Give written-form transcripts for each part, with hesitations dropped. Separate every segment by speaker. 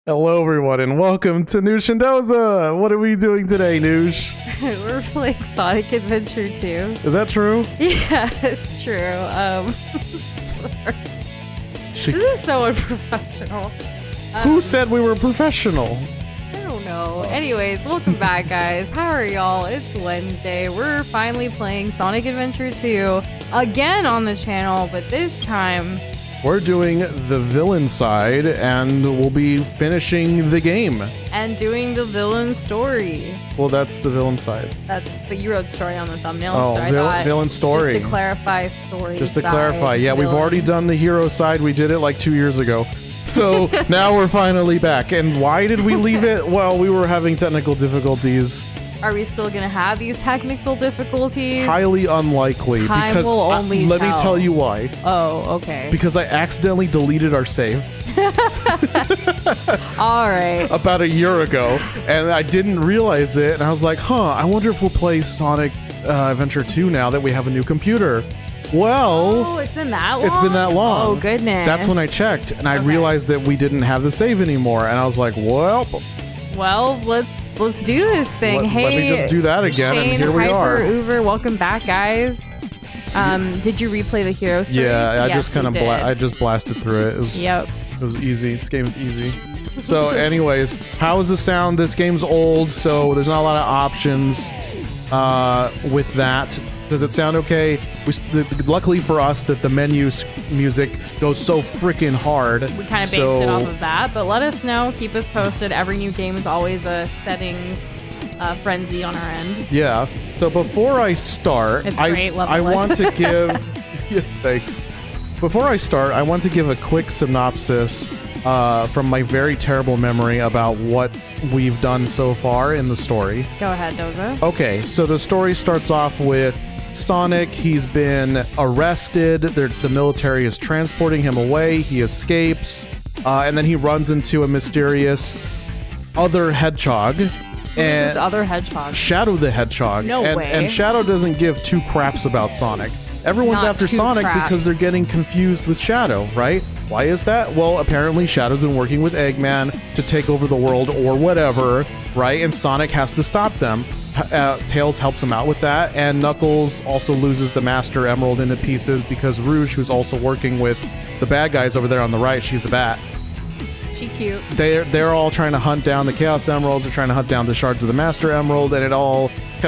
Speaker 1: Hello everyone and welcome to Nush and Doza! What are we doing today, Nush?
Speaker 2: We're playing Sonic Adventure 2.
Speaker 1: Is that true?
Speaker 2: Yeah, it's true. This is so unprofessional.
Speaker 1: Who said we were professional?
Speaker 2: I don't know. Anyways, welcome back, guys. How are y'all? It's Wednesday. We're finally playing Sonic Adventure 2 again on the channel, but this time
Speaker 1: we're doing the villain side and we'll be finishing the game.
Speaker 2: And doing the villain story.
Speaker 1: Well, that's the villain side.
Speaker 2: But you wrote story on the thumbnail.
Speaker 1: Oh,
Speaker 2: so I thought
Speaker 1: villain story.
Speaker 2: Just to clarify story.
Speaker 1: Just to clarify, yeah, we've already done the hero side. We did it like 2 years ago. So now we're finally back. And why did we leave it? Well, we were having technical difficulties.
Speaker 2: Are we still gonna have these technical difficulties?
Speaker 1: Highly unlikely.
Speaker 2: Time
Speaker 1: because
Speaker 2: will only
Speaker 1: let me
Speaker 2: tell.
Speaker 1: tell you why.
Speaker 2: Oh, okay.
Speaker 1: Because I accidentally deleted our save.
Speaker 2: All right.
Speaker 1: About a year ago, and I didn't realize it, and I was like, huh, I wonder if we'll play Sonic Adventure 2 now that we have a new computer. Well,
Speaker 2: oh, it's been that long?
Speaker 1: It's been that long.
Speaker 2: Oh, goodness.
Speaker 1: That's when I checked, and I realized that we didn't have the save anymore, and I I was like, well,
Speaker 2: let's do this thing. Hey,
Speaker 1: let me just do that again,
Speaker 2: Shane,
Speaker 1: and here we are.
Speaker 2: Uber, welcome back, guys. Did you replay the hero story?
Speaker 1: Yeah, I
Speaker 2: Yes,
Speaker 1: just kind of
Speaker 2: I
Speaker 1: just blasted through it. It was easy. This game is easy. So, anyways, how is the sound? This game's old, so there's not a lot of options with that. Does it sound okay? Luckily for us, that the menu music goes so freaking hard.
Speaker 2: We kind of based it off of that, but let us know. Keep us posted. Every new game is always a settings frenzy on our end.
Speaker 1: Yeah. So before I start, I want to give... Yeah, thanks. Before I start, I want to give a quick synopsis from my very terrible memory about what we've done so far in the story.
Speaker 2: Go ahead, Doza.
Speaker 1: Okay, so the story starts off with Sonic. He's been arrested. The military is transporting him away. He escapes, and then he runs into a mysterious other hedgehog.
Speaker 2: Who is this other hedgehog?
Speaker 1: Shadow the Hedgehog.
Speaker 2: No way.
Speaker 1: And Shadow doesn't give two craps about Sonic. Everyone's
Speaker 2: Not
Speaker 1: after
Speaker 2: two
Speaker 1: Sonic
Speaker 2: craps.
Speaker 1: because they're getting confused with Shadow, right? Why is that? Well, apparently Shadow's been working with Eggman to take over the world or whatever, right? And Sonic has to stop them. Tails helps him out with that, and Knuckles also loses the Master Emerald into pieces because Rouge, who's also working with the bad guys over there on the right, she's the Bat.
Speaker 2: She cute.
Speaker 1: They're all trying to hunt down the Chaos Emeralds. They're trying to hunt down the shards of the Master Emerald, and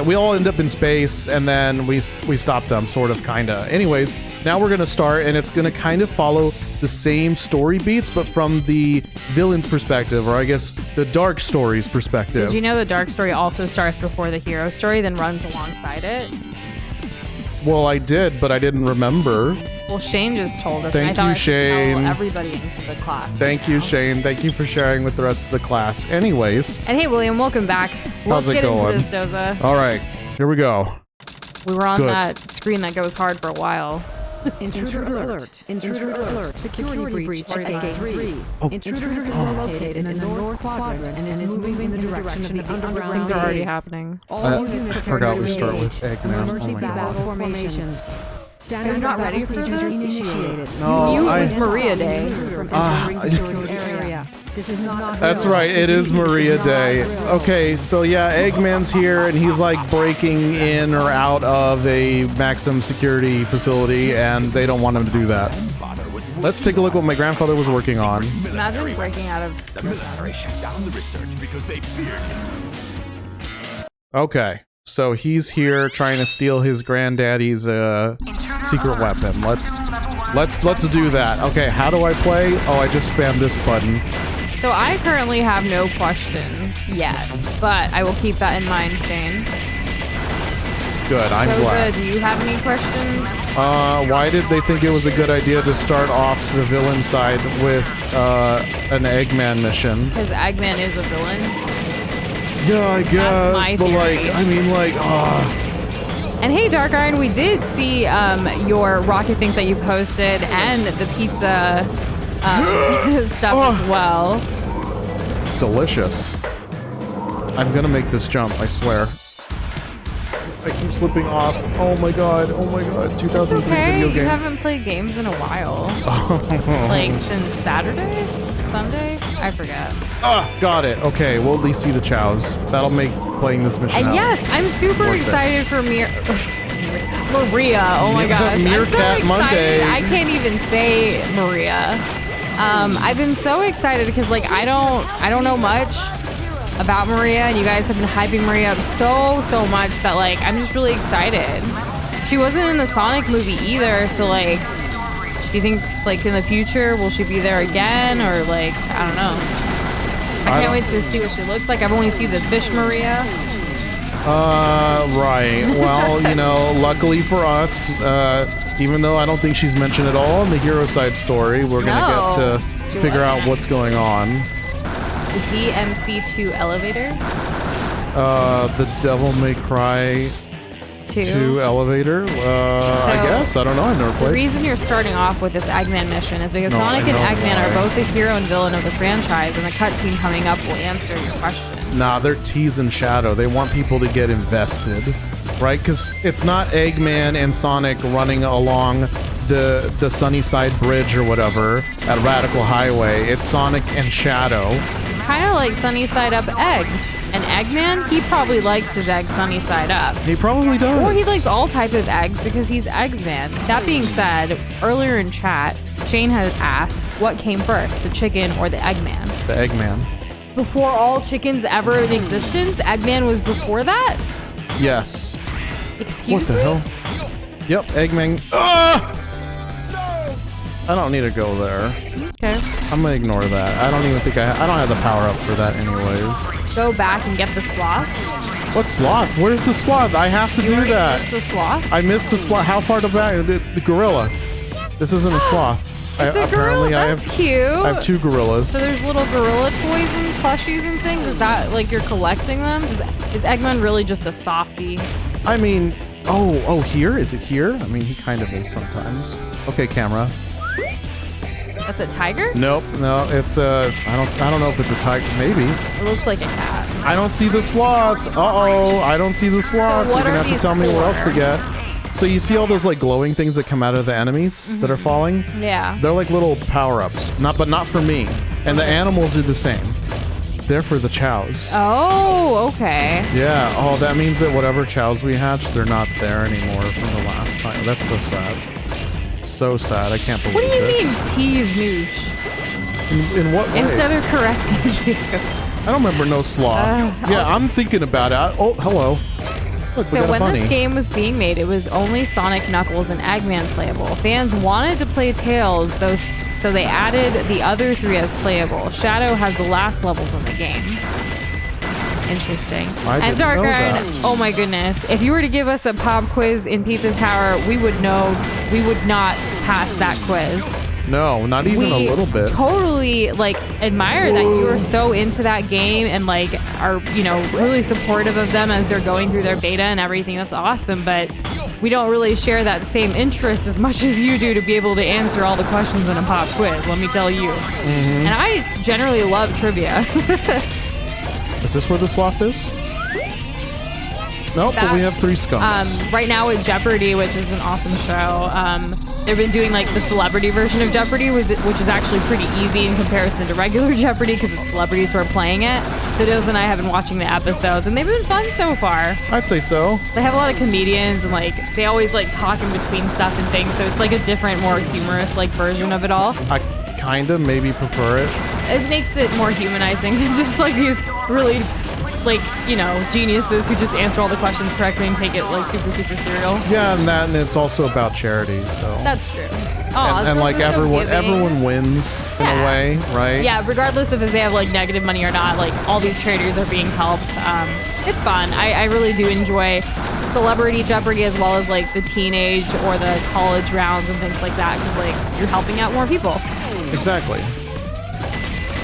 Speaker 1: we all end up in space, and then we stop them, sort of, kinda. Anyways, now we're gonna start, and it's gonna kind of follow the same story beats, but from the villain's perspective, or I guess the dark story's perspective.
Speaker 2: Did you know the dark story also starts before the hero story, then runs alongside it?
Speaker 1: Well, I did, but I didn't remember.
Speaker 2: Well, Shane just told us.
Speaker 1: Thank
Speaker 2: and I thought
Speaker 1: you,
Speaker 2: I should
Speaker 1: Shane.
Speaker 2: tell everybody into the class.
Speaker 1: Thank you, Shane. Thank you for sharing with the rest of the class. Anyways.
Speaker 2: And hey, William, welcome back. Let's
Speaker 1: How's it
Speaker 2: get
Speaker 1: going?
Speaker 2: into this, Doza.
Speaker 1: All right, here we go.
Speaker 2: We were on
Speaker 1: Good.
Speaker 2: that screen that goes hard for a while.
Speaker 3: Intruder alert. Intruder alert. Security breach at gate 3. Intruder is located in the north quadrant and is moving in the direction of the underground.
Speaker 2: Things are already happening.
Speaker 1: I forgot we start with Eggman.
Speaker 3: Emergency
Speaker 1: Oh my
Speaker 3: battle
Speaker 1: God.
Speaker 3: formations.
Speaker 2: You're not ready for
Speaker 3: procedures
Speaker 2: this?
Speaker 3: initiated.
Speaker 1: No,
Speaker 2: You was Maria Day.
Speaker 3: From entering security area. This is not.
Speaker 1: That's right, it is Maria Day. Okay, so yeah, Eggman's here, and he's like breaking in or out of a maximum security facility, and they don't want him to do that. Let's take a look what my grandfather was working on.
Speaker 2: Imagine breaking out of.
Speaker 1: Okay, so he's here trying to steal his granddaddy's secret weapon. Let's do that. Okay, how do I play? Oh, I just spammed this button.
Speaker 2: So I currently have no questions yet, but I will keep that in mind, Shane.
Speaker 1: Good, I'm
Speaker 2: Doza,
Speaker 1: glad.
Speaker 2: do you have any questions?
Speaker 1: Why did they think it was a good idea to start off the villain side with an Eggman mission?
Speaker 2: Because Eggman is a villain.
Speaker 1: Yeah, I guess,
Speaker 2: my
Speaker 1: but like,
Speaker 2: theory.
Speaker 1: I mean, like,
Speaker 2: And hey, Dark Iron, we did see your rocket things that you posted and the pizza stuff as well.
Speaker 1: it's delicious. I'm gonna make this jump, I swear. I keep slipping off. Oh my god. 2003
Speaker 2: Okay,
Speaker 1: video
Speaker 2: you
Speaker 1: game.
Speaker 2: haven't played games in a while. Like since Saturday? Sunday? I forget.
Speaker 1: Got it. Okay, we'll at least see the chows. That'll make playing this mission
Speaker 2: And
Speaker 1: out.
Speaker 2: yes, I'm super
Speaker 1: Worth it.
Speaker 2: excited for Maria. Oh my gosh. I'm so
Speaker 1: Meerkat
Speaker 2: excited.
Speaker 1: Monday.
Speaker 2: I can't even say Maria. I've been so excited because like I don't know much about Maria, and you guys have been hyping Maria up so much that like I'm just really excited. She wasn't in the Sonic movie either, so like do you think like in the future will she be there again, or like I don't know. I can't wait to see what she looks like. I've only seen the Fish Maria.
Speaker 1: Right. Well, you know, luckily for us, even though I don't think she's mentioned at all in the hero side story, we're gonna get to figure out what's going on.
Speaker 2: The DMC2 elevator.
Speaker 1: The Devil May Cry 2 elevator. I guess. I don't know. I've never
Speaker 2: The
Speaker 1: played.
Speaker 2: reason you're starting off with this Eggman mission is because
Speaker 1: No,
Speaker 2: Sonic
Speaker 1: I
Speaker 2: and
Speaker 1: know
Speaker 2: Eggman
Speaker 1: why.
Speaker 2: are both the hero and villain of the franchise, and the cutscene coming up will answer your question.
Speaker 1: Nah, they're teasing Shadow. They want people to get invested, right? Because it's not Eggman and Sonic running along the Sunnyside Bridge or whatever at Radical Highway. It's Sonic and Shadow.
Speaker 2: Kind of like sunny side up eggs. And Eggman, he probably likes his eggs sunny side up.
Speaker 1: He probably does.
Speaker 2: Or he likes all types of eggs because he's Eggsman. That being said, earlier in chat, Shane had asked, what came first, the chicken or the Eggman?
Speaker 1: the Eggman.
Speaker 2: Before all chickens ever in existence, Eggman was before that?
Speaker 1: Yes.
Speaker 2: Excuse
Speaker 1: What the
Speaker 2: me?
Speaker 1: hell? Yep, Eggman. Ah! I don't need to go there.
Speaker 2: Okay.
Speaker 1: I'm gonna ignore that. I don't even think I don't have the power-ups for that anyways.
Speaker 2: Go back and get the sloth.
Speaker 1: What sloth? Where's the sloth? I have to
Speaker 2: You
Speaker 1: do
Speaker 2: already
Speaker 1: that.
Speaker 2: missed the sloth?
Speaker 1: I missed the sloth. How far to back? The gorilla. This isn't a sloth.
Speaker 2: It's a gorilla. That's cute.
Speaker 1: I have 2 gorillas.
Speaker 2: So there's little gorilla toys and plushies and things. Is that like you're collecting them? Is Eggman really just a softie?
Speaker 1: I mean, oh, here? Is it here? I mean, he kind of is sometimes. Okay, camera.
Speaker 2: That's a tiger?
Speaker 1: Nope, no, it's I don't know if it's a tiger. Maybe.
Speaker 2: It looks like a cat.
Speaker 1: I don't see the sloth. Uh-oh, I don't see the sloth.
Speaker 2: what
Speaker 1: You're gonna
Speaker 2: are
Speaker 1: have to
Speaker 2: these
Speaker 1: tell me what else to
Speaker 2: for?
Speaker 1: get. So you see all those like glowing things that come out of the enemies that are falling?
Speaker 2: Yeah.
Speaker 1: They're like little power-ups. But not for me. And the animals are the same. They're for the chows.
Speaker 2: Oh, okay.
Speaker 1: Yeah. Oh, that means that whatever chows we hatched, they're not there anymore from the last time. That's so sad. So sad. I can't believe
Speaker 2: What do you
Speaker 1: this.
Speaker 2: mean tease Nush?
Speaker 1: In what way?
Speaker 2: Instead of correcting you.
Speaker 1: I don't remember no sloth. Yeah, I'm thinking about it. Oh, hello. Look, we
Speaker 2: So
Speaker 1: got a
Speaker 2: when
Speaker 1: bunny.
Speaker 2: this game was being made, it was only Sonic, Knuckles, and Eggman playable. Fans wanted to play Tails, so they added the other 3 as playable. Shadow has the last levels in the game. Interesting.
Speaker 1: I
Speaker 2: And
Speaker 1: didn't know
Speaker 2: Darkern,
Speaker 1: that.
Speaker 2: oh my goodness. If you were to give us a pop quiz in Pizza Tower, we would not pass that quiz.
Speaker 1: No, not even a little bit.
Speaker 2: Totally like admire that you are so into that game and like are, you know, really supportive of them as they're going through their beta and everything. That's awesome, but we don't really share that same interest as much as you do to be able to answer all the questions in a pop quiz, let me tell you. And I generally love trivia.
Speaker 1: Is this where the sloth is? Nope, but we have 3 skunks.
Speaker 2: Right now with Jeopardy, which is an awesome show, they've been doing like the celebrity version of Jeopardy, which is actually pretty easy in comparison to regular Jeopardy because it's celebrities who are playing it. So Doz and I have been watching the episodes, and they've been fun so far.
Speaker 1: I'd say so.
Speaker 2: They have a lot of comedians, and like they always like talk in between stuff and things, so it's like a different, more humorous like version of it all.
Speaker 1: I kinda maybe prefer it.
Speaker 2: It makes it more humanizing than just like these really like, you know, geniuses who just answer all the questions correctly and take it like super serial.
Speaker 1: Yeah, and it's also about charity, so.
Speaker 2: That's true.
Speaker 1: and like
Speaker 2: those are so giving.
Speaker 1: everyone wins in a
Speaker 2: Yeah.
Speaker 1: way, right?
Speaker 2: Yeah, regardless of if they have like negative money or not, like all these charities are being helped. It's fun. I really do enjoy celebrity Jeopardy as well as like the teenage or the college rounds and things like that because like you're helping out more people.
Speaker 1: Exactly.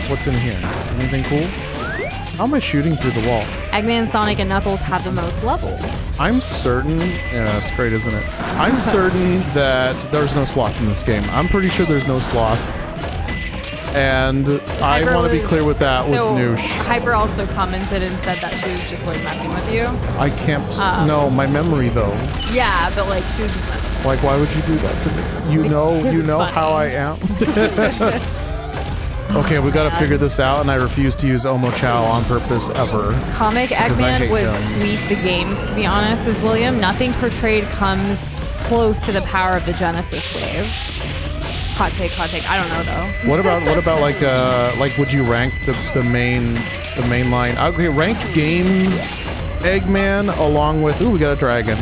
Speaker 1: What's in here? Anything cool? How am I shooting through the wall?
Speaker 2: Eggman, Sonic, and Knuckles have the most levels.
Speaker 1: I'm certain, yeah, it's great, isn't it? I'm certain that there's no sloth in this game. I'm pretty sure there's no sloth. And I
Speaker 2: Hyper
Speaker 1: want to be
Speaker 2: was-
Speaker 1: clear with that
Speaker 2: so
Speaker 1: with Nush.
Speaker 2: Hyper also commented and said that she was just like messing with you.
Speaker 1: I can't. No, my memory though.
Speaker 2: Yeah, but like she was just messing.
Speaker 1: Like, why would you do that to me? You know
Speaker 2: it's funny.
Speaker 1: how I am. Okay, we gotta figure this out, and I refuse to use Omo Chow on purpose ever.
Speaker 2: Comic
Speaker 1: I
Speaker 2: Eggman
Speaker 1: hate
Speaker 2: would
Speaker 1: him.
Speaker 2: sweep the games, to be honest, as William. Nothing portrayed comes close to the power of the Genesis wave. Hot take, hot take. I don't know though.
Speaker 1: What about like would you rank the main line? Okay, rank games Eggman along with we got a dragon.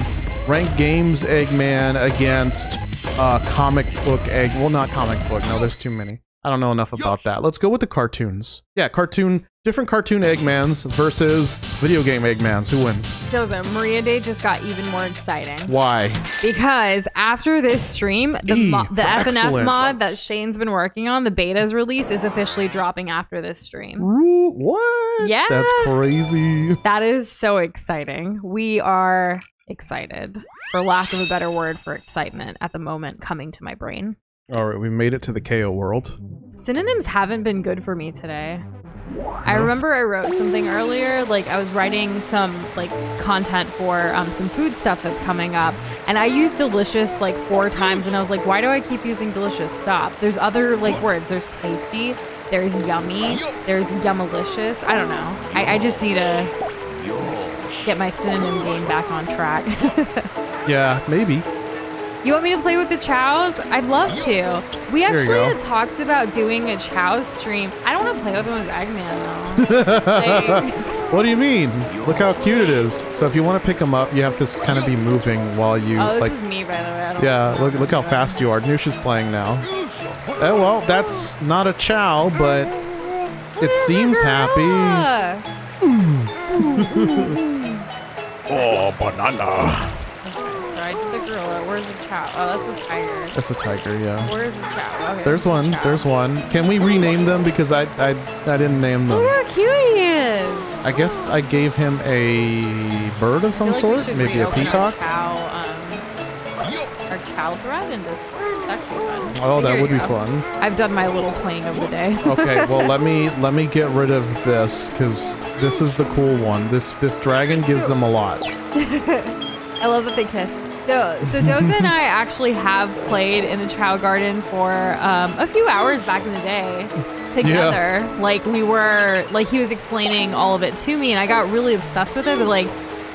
Speaker 1: Rank games Eggman against comic book well, not comic book. No, there's too many. I don't know enough about that. Let's go with the cartoons. Yeah, different cartoon Eggmans versus video game Eggmans. Who wins?
Speaker 2: Doesn't. Maria Day just got even more exciting.
Speaker 1: Why?
Speaker 2: Because after this stream, the
Speaker 1: for
Speaker 2: FNF
Speaker 1: excellent.
Speaker 2: mod that Shane's been working on, the beta's release, is officially dropping after this stream.
Speaker 1: What?
Speaker 2: Yeah.
Speaker 1: That's crazy.
Speaker 2: That is so exciting. We are excited, for lack of a better word for excitement at the moment coming to my brain.
Speaker 1: All right, we made it to the KO world.
Speaker 2: Synonyms haven't been good for me today. I remember I wrote something earlier, like I was writing some like content for some food stuff that's coming up, and I used delicious like 4 times, and I was like, why do I keep using delicious? Stop. There's other like words. There's tasty, there's yummy, there's yummalicious. I don't know. I just need to get my synonym game back on track.
Speaker 1: Yeah, maybe.
Speaker 2: You want me to play with the chows? I'd love to. We
Speaker 1: you
Speaker 2: actually
Speaker 1: go.
Speaker 2: had talked about doing a chow stream. I don't want to play with him as Eggman though. Like,
Speaker 1: What do you mean? Look how cute it is. So if you want to pick him up, you have to kind of be moving while you
Speaker 2: oh, this
Speaker 1: like.
Speaker 2: is me, by the way. I don't
Speaker 1: Yeah,
Speaker 2: know.
Speaker 1: look how fast you are. Nush is playing now. Oh well, that's not a chow, but it seems happy. Oh, banana.
Speaker 2: I did the gorilla. Where's the chow? Oh, that's the tiger.
Speaker 1: That's a tiger, yeah.
Speaker 2: Where's the chow? Okay,
Speaker 1: There's
Speaker 2: the
Speaker 1: one.
Speaker 2: chow.
Speaker 1: There's one. Can we rename them because I didn't name
Speaker 2: Look
Speaker 1: them.
Speaker 2: how cute he is.
Speaker 1: I guess I gave him a bird of
Speaker 2: I
Speaker 1: some
Speaker 2: feel like we
Speaker 1: sort,
Speaker 2: should
Speaker 1: maybe a
Speaker 2: reopen
Speaker 1: peacock.
Speaker 2: Our chow thread in Discord. That could be fun.
Speaker 1: Oh,
Speaker 2: Here
Speaker 1: that
Speaker 2: you
Speaker 1: would be
Speaker 2: go.
Speaker 1: fun.
Speaker 2: I've done my little playing of the day.
Speaker 1: Okay, well let me get rid of this because this is the cool one. This dragon gives them a lot.
Speaker 2: I love that they kiss. So Doza and I actually have played in the Chow Garden for a few hours back in the day together.
Speaker 1: Yeah.
Speaker 2: Like we were, like he was explaining all of it to me, and I got really obsessed with it. But like,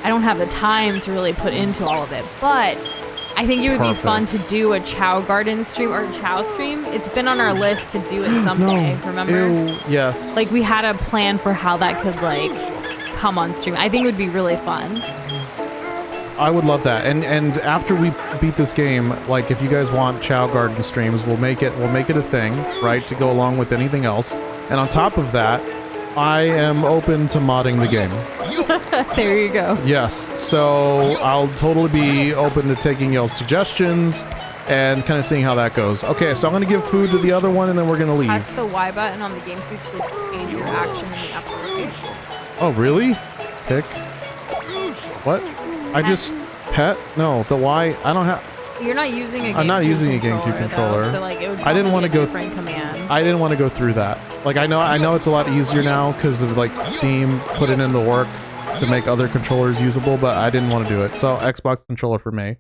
Speaker 2: I don't have the time to really put into all of it. But I think it would be fun to
Speaker 1: Perfect.
Speaker 2: do a Chow Garden stream or a Chow stream. It's been on our list to do it someday. Remember?
Speaker 1: Ew, yes.
Speaker 2: Like we had a plan for how that could like come on stream. I think it would be really fun.
Speaker 1: I would love that. And after we beat this game, like if you guys want Chow Garden streams, we'll make it a thing, right? To go along with anything else. And on top of that, I am open to modding the game.
Speaker 2: There you go.
Speaker 1: Yes. So I'll totally be open to taking y'all's suggestions and kind of seeing how that goes. Okay, so I'm gonna give food to the other one and then we're gonna leave.
Speaker 2: Press the Y button on the GameCube to aid your action in the upper right.
Speaker 1: Oh, really? Pick. What? I just pet? No, the Y. I don't have.
Speaker 2: You're not using a GameCube
Speaker 1: I'm not using a GameCube controller.
Speaker 2: Though, so like it would
Speaker 1: I didn't
Speaker 2: want
Speaker 1: wanna
Speaker 2: to
Speaker 1: go-
Speaker 2: different command.
Speaker 1: I didn't want to go through that. Like I know it's a lot easier now because of like Steam putting in the work to make other controllers usable, but I didn't want to do it. So Xbox controller for me.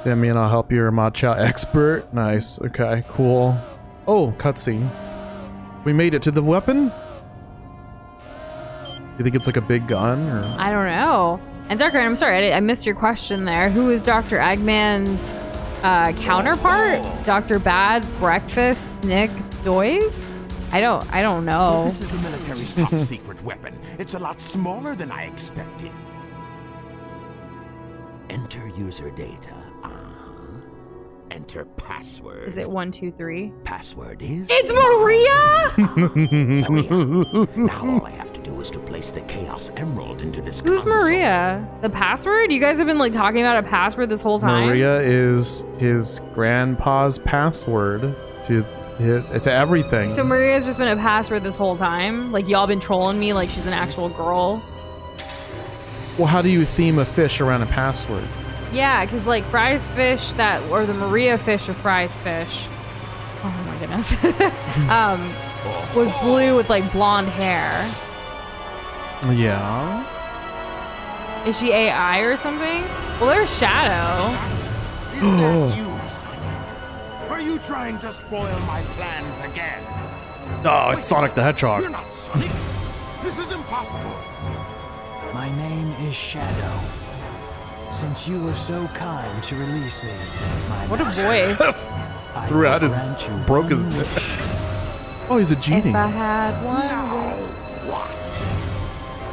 Speaker 1: Yeah, me and I'll help you, mod chow expert. Nice. Okay, cool. Oh, cutscene. We made it to the weapon? You think it's like a big gun or?
Speaker 2: I don't know. And Dr. I'm sorry, I missed your question there. Who is Dr. Eggman's counterpart? Dr. Bad, Breakfast, Nick, Doys? I don't know.
Speaker 4: So this is the military's top secret weapon. It's a lot smaller than I expected. Enter user data. Enter password.
Speaker 2: Is it 1, 2, 3?
Speaker 4: Password is...
Speaker 2: It's Maria!
Speaker 4: Maria. Now all I have to do is to place the Chaos Emerald into this
Speaker 2: Who's
Speaker 4: console.
Speaker 2: Maria? The password? You guys have been like talking about a password this whole time?
Speaker 1: Maria is his grandpa's password to everything.
Speaker 2: So Maria's just been a password this whole time? Like y'all been trolling me like she's an actual girl?
Speaker 1: Well, how do you theme a fish around a password?
Speaker 2: Yeah, because like fries fish or the Maria fish or fries fish. Oh my goodness. Was blue with like blonde hair.
Speaker 1: Yeah.
Speaker 2: Is she AI or something? Well, there's Shadow.
Speaker 4: Is that you, Sonic? Are you trying to spoil my plans again?
Speaker 1: No, it's Sonic the Hedgehog.
Speaker 4: You're not Sonic. This is impossible.
Speaker 5: My name is Shadow. Since you were so kind to release me, my
Speaker 2: What a
Speaker 5: master,
Speaker 2: voice.
Speaker 5: I
Speaker 1: Threw out his,
Speaker 5: grant you
Speaker 1: broke his.
Speaker 5: one wish.
Speaker 1: Oh, he's a
Speaker 2: If
Speaker 1: genie.
Speaker 2: I had one.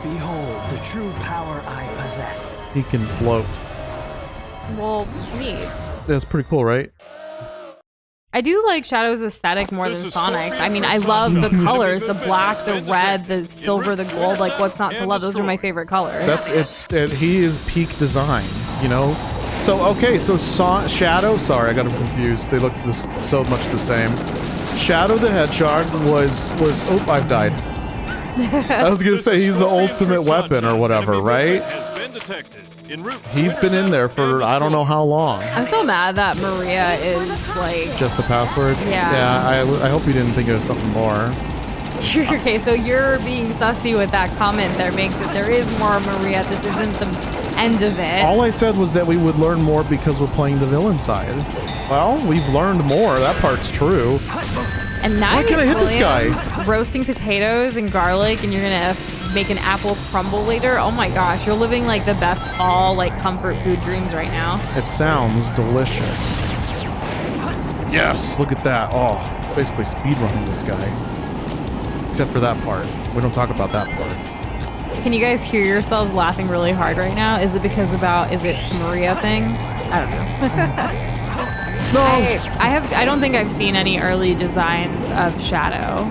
Speaker 5: Behold the true power I possess.
Speaker 1: He can float.
Speaker 2: Well, neat.
Speaker 1: That's pretty cool, right?
Speaker 2: I do like Shadow's aesthetic more than Sonic's. I mean, I love the colors, the black, the red, the silver, the gold. Like, what's not to love? Those are my favorite colors.
Speaker 1: He is peak design, you know. So okay, so Shadow. Sorry, I got him confused. They look so much the same. Shadow the Hedgehog was. Oh, I've died. I was gonna say he's the ultimate weapon or whatever, right? He's been in there for I don't know how long.
Speaker 2: I'm so mad that Maria is like.
Speaker 1: Just the password.
Speaker 2: Yeah.
Speaker 1: Yeah. I hope you didn't think it was something more.
Speaker 2: Okay, so you're being sussy with that comment there makes it there is more Maria. This isn't the end of it.
Speaker 1: All I said was that we would learn more because we're playing the villain side. Well, we've learned more. That part's true.
Speaker 2: And now
Speaker 1: Why can't I hit this guy?
Speaker 2: Roasting potatoes and garlic, and you're gonna make an apple crumble later. Oh my gosh, you're living like the best fall like comfort food dreams right now.
Speaker 1: It sounds delicious. Yes, look at that. Oh, basically speedrunning this guy. Except for that part. We don't talk about that part.
Speaker 2: Can you guys hear yourselves laughing really hard right now? Is it because is it Maria thing? I don't know.
Speaker 1: No.
Speaker 2: I don't think I've seen any early designs of Shadow.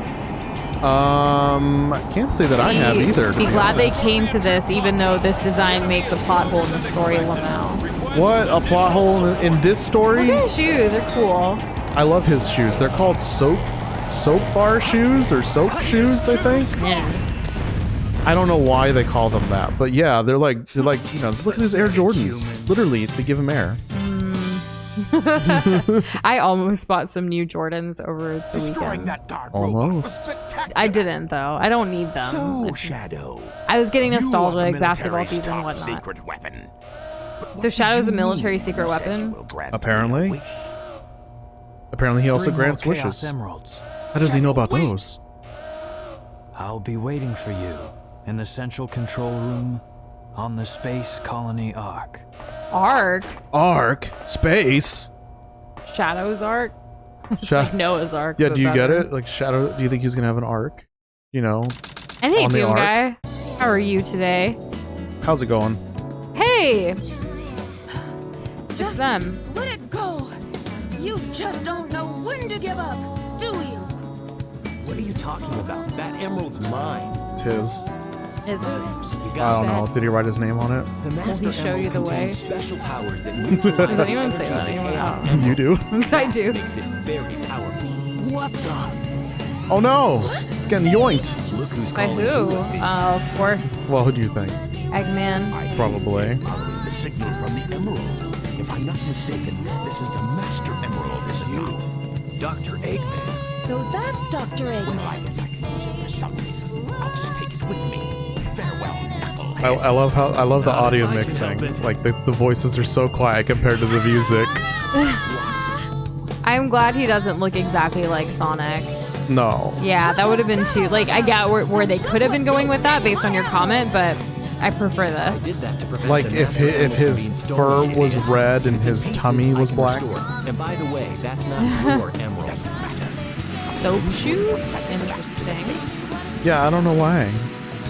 Speaker 1: I can't say that I have either.
Speaker 2: Be glad they came to this, even though this design makes a plot hole in the story. Lamau.
Speaker 1: What? A plot hole in this story?
Speaker 2: Look at his shoes. They're cool.
Speaker 1: I love his shoes. They're called soap bar shoes or soap shoes, I think.
Speaker 2: Yeah.
Speaker 1: I don't know why they call them that, but yeah, they're like you know, look at his Air Jordans. Literally, they give him air.
Speaker 2: I almost bought some new Jordans over the weekend.
Speaker 1: Almost.
Speaker 2: I didn't though. I don't need them.
Speaker 4: So,
Speaker 2: It's just-
Speaker 4: Shadow.
Speaker 2: I was getting
Speaker 4: you are the
Speaker 2: nostalgic, basketball
Speaker 4: military's
Speaker 2: season and
Speaker 4: top
Speaker 2: whatnot.
Speaker 4: secret weapon.
Speaker 2: So Shadow's a military secret weapon?
Speaker 1: Apparently. Apparently, he also
Speaker 5: Bring more
Speaker 1: grants
Speaker 5: Chaos
Speaker 1: wishes.
Speaker 5: Emeralds.
Speaker 1: How does he know about those?
Speaker 5: I'll be waiting for you in the central control room on the Space Colony Ark.
Speaker 2: Ark?
Speaker 1: Ark? Space?
Speaker 2: Shadow's Ark? It's
Speaker 1: Sha-
Speaker 2: like Noah's Ark.
Speaker 1: Yeah,
Speaker 2: but
Speaker 1: do you get
Speaker 2: better.
Speaker 1: it? Like Shadow, do you think he's gonna have an arc? You know,
Speaker 2: And hey,
Speaker 1: on the
Speaker 2: Doom
Speaker 1: Ark?
Speaker 2: Guy. How are you today?
Speaker 1: How's it going?
Speaker 2: Hey! It's them.
Speaker 6: Let it go. You just don't know when to give up, do you?
Speaker 4: What are you talking about? That emerald's mine.
Speaker 1: It's his.
Speaker 2: Is it?
Speaker 4: You
Speaker 1: I don't
Speaker 2: bet.
Speaker 1: know. Did he write his name on it?
Speaker 4: The Master
Speaker 2: show you
Speaker 4: Emerald
Speaker 2: the way?
Speaker 4: contains special powers that neutralize
Speaker 2: Does anyone
Speaker 4: the
Speaker 2: say that
Speaker 4: energy of the
Speaker 2: anymore?
Speaker 4: Chaos
Speaker 2: No.
Speaker 4: Emerald.
Speaker 1: You do?
Speaker 2: Yes, I do.
Speaker 4: Makes it very powerful. What the?
Speaker 1: Oh no! It's getting yoinked.
Speaker 4: Look who's
Speaker 2: By
Speaker 4: calling
Speaker 2: who?
Speaker 4: you a thief.
Speaker 2: Of course.
Speaker 1: Well, who do you think?
Speaker 2: Eggman.
Speaker 1: Probably.
Speaker 4: Following the signal from the emerald. If I'm not mistaken, this is the Master Emerald, is it not? Dr. Eggman.
Speaker 6: So that's Dr.
Speaker 4: Well,
Speaker 6: Eggman.
Speaker 4: I was like searching for something. I'll just take it with me. Farewell, Knucklehead.
Speaker 1: I love the audio
Speaker 4: I can
Speaker 1: mixing.
Speaker 4: help it.
Speaker 1: Like the voices are so quiet compared to the music.
Speaker 2: I'm glad he doesn't look exactly like Sonic.
Speaker 1: No.
Speaker 2: Yeah, that would have been too. Like, I get where they could have been going with that based on your comment, but I prefer this.
Speaker 4: Did that to prevent
Speaker 1: Like
Speaker 4: the
Speaker 1: if
Speaker 4: Master Emerald
Speaker 1: his
Speaker 4: being
Speaker 1: fur
Speaker 4: stolen in
Speaker 1: was
Speaker 4: Hedgehog.
Speaker 1: red and
Speaker 4: It's in
Speaker 1: his
Speaker 4: pieces
Speaker 1: tummy
Speaker 4: I
Speaker 1: was
Speaker 4: can
Speaker 1: black.
Speaker 4: restore. And by the way, that's not your emerald.
Speaker 2: Soap shoes? Interesting.
Speaker 1: Yeah, I don't know why.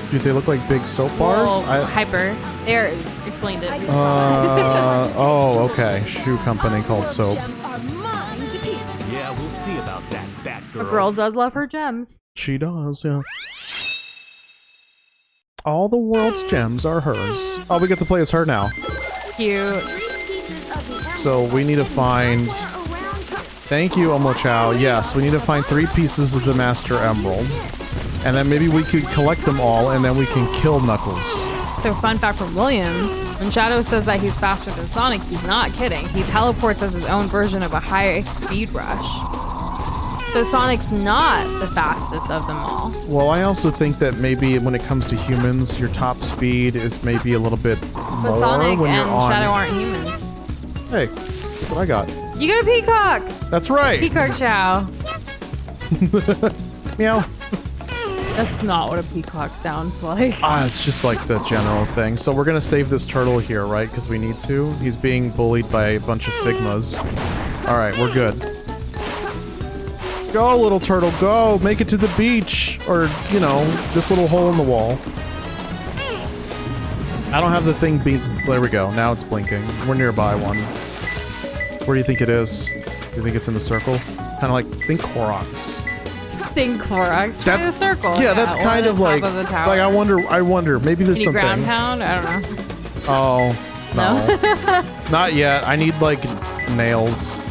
Speaker 1: Do they look like big soap bars?
Speaker 2: Well, Hyper. There, explained it.
Speaker 1: Oh, okay. Shoe company called Soap.
Speaker 6: Gems are mine to keep.
Speaker 4: Yeah, we'll see about that,
Speaker 2: A girl does love her gems.
Speaker 1: She does, yeah. All the world's gems are hers. Oh, we get to play as her now.
Speaker 2: Cute.
Speaker 1: So we need to find... Thank you, Omo Chow. Yes, we need to find 3 pieces of the Master Emerald. And then maybe we could collect them all, and then we can kill Knuckles.
Speaker 2: So, fun fact from William, when Shadow says that he's faster than Sonic, he's not kidding. He teleports as his own version of a high speed rush. So Sonic's not the fastest of them all.
Speaker 1: Well, I also think that maybe when it comes to humans, your top speed is maybe a little bit
Speaker 2: But
Speaker 1: more
Speaker 2: Sonic
Speaker 1: when
Speaker 2: and
Speaker 1: you're on.
Speaker 2: Shadow aren't humans.
Speaker 1: Hey, look what I got.
Speaker 2: You got a peacock!
Speaker 1: That's right.
Speaker 2: Peacock chow.
Speaker 1: Meow.
Speaker 2: That's not what a peacock sounds like.
Speaker 1: It's just like the general thing. So we're gonna save this turtle here, right? Because we need to. He's being bullied by a bunch of Sigmas. All right, we're good. Go, little turtle, go! Make it to the beach, or you know, this little hole in the wall. I don't have the thing beat. There we go. Now it's blinking. We're nearby one. Where do you think it is? Do you think it's in the circle? Kind of like think Koroks.
Speaker 2: Think Koroks. Try the circle.
Speaker 1: Yeah, that's
Speaker 2: or
Speaker 1: kind
Speaker 2: the
Speaker 1: of
Speaker 2: top
Speaker 1: like.
Speaker 2: of the tower.
Speaker 1: Like I wonder. Maybe there's
Speaker 2: Can you
Speaker 1: something.
Speaker 2: ground pound? I don't know.
Speaker 1: Oh no, not yet. I need like nails,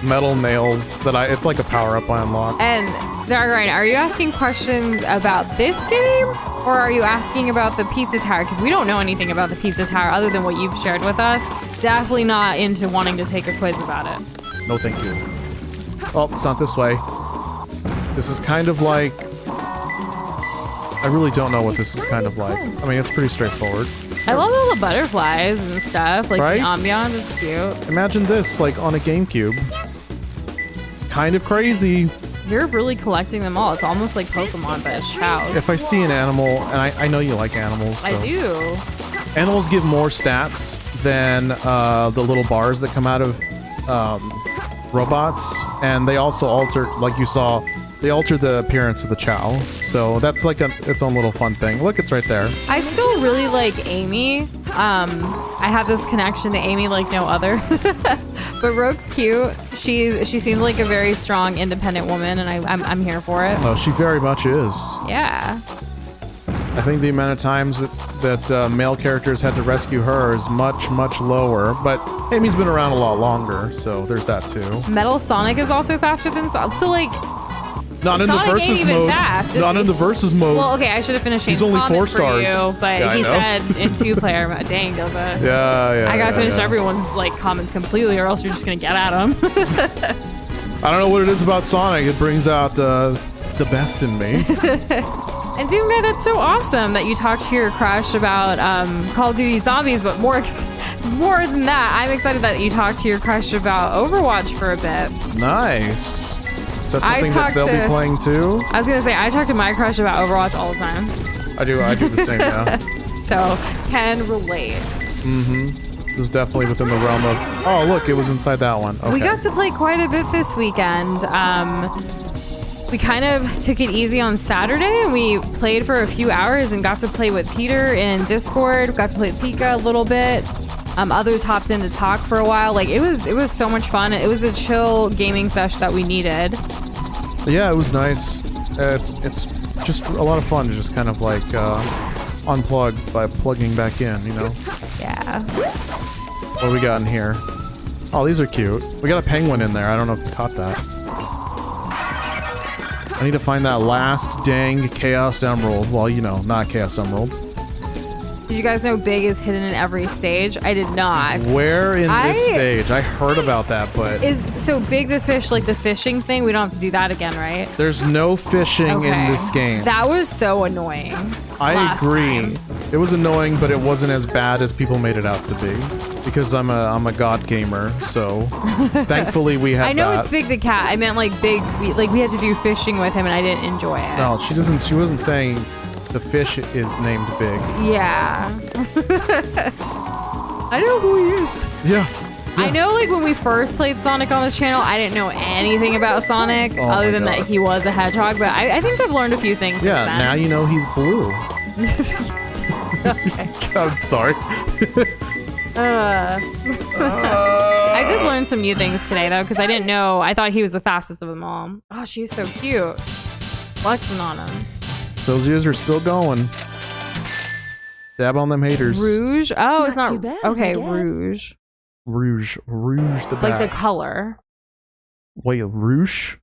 Speaker 1: metal nails that it's like a power up I unlock.
Speaker 2: And Dark Ryan, are you asking questions about this game, or are you asking about the pizza tower? Because we don't know anything about the pizza tower other than what you've shared with us. Definitely not into wanting to take a quiz about it.
Speaker 1: No, thank you. Oh, it's not this way. This is kind of like. I really don't know what this is kind of like. I mean, it's pretty straightforward.
Speaker 2: I love all the butterflies and stuff, like
Speaker 1: Right?
Speaker 2: the ambiance. It's cute.
Speaker 1: Imagine this, like on a GameCube. Kind of crazy.
Speaker 2: You're really collecting them all. It's almost like Pokemon, but it's chows.
Speaker 1: If I see an animal, and I know you like animals, so.
Speaker 2: I do.
Speaker 1: Animals give more stats than the little bars that come out of robots, and they also alter, like you saw, they alter the appearance of the chow. So that's like its own little fun thing. Look, it's right there.
Speaker 2: I still really like Amy. I have this connection to Amy like no other. But Rogue's cute. She seems like a very strong, independent woman, and I'm here for it.
Speaker 1: Oh, she very much is.
Speaker 2: Yeah.
Speaker 1: I think the amount of times that male characters had to rescue her is much, much lower. But Amy's been around a lot longer, so there's that too.
Speaker 2: Metal Sonic is also faster than Sonic. So like,
Speaker 1: Not in
Speaker 2: Sonic
Speaker 1: the
Speaker 2: ain't
Speaker 1: versus
Speaker 2: even
Speaker 1: mode.
Speaker 2: fast, is
Speaker 1: Not
Speaker 2: he?
Speaker 1: in the versus mode.
Speaker 2: well, okay, I should have finished.
Speaker 1: He's
Speaker 2: Shane's
Speaker 1: only 4
Speaker 2: comment for
Speaker 1: stars.
Speaker 2: you, but
Speaker 1: Yeah, I
Speaker 2: he
Speaker 1: know.
Speaker 2: said in 2-player mode. Dang, Gilza.
Speaker 1: yeah.
Speaker 2: I gotta
Speaker 1: yeah,
Speaker 2: finish
Speaker 1: yeah.
Speaker 2: everyone's like comments completely, or else you're just gonna get at them.
Speaker 1: I don't know what it is about Sonic. It brings out the best in me.
Speaker 2: And Doomguy, that's so awesome that you talked to your crush about Call of Duty Zombies, but more than that, I'm excited that you talked to your crush about Overwatch for a bit.
Speaker 1: Nice. Is that something that
Speaker 2: talked
Speaker 1: they'll
Speaker 2: to-
Speaker 1: be playing too?
Speaker 2: I was gonna say, I talk to my crush about Overwatch all the time,
Speaker 1: I do the same, yeah.
Speaker 2: so can relate.
Speaker 1: This is definitely within the realm of, oh, look, it was inside that one. Okay.
Speaker 2: We got to play quite a bit this weekend. We kind of took it easy on Saturday, and we played for a few hours and got to play with Peter in Discord. Got to play with Pika a little bit. Others hopped in to talk for a while. Like it was so much fun. It was a chill gaming sesh that we needed.
Speaker 1: Yeah, it was nice. It's just a lot of fun to just kind of like unplug by plugging back in, you know?
Speaker 2: Yeah.
Speaker 1: What do we got in here? Oh, these are cute. We got a penguin in there. I don't know if you caught that. I need to find that last dang Chaos Emerald. Well, you know, not Chaos Emerald.
Speaker 2: Did you guys know Big is hidden in every stage? I did not.
Speaker 1: Where in this stage? I heard about that, but
Speaker 2: Is so Big the fish like the fishing thing? We don't have to do that again, right?
Speaker 1: there's no fishing in this game.
Speaker 2: That was so annoying.
Speaker 1: I
Speaker 2: last
Speaker 1: agree.
Speaker 2: time.
Speaker 1: It was annoying, but it wasn't as bad as people made it out to be. Because I'm a god gamer, so thankfully we had
Speaker 2: I know
Speaker 1: that.
Speaker 2: it's Big the cat. I meant like Big. We had to do fishing with him, and I didn't enjoy it.
Speaker 1: No, she wasn't saying the fish is named Big.
Speaker 2: Yeah. I know who he is.
Speaker 1: Yeah.
Speaker 2: I know, like when we first played Sonic on this channel, I didn't know anything about Sonic
Speaker 1: Oh
Speaker 2: other
Speaker 1: my
Speaker 2: than that
Speaker 1: God.
Speaker 2: he was a hedgehog. But I think I've learned a few things.
Speaker 1: Yeah,
Speaker 2: since
Speaker 1: now
Speaker 2: then.
Speaker 1: you know he's blue. I'm sorry.
Speaker 2: I did learn some new things today though, because I didn't know. I thought he was the fastest of them all. Oh, she's so cute. Flexing on him.
Speaker 1: Those ears are still going. Dab on them haters.
Speaker 2: Rouge. Oh, it's
Speaker 6: Not
Speaker 2: not.
Speaker 6: too bad, I
Speaker 2: Okay,
Speaker 6: guess.
Speaker 2: Rouge.
Speaker 1: Rouge the Bat.
Speaker 2: Like the color.
Speaker 1: Wait, Rouge?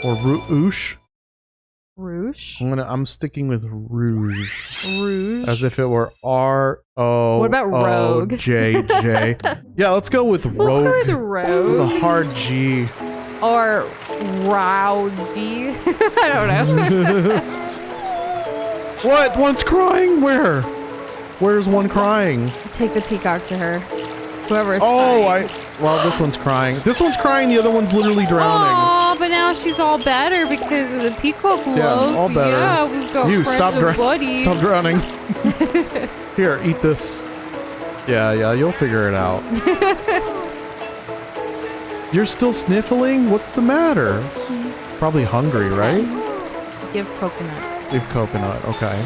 Speaker 1: Or Rouge?
Speaker 2: Rouge.
Speaker 1: I'm sticking with Rouge.
Speaker 2: Rouge.
Speaker 1: As if it were R-O.
Speaker 2: What about Rogue?
Speaker 1: J-J. Yeah, let's go with
Speaker 2: Let's
Speaker 1: Rogue.
Speaker 2: go with Rogue.
Speaker 1: The hard G.
Speaker 2: Or rowdy. I don't know.
Speaker 1: What? One's crying? Where? Where's one crying?
Speaker 2: Take the peacock to her. Whoever is
Speaker 1: Oh,
Speaker 2: crying.
Speaker 1: well, this one's crying. This one's crying, the other one's literally drowning.
Speaker 2: Aw, but now she's all better because of the peacock love.
Speaker 1: Yeah, all better.
Speaker 2: Yeah, we've got
Speaker 1: You,
Speaker 2: friends and buddies.
Speaker 1: stop drowning. Here, eat this. Yeah, you'll figure it out. You're still sniffling? What's the matter? Probably hungry, right?
Speaker 2: Give coconut.
Speaker 1: Leave coconut, okay.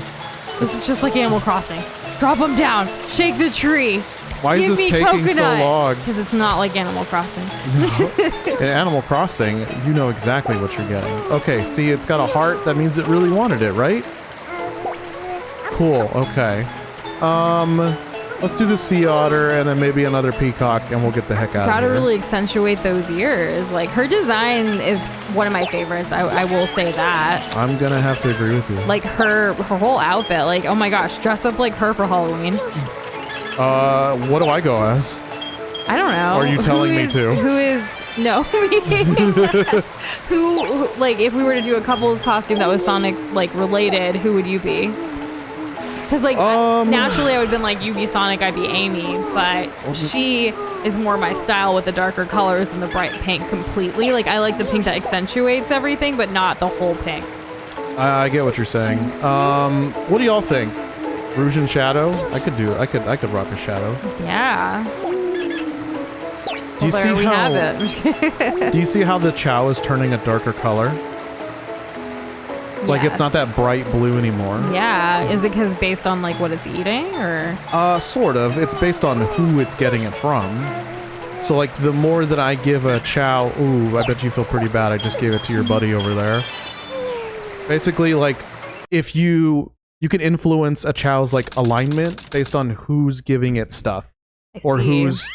Speaker 2: This is just like Animal Crossing. Drop them down. Shake the tree.
Speaker 1: Why is
Speaker 2: Give
Speaker 1: this
Speaker 2: me
Speaker 1: taking so
Speaker 2: coconut.
Speaker 1: long?
Speaker 2: Because it's not like Animal Crossing.
Speaker 1: In Animal Crossing, you know exactly what you're getting. Okay, see, it's got a heart. That means it really wanted it, right? Cool, okay. Let's do the sea otter and then maybe another peacock and we'll get the heck out
Speaker 2: Gotta
Speaker 1: of here.
Speaker 2: really accentuate those ears. Like, her design is one of my favorites. I will say that.
Speaker 1: I'm gonna have to agree with you.
Speaker 2: Like, her whole outfit. Like, oh my gosh, dress up like her for Halloween.
Speaker 1: What do I go as?
Speaker 2: I don't know.
Speaker 1: Or are you telling me to?
Speaker 2: Who is... No, me. who, like, if we were to do a couple's costume that was Sonic, like, related, who would you be? Because, like, naturally I would have been like, you be Sonic, I'd be Amy, but she is more my style with the darker colors than the bright pink completely. Like, I like the pink that accentuates everything, but not the whole pink.
Speaker 1: I get what you're saying. What do y'all think? Rouge and Shadow? I could rock a shadow.
Speaker 2: Yeah.
Speaker 1: Do you see
Speaker 2: we
Speaker 1: how?
Speaker 2: have it.
Speaker 1: Do you see how the Chow is turning a darker color? Like it's not that
Speaker 2: Yes.
Speaker 1: bright blue anymore.
Speaker 2: Yeah. Is it because based on like what it's eating, or?
Speaker 1: Sort of. It's based on who it's getting it from. So like the more that I give a Chow, ooh, I bet you feel pretty bad. I just gave it to your buddy over there. Basically, like if you can influence a Chow's like alignment based on who's giving it stuff.
Speaker 2: I
Speaker 1: Or
Speaker 2: see.
Speaker 1: who's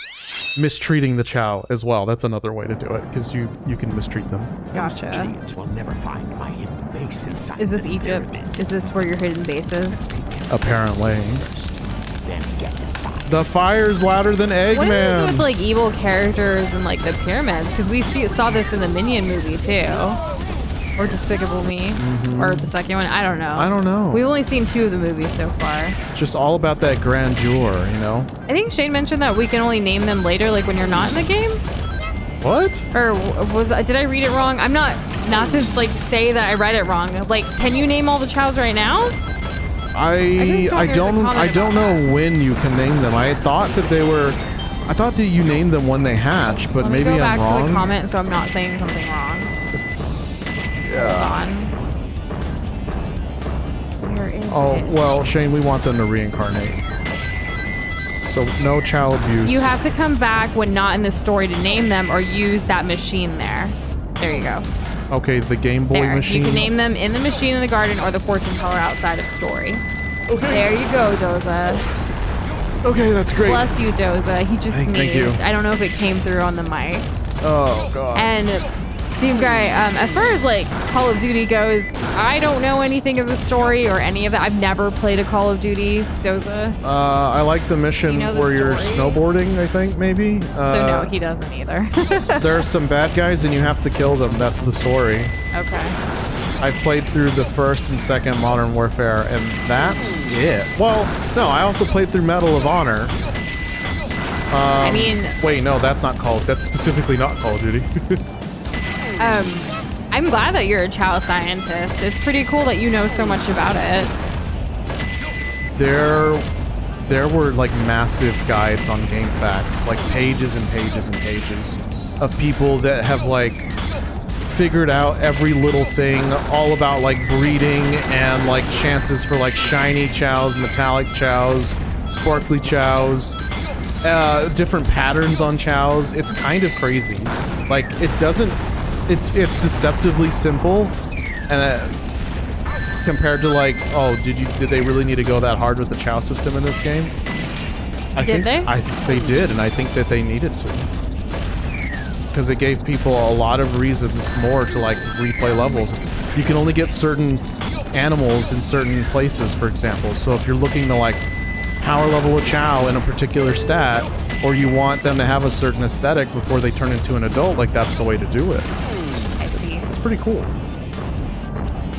Speaker 1: mistreating the Chow as well. That's another way to do it, because you can mistreat them.
Speaker 2: Gotcha.
Speaker 4: Idiots will never find my hidden base inside
Speaker 2: Is this
Speaker 4: this
Speaker 2: Egypt?
Speaker 4: pyramid.
Speaker 2: Is this where your hidden base is?
Speaker 1: Apparently.
Speaker 4: Then get inside.
Speaker 1: The fire's louder than
Speaker 2: What is it
Speaker 1: Eggman.
Speaker 2: with like evil characters and like the pyramids? Because we saw this in the Minion movie too, or Despicable Me, or the second one. I don't know.
Speaker 1: I don't know.
Speaker 2: We've only seen 2 of the movies so far.
Speaker 1: It's just all about that grandeur, you know?
Speaker 2: I think Shane mentioned that we can only name them later, like when you're not in the game.
Speaker 1: What?
Speaker 2: Or did I read it wrong? I'm not to like say that I read it wrong. Like, can you name all the Chows right now?
Speaker 1: I don't know when you can name them. I thought that you named them when they hatch, but
Speaker 2: Let me
Speaker 1: maybe
Speaker 2: go back
Speaker 1: I'm wrong.
Speaker 2: to the comment so I'm not saying something wrong. Hold on. Where is
Speaker 1: Oh,
Speaker 2: it?
Speaker 1: well, Shane, we want them to reincarnate. So no Chow abuse.
Speaker 2: You have to come back when not in the story to name them or use that machine there. There you go.
Speaker 1: Okay, the Game Boy
Speaker 2: There.
Speaker 1: machine.
Speaker 2: You can name them in the machine in the garden or the fortune teller outside of story. Okay. There you go, Doza.
Speaker 1: Okay, that's great.
Speaker 2: Bless you, Doza. He just sneezed.
Speaker 1: Thank you.
Speaker 2: I don't know if it came through on the mic.
Speaker 1: Oh god.
Speaker 2: And Steve Guy, as far as like Call of Duty goes, I don't know anything of the story or any of that. I've never played a Call of Duty, Doza.
Speaker 1: I like the mission
Speaker 2: you know the
Speaker 1: where you're
Speaker 2: story?
Speaker 1: snowboarding, I think, maybe.
Speaker 2: So no, he doesn't either.
Speaker 1: There are some bad guys and you have to kill them. That's the story.
Speaker 2: Okay.
Speaker 1: I've played through the first and second Modern Warfare, and that's it. Well, no, I also played through Medal of Honor.
Speaker 2: I mean,
Speaker 1: Wait, no, that's specifically not Call of Duty.
Speaker 2: I'm glad that you're a Chow scientist. It's pretty cool that you know so much about it.
Speaker 1: There were like massive guides on GameFAQs, like pages and pages and pages of people that have like figured out every little thing all about like breeding and like chances for like shiny Chows, metallic Chows, sparkly Chows, different patterns on Chows. It's kind of crazy. Like it's deceptively simple, and compared to like, oh, did they really need to go that hard with the Chow system in this game? I think they did, and I think that they needed to, because it gave people a lot of reasons more to like replay levels. You can only get certain animals in certain places, for example. So if you're looking to like power level a Chow in a particular stat, or you want them to have a certain aesthetic before they turn into an adult, like that's the way to do it. pretty cool.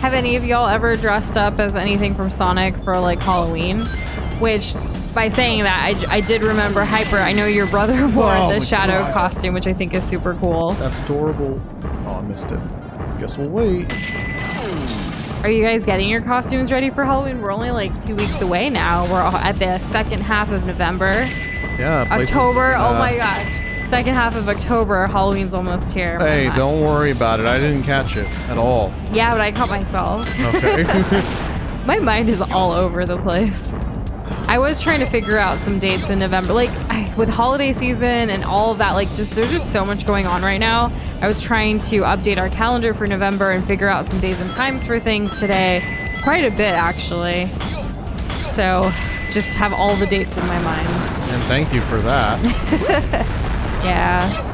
Speaker 2: Have any of y'all ever dressed up as anything from Sonic for like Halloween? Which, by saying that, I did remember Hyper. I know your brother wore
Speaker 1: Oh
Speaker 2: the
Speaker 1: my
Speaker 2: Shadow
Speaker 1: God.
Speaker 2: costume, which I think is super cool.
Speaker 1: That's adorable. Oh, I missed it. Guess we'll wait.
Speaker 2: Are you guys getting your costumes ready for Halloween? We're only like 2 weeks away now. We're at the second half of November.
Speaker 1: Yeah. places-
Speaker 2: October, oh my gosh. Second half of October, Halloween's almost here.
Speaker 1: Hey,
Speaker 2: My-
Speaker 1: don't worry about it. I didn't catch it at all.
Speaker 2: Yeah, but I caught myself.
Speaker 1: Okay.
Speaker 2: My mind is all over the place. I was trying to figure out some dates in November. Like, with holiday season and all of that, like, there's just so much going on right now. I was trying to update our calendar for November and figure out some days and times for things today. Quite a bit, actually. So, just have all the dates in my mind.
Speaker 1: And thank you for that.
Speaker 2: Yeah.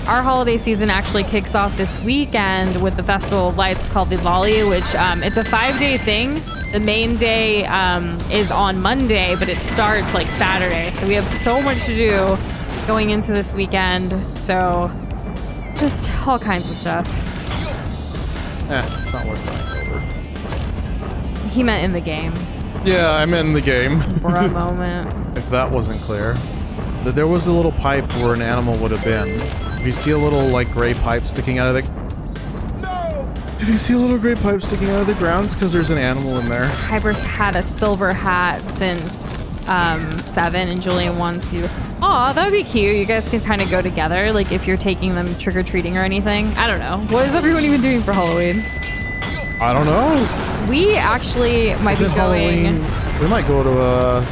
Speaker 2: Our holiday season actually kicks off this weekend with the Festival of Lights called Diwali, which it's a 5-day thing. The main day is on Monday, but it starts like Saturday. So we have so much to do going into this weekend. So just all kinds of stuff.
Speaker 1: It's not worth crying over.
Speaker 2: He meant in the game
Speaker 1: Yeah, I'm in the game.
Speaker 2: for a moment.
Speaker 1: If that wasn't clear. There was a little pipe where an animal would have been. If you see a little, like, gray pipe sticking out of the... No! If you see a little gray pipe sticking out of the ground, it's because there's an animal in there.
Speaker 2: Hyper's had a silver hat since 7, and Julian wants to. Aw, that would be cute. You guys can kind of go together, like if you're taking them trick-or-treating or anything. I don't know. What is everyone even doing for Halloween?
Speaker 1: I don't know.
Speaker 2: We actually might
Speaker 1: Is
Speaker 2: be
Speaker 1: it
Speaker 2: going.
Speaker 1: Halloween? We might go to a...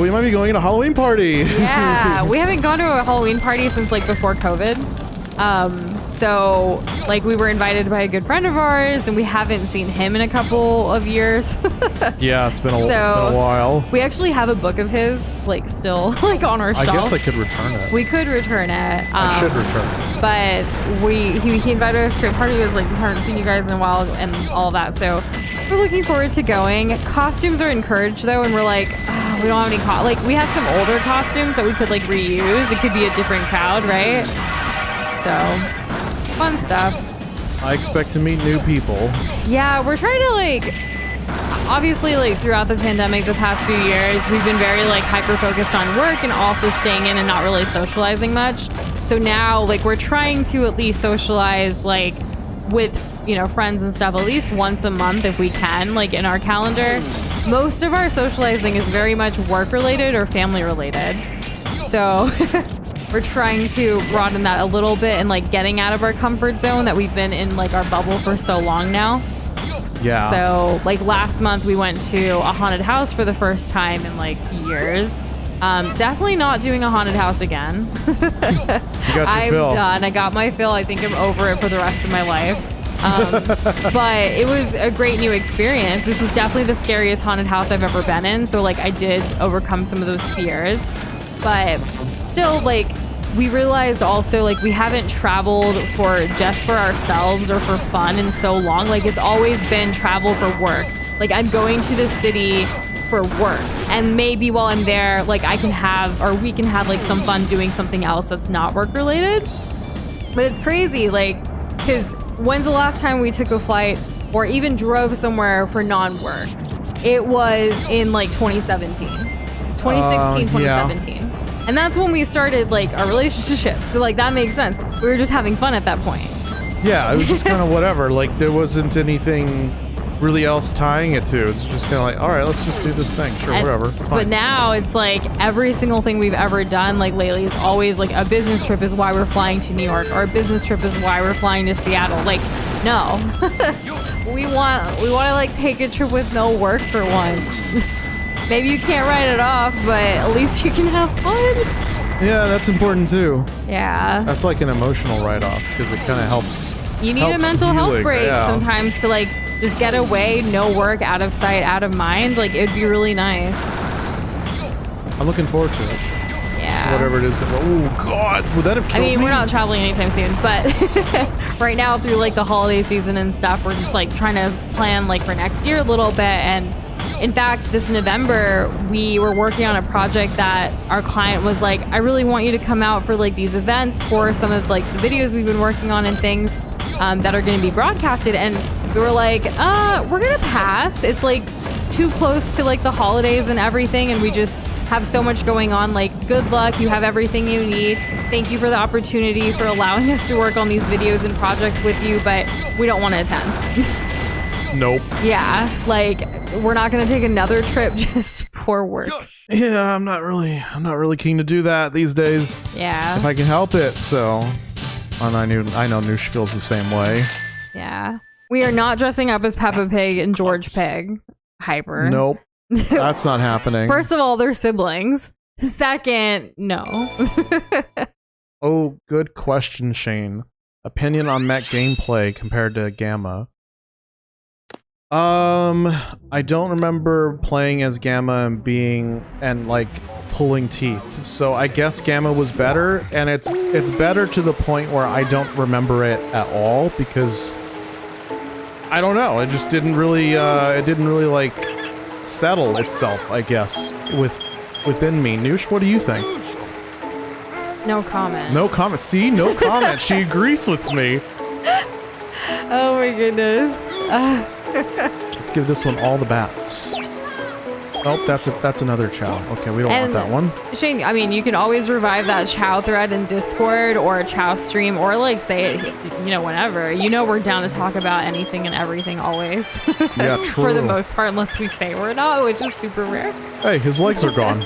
Speaker 1: we might be going to a Halloween party.
Speaker 2: Yeah, we haven't gone to a Halloween party since like before COVID. So like we were invited by a good friend of ours, and we haven't seen him in a couple of years.
Speaker 1: Yeah, it's been a while.
Speaker 2: We actually have a book of his, like still like on our
Speaker 1: I
Speaker 2: shelf.
Speaker 1: guess I could return it.
Speaker 2: We could return it.
Speaker 1: I should return it.
Speaker 2: But he invited us to a party. He was like, we haven't seen you guys in a while and all of that. So we're looking forward to going. Costumes are encouraged though, and we're like, we don't have any like we have some older costumes that we could like reuse. It could be a different crowd, right? So fun stuff.
Speaker 1: I expect to meet new people.
Speaker 2: Yeah, we're trying to like obviously like throughout the pandemic the past few years we've been very like hyper focused on work and also staying in and not really socializing much. So now like we're trying to at least socialize like with, you know, friends and stuff at least once a month if we can, like in our calendar. Most of our socializing is very much work related or family related. So we're trying to broaden that a little bit and like getting out of our comfort zone that we've been in like our bubble for so long now.
Speaker 1: Yeah.
Speaker 2: So like last month we went to a haunted house for the first time in like years. Definitely not doing a haunted house again.
Speaker 1: You got your
Speaker 2: I'm
Speaker 1: fill.
Speaker 2: done. I got my fill. I think I'm over it for the rest of my life. But it was a great new experience. This was definitely the scariest haunted house I've ever been in. So like I did overcome some of those fears, but still like we realized also like we haven't traveled for just for ourselves or for fun in so long. Like it's always been travel for work. Like I'm going to the city for work, and maybe while I'm there like I can have or we can have like some fun doing something else that's not work related. But it's crazy like because when's the last time we took a flight or even drove somewhere for non-work? It was in like 2017 2017. And that's when we started like our relationship. So like that makes sense. We were just having fun at that point.
Speaker 1: Yeah, it was just kind of whatever. Like there wasn't anything really else tying it to. It's just kind of like, all right, let's just do this thing. Sure, whatever. It's
Speaker 2: But
Speaker 1: fine.
Speaker 2: now it's like every single thing we've ever done like lately is always like a business trip is why we're flying to New York, or a business trip is why we're flying to Seattle. Like, no. we want to like take a trip with no work for once. Maybe you can't write it off, but at least you can have fun.
Speaker 1: Yeah, that's important too.
Speaker 2: Yeah.
Speaker 1: That's like an emotional write-off because it kind of helps.
Speaker 2: You need a
Speaker 1: helps
Speaker 2: mental health
Speaker 1: healing.
Speaker 2: break
Speaker 1: Yeah.
Speaker 2: sometimes to like just get away, no work, out of sight, out of mind. Like it'd be really nice.
Speaker 1: I'm looking forward to it.
Speaker 2: Yeah.
Speaker 1: Whatever it is. Oh God, would that have
Speaker 2: I
Speaker 1: killed
Speaker 2: mean,
Speaker 1: me?
Speaker 2: we're not traveling anytime soon, but right now through like the holiday season and stuff, we're just like trying to plan like for next year a little bit and In fact, this November, we were working on a project that our client was like, I really want you to come out for like these events for some of like the videos we've been working on and things that are going to be broadcasted. And we were like, we're going to pass. It's like too close to like the holidays and everything. And we just have so much going on. Like, good luck. You have everything you need. Thank you for the opportunity for allowing us to work on these videos and projects with you, but we don't want to attend.
Speaker 1: Nope.
Speaker 2: Yeah, like we're not gonna take another trip just for work.
Speaker 1: Yeah, I'm not really keen to do that these days.
Speaker 2: Yeah.
Speaker 1: If I can help it, so. And I know Nush feels the same way.
Speaker 2: Yeah. We are not dressing up as Peppa Pig and George Pig. Hyper.
Speaker 1: Nope. That's not happening.
Speaker 2: First of all, they're siblings. Second, no.
Speaker 1: Oh, good question, Shane. Opinion on mech gameplay compared to Gamma. I don't remember playing as Gamma and like pulling teeth. So I guess Gamma was better, and it's better to the point where I don't remember it at all because I don't know. It just didn't really like settle itself, I guess, within me. Nush, what do you think?
Speaker 2: No comment.
Speaker 1: No comment. See, no comment. She agrees with me.
Speaker 2: Oh my goodness.
Speaker 1: Let's give this one all the bats. Oh, that's another Chow. Okay, we don't want that one.
Speaker 2: Shane, I mean, you can always revive that Chow thread in Discord or a Chow stream, or like say it, whenever. We're down to talk about anything and everything always.
Speaker 1: Yeah, true.
Speaker 2: For the most part, unless we say we're not, which is super rare.
Speaker 1: Hey, his legs are gone.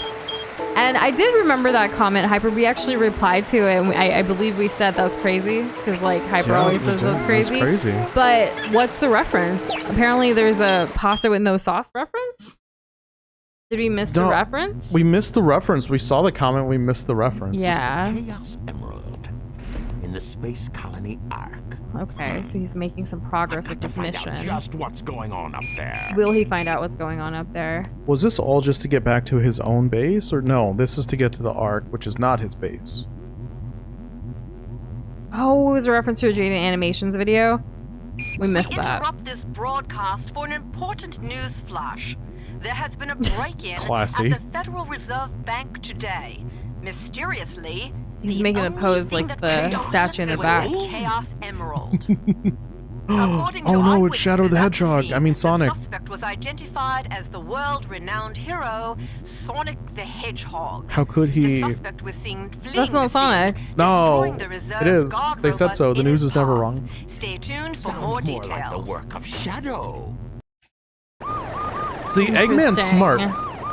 Speaker 2: And I did remember that comment, Hyper. We actually replied to it, and I believe we said that's crazy, because like Hyper always says that's crazy.
Speaker 1: That's crazy.
Speaker 2: But what's the reference? Apparently there's a pasta with no sauce reference? Did we miss the reference?
Speaker 1: We missed the reference. We saw the comment, we missed the reference.
Speaker 2: Yeah.
Speaker 4: Chaos Emerald in the space colony Ark.
Speaker 2: Okay, so he's making some progress with this mission.
Speaker 4: Just what's going on up there.
Speaker 2: Will he find out what's going on up there?
Speaker 1: Was this all just to get back to his own base? Or no, this is to get to the Ark, which is not his base.
Speaker 2: Oh, it was a reference to a Jaden Animations video? We missed that.
Speaker 6: We interrupt this broadcast for an important news flash. There has been a break-in
Speaker 1: Classy.
Speaker 6: at the Federal Reserve Bank today. Mysteriously,
Speaker 2: He's
Speaker 6: the
Speaker 2: making a
Speaker 6: only
Speaker 2: pose
Speaker 6: thing
Speaker 2: like
Speaker 6: that
Speaker 2: the
Speaker 6: was
Speaker 2: statue in the
Speaker 6: was
Speaker 2: back.
Speaker 6: the Chaos Emerald.
Speaker 1: Oh no, it's Shadow the Hedgehog. I mean Sonic.
Speaker 6: The suspect was identified as the world-renowned hero, Sonic the Hedgehog.
Speaker 1: How could he?
Speaker 6: The suspect was seen fleeing
Speaker 2: That's not
Speaker 6: the
Speaker 2: Sonic.
Speaker 6: scene,
Speaker 1: No,
Speaker 6: destroying the reserve's
Speaker 1: it is.
Speaker 6: guard
Speaker 1: They said
Speaker 6: robots
Speaker 1: so. The
Speaker 6: in
Speaker 1: news
Speaker 6: his
Speaker 1: is never
Speaker 6: path.
Speaker 1: wrong.
Speaker 6: Stay tuned for
Speaker 4: Sounds
Speaker 6: more
Speaker 4: more
Speaker 6: details.
Speaker 4: like the work of Shadow.
Speaker 1: See, Eggman's
Speaker 2: Interesting.
Speaker 1: smart.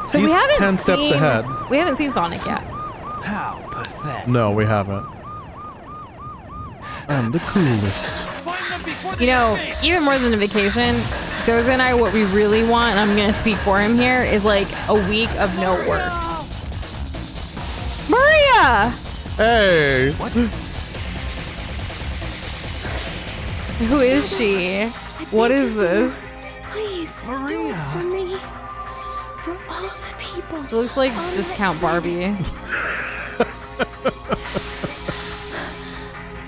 Speaker 2: So
Speaker 1: He's
Speaker 2: we haven't
Speaker 1: 10 steps
Speaker 2: seen,
Speaker 1: ahead.
Speaker 2: We haven't seen Sonic yet.
Speaker 5: How pathetic.
Speaker 1: No, we haven't. I'm the coolest.
Speaker 2: Even more than a vacation, Doza and I, what we really want, and I'm gonna speak for him here, is like a week of no work. Maria!
Speaker 1: Hey!
Speaker 2: Who is she? What is this?
Speaker 6: Please, do it for me. For all the people.
Speaker 2: It looks like Discount Barbie.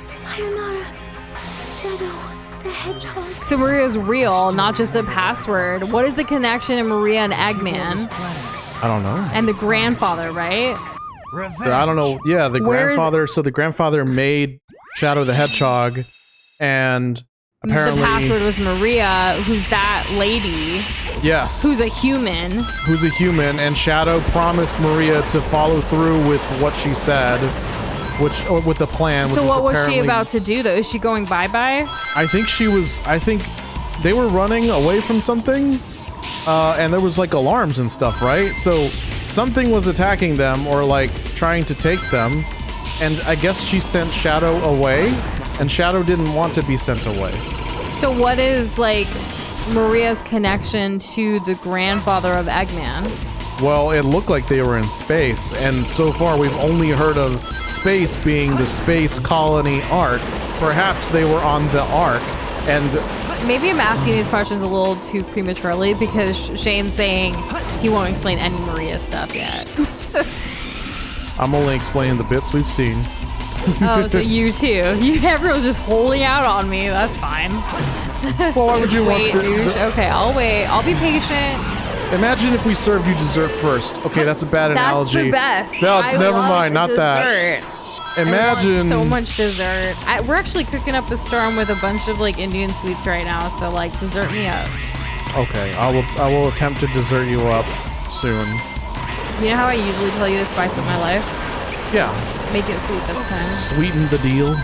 Speaker 6: Sayonara, Shadow the Hedgehog.
Speaker 2: So Maria's real, not just a password. What is the connection in Maria and Eggman?
Speaker 1: I don't know.
Speaker 2: And the grandfather, right?
Speaker 1: I don't know. Yeah, the
Speaker 2: Where is-
Speaker 1: grandfather. So the grandfather made Shadow the Hedgehog, and apparently,
Speaker 2: The password was Maria, who's that lady,
Speaker 1: yes,
Speaker 2: who's a human.
Speaker 1: who's a human, and Shadow promised Maria to follow through with what she said, or with the plan.
Speaker 2: So
Speaker 1: which
Speaker 2: what was she
Speaker 1: apparently-
Speaker 2: about to do though? Is she going bye-bye?
Speaker 1: I think they were running away from something, and there was like alarms and stuff, right? So something was attacking them or like trying to take them, and I guess she sent Shadow away, and Shadow didn't want to be sent away.
Speaker 2: So what is like Maria's connection to the grandfather of Eggman?
Speaker 1: Well, it looked like they were in space, and so far we've only heard of space being the space colony Ark. Perhaps they were on the Ark, and
Speaker 2: Maybe I'm asking these questions a little too prematurely because Shane's saying he won't explain any Maria stuff yet.
Speaker 1: I'm only explaining the bits we've seen.
Speaker 2: Oh, so you too. Everyone's just holding out on me. That's fine.
Speaker 1: Well, why would you
Speaker 2: Wait,
Speaker 1: want
Speaker 2: douche. Okay, I'll wait. I'll be patient.
Speaker 1: Imagine if we served you dessert first. Okay, that's a bad analogy.
Speaker 2: That's the best.
Speaker 1: No,
Speaker 2: I
Speaker 1: never
Speaker 2: love
Speaker 1: mind, not that.
Speaker 2: dessert. I
Speaker 1: Imagine.
Speaker 2: want so much dessert. We're actually cooking up a storm with a bunch of like Indian sweets right now, so like dessert me up.
Speaker 1: Okay, I will attempt to dessert you up soon.
Speaker 2: You know how I usually tell you to spice up my life?
Speaker 1: Yeah.
Speaker 2: Make it sweet this time.
Speaker 1: Sweeten the deal.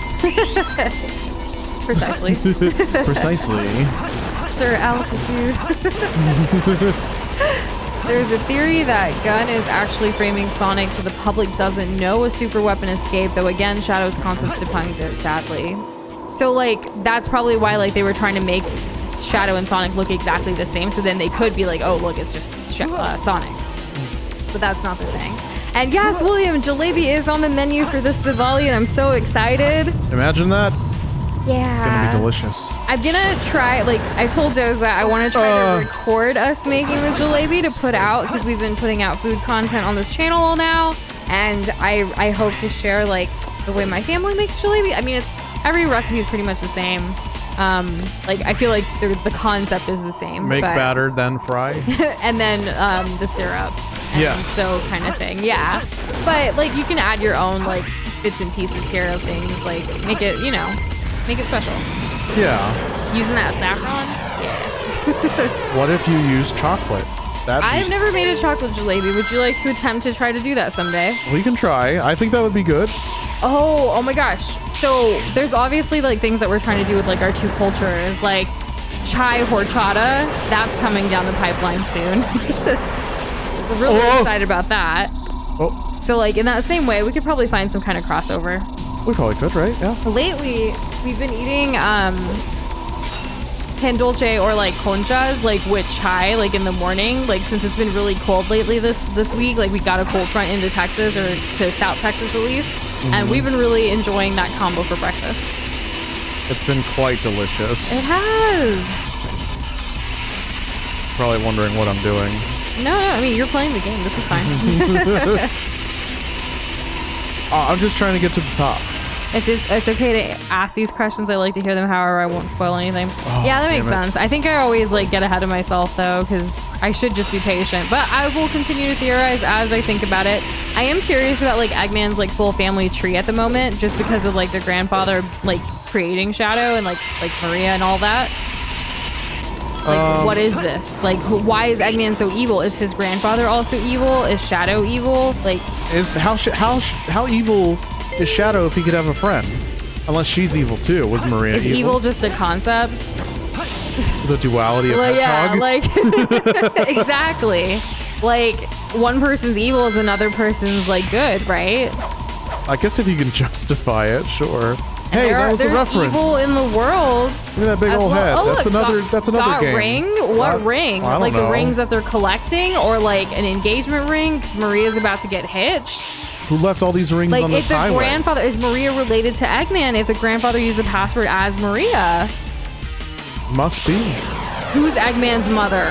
Speaker 2: Precisely.
Speaker 1: Precisely.
Speaker 2: Sir Altitude. There's a theory that Gunn is actually framing Sonic so the public doesn't know a super weapon escape, though again, Shadow's concepts debunked it, sadly. So like, that's probably why like they were trying to make Shadow and Sonic look exactly the same, so then they could be like, oh look, it's just Sonic. But that's not the thing. And yes, William, jalebi is on the menu for this Diwali, and I'm so excited.
Speaker 1: Imagine that.
Speaker 2: Yeah.
Speaker 1: It's gonna be delicious.
Speaker 2: I'm gonna try, like, I told Doza I want to try to record us making the jalebi to put out, because we've been putting out food content on this channel now, and I hope to share, like, the way my family makes jalebi. I mean, every recipe is pretty much the same. Like, I feel like the concept is the same.
Speaker 1: Make batter, then fry.
Speaker 2: And then the syrup. And
Speaker 1: Yes.
Speaker 2: so kind of thing, yeah. But, like, you can add your own, like, bits and pieces here of things, like, make it, you know, make it special.
Speaker 1: Yeah.
Speaker 2: Using that saffron? Yeah.
Speaker 1: What if you use chocolate?
Speaker 2: I've never made a chocolate jalebi. Would you like to attempt to try to do that someday?
Speaker 1: We can try. I think that would be good.
Speaker 2: Oh my gosh. So there's obviously like things that we're trying to do with like our two cultures, like chai horchata. That's coming down the pipeline soon. We're really excited about that.
Speaker 1: Oh,
Speaker 2: So like in that same way, we could probably find some kind of crossover.
Speaker 1: we probably could, right? Yeah.
Speaker 2: Lately, we've been eating pan dulce or like conchas like with chai like in the morning, like since it's been really cold lately this week, like we got a cold front into Texas, or to South Texas at least, and we've been really enjoying that combo for breakfast.
Speaker 1: It's been quite delicious.
Speaker 2: It has.
Speaker 1: Probably wondering what I'm doing.
Speaker 2: No, I mean, you're playing the game. This is fine.
Speaker 1: I'm just trying to get to the top.
Speaker 2: It's okay to ask these questions. I like to hear them. However, I won't spoil anything. Yeah, that makes sense. I think I always like get ahead of myself though, because I should just be patient. But I will continue to theorize as I think about it. I am curious about like Eggman's like full family tree at the moment, just because of like their grandfather like creating Shadow and like Maria and all that. Like, what is this? Like, why is Eggman so evil? Is his grandfather also evil? Is Shadow evil? Like,
Speaker 1: how evil is Shadow if he could have a friend? Unless she's evil too. Was Maria
Speaker 2: is evil just a concept?
Speaker 1: The duality of Hedgehog?
Speaker 2: Yeah, like exactly. Like one person's evil is another person's like good, right?
Speaker 1: I guess if you can justify it, sure. Hey, that was a
Speaker 2: there's
Speaker 1: reference.
Speaker 2: evil in the world.
Speaker 1: Look at that big
Speaker 2: as
Speaker 1: old head.
Speaker 2: Oh,
Speaker 1: That's
Speaker 2: look,
Speaker 1: another
Speaker 2: got
Speaker 1: game.
Speaker 2: Ring? What rings?
Speaker 1: I don't
Speaker 2: Like
Speaker 1: know.
Speaker 2: the rings that they're collecting, or like an engagement ring because Maria's about to get hitched.
Speaker 1: Who left all these rings
Speaker 2: Like
Speaker 1: on
Speaker 2: if
Speaker 1: this
Speaker 2: the
Speaker 1: highway?
Speaker 2: grandfather is Maria related to Eggman? If the grandfather used the password as Maria,
Speaker 1: Must be.
Speaker 2: who's Eggman's mother?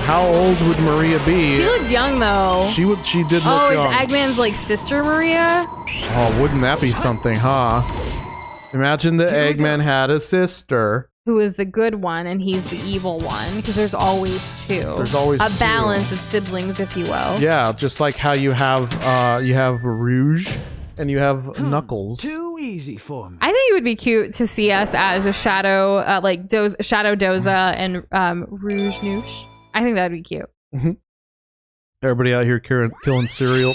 Speaker 1: How old would Maria be?
Speaker 2: She looked young though.
Speaker 1: She did look
Speaker 2: Oh, is
Speaker 1: young.
Speaker 2: Eggman's like sister Maria?
Speaker 1: Oh, wouldn't that be something, huh? Imagine the Eggman had a sister.
Speaker 2: Who is the good one and he's the evil one? Because there's always two.
Speaker 1: There's always
Speaker 2: a
Speaker 1: two.
Speaker 2: balance of siblings, if you will.
Speaker 1: Yeah, just like how you have Rouge and you have Knuckles.
Speaker 5: Too easy for me.
Speaker 2: I think it would be cute to see us as a Shadow, Shadow Doza and Rouge Nush. I think that'd be cute.
Speaker 1: Mm-hmm. Everybody out here killing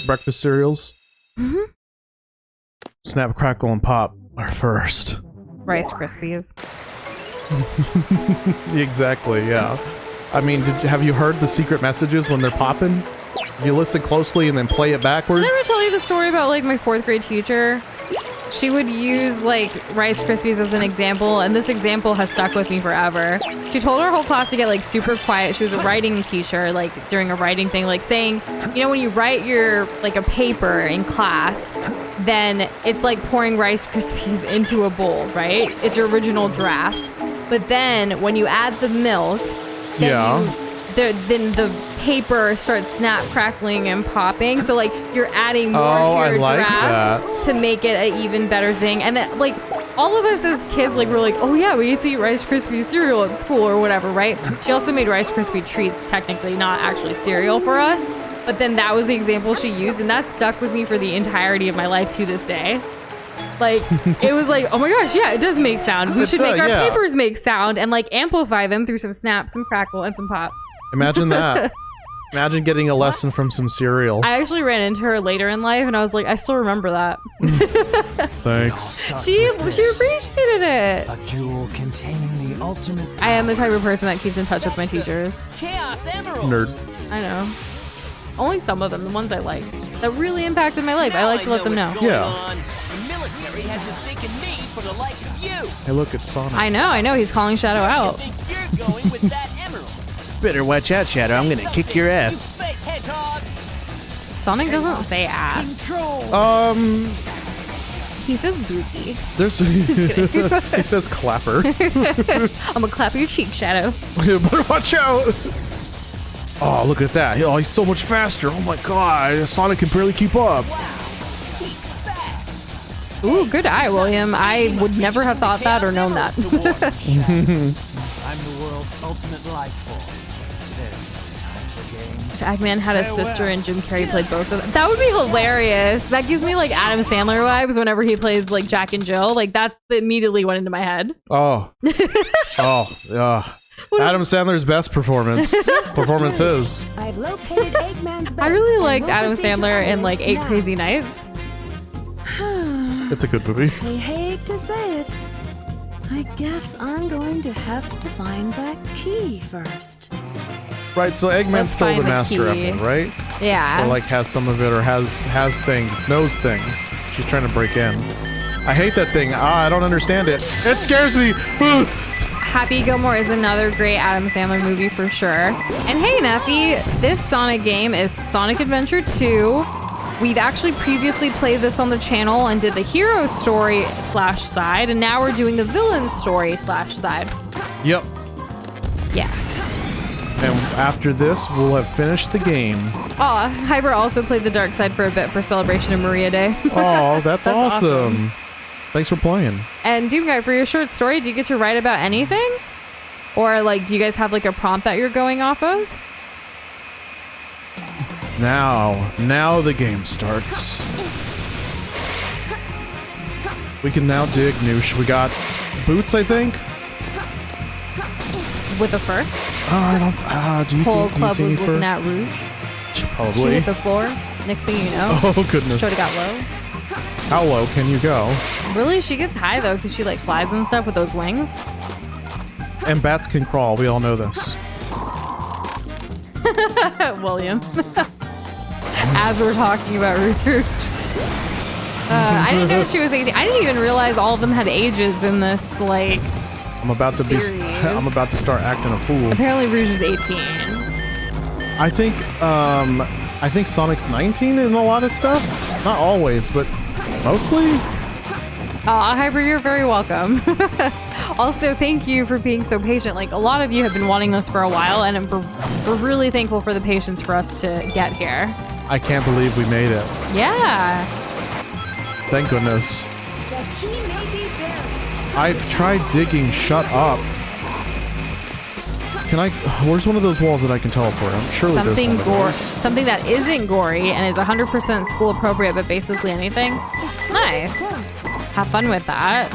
Speaker 1: breakfast cereals.
Speaker 2: Mm-hmm.
Speaker 1: Snap, crackle, and pop are first.
Speaker 2: Rice Krispies.
Speaker 1: Exactly, yeah. I mean, have you heard the secret messages when they're popping? If you listen closely and then play it backwards.
Speaker 2: Did I ever tell you the story about like my 4th grade teacher? She would use like Rice Krispies as an example, and this example has stuck with me forever. She told her whole class to get like super quiet. She was a writing teacher, like during a writing thing, like saying, you know, when you write your like a paper in class, then it's like pouring Rice Krispies into a bowl, right? It's your original draft. But then when you add the milk, then then the paper starts snap, crackling, and popping. So like you're adding more to your draft to make it an even better thing. And then like all of us as kids, like, were like, oh yeah, we get to eat Rice Krispie cereal at school or whatever, right? She also made Rice Krispie treats, technically not actually cereal for us, but then that was the example she used, and that stuck with me for the entirety of my life to this day. Like, it was like, oh my gosh, yeah, it does make sound. We should make our papers make sound and like amplify them through some snap, some crackle, and some pop.
Speaker 1: Imagine that. Imagine getting a lesson from some cereal.
Speaker 2: I actually ran into her later in life, and I was like, I still remember that.
Speaker 1: Thanks.
Speaker 2: She appreciated it.
Speaker 5: A jewel containing the ultimate.
Speaker 2: I am the type of person that keeps in touch with my teachers.
Speaker 7: Chaos Emerald.
Speaker 1: Nerd.
Speaker 2: I know. Only some of them, the ones I like, that really impacted my life. I like to let them know.
Speaker 1: Yeah.
Speaker 7: The military has mistaken me for the likes of you.
Speaker 1: Hey, look, it's Sonic.
Speaker 2: I know. He's calling Shadow out.
Speaker 7: I think you're going with that emerald.
Speaker 8: Better watch out, Shadow. I'm gonna kick your ass.
Speaker 7: Space Hedgehog.
Speaker 2: Sonic doesn't say ass.
Speaker 7: Control.
Speaker 2: He says booty.
Speaker 1: There's he says clapper.
Speaker 2: I'm gonna clap your cheek, Shadow.
Speaker 1: Better watch out. Oh, look at that. Oh, he's so much faster. Oh my god. Sonic can barely keep up.
Speaker 7: He's fast.
Speaker 2: Ooh, good eye, William. I would never have thought that or known that.
Speaker 5: I'm the world's ultimate life form. There's no time for games.
Speaker 2: If Eggman had a sister and Jim Carrey played both of them, that would be hilarious. That gives me like Adam Sandler vibes whenever he plays like Jack and Jill. Like that's immediately went into my head.
Speaker 1: Oh. Adam Sandler's best performances.
Speaker 3: I've located Eggman's
Speaker 2: I really liked Adam Sandler in like 8 Crazy Nights.
Speaker 1: It's a good movie.
Speaker 3: I hate to say it. I guess I'm going to have to find that key first.
Speaker 1: Right, so Eggman
Speaker 2: Let's
Speaker 1: stole the
Speaker 2: find the
Speaker 1: Master
Speaker 2: key.
Speaker 1: Emerald, right?
Speaker 2: Yeah.
Speaker 1: Or like has some of it, or has things, knows things. She's trying to break in. I hate that thing. I don't understand it. It scares me.
Speaker 2: Happy Gilmore is another great Adam Sandler movie for sure. And hey, Neffy, this Sonic game is Sonic Adventure 2. We've actually previously played this on the channel and did the hero story /side, and now we're doing the villain story /side.
Speaker 1: Yep.
Speaker 2: Yes.
Speaker 1: And after this, we'll have finished the game.
Speaker 2: Aw, Hyper also played the dark side for a bit for Celebration of Maria Day.
Speaker 1: Oh, that's awesome.
Speaker 2: awesome.
Speaker 1: Thanks for playing.
Speaker 2: And Doom Guy, for your short story, do you get to write about anything? Or like, do you guys have like a prompt that you're going off of?
Speaker 1: Now the game starts. We can now dig Nush. We got boots, I think.
Speaker 2: With a fur?
Speaker 1: I don't. Do you
Speaker 2: Whole
Speaker 1: see? Do you
Speaker 2: club
Speaker 1: see
Speaker 2: was
Speaker 1: any fur?
Speaker 2: looking at Rouge. She
Speaker 1: Probably.
Speaker 2: hit the floor. Next thing you know,
Speaker 1: Oh goodness.
Speaker 2: Shorty got low.
Speaker 1: How low can you go?
Speaker 2: Really, she gets high though, because she like flies and stuff with those wings.
Speaker 1: And bats can crawl. We all know this.
Speaker 2: William. As we're talking about Rouge. I didn't know she was 18. I didn't even realize all of them had ages in this, like,
Speaker 1: I'm about to
Speaker 2: series.
Speaker 1: I'm about to start acting a fool.
Speaker 2: Apparently Rouge is 18.
Speaker 1: I think Sonic's 19 in a lot of stuff. Not always, but mostly.
Speaker 2: Hyper, you're very welcome. Also, thank you for being so patient. Like, a lot of you have been wanting this for a while, and we're really thankful for the patience for us to get here.
Speaker 1: I can't believe we made it.
Speaker 2: Yeah.
Speaker 1: Thank goodness.
Speaker 3: The key may be buried.
Speaker 1: I've tried digging. Shut up. Can I? Where's one of those walls that I can teleport? I'm surely
Speaker 2: Something
Speaker 1: there's one of those.
Speaker 2: something that isn't gory and is 100% school appropriate, but basically anything. Nice. Have fun with that.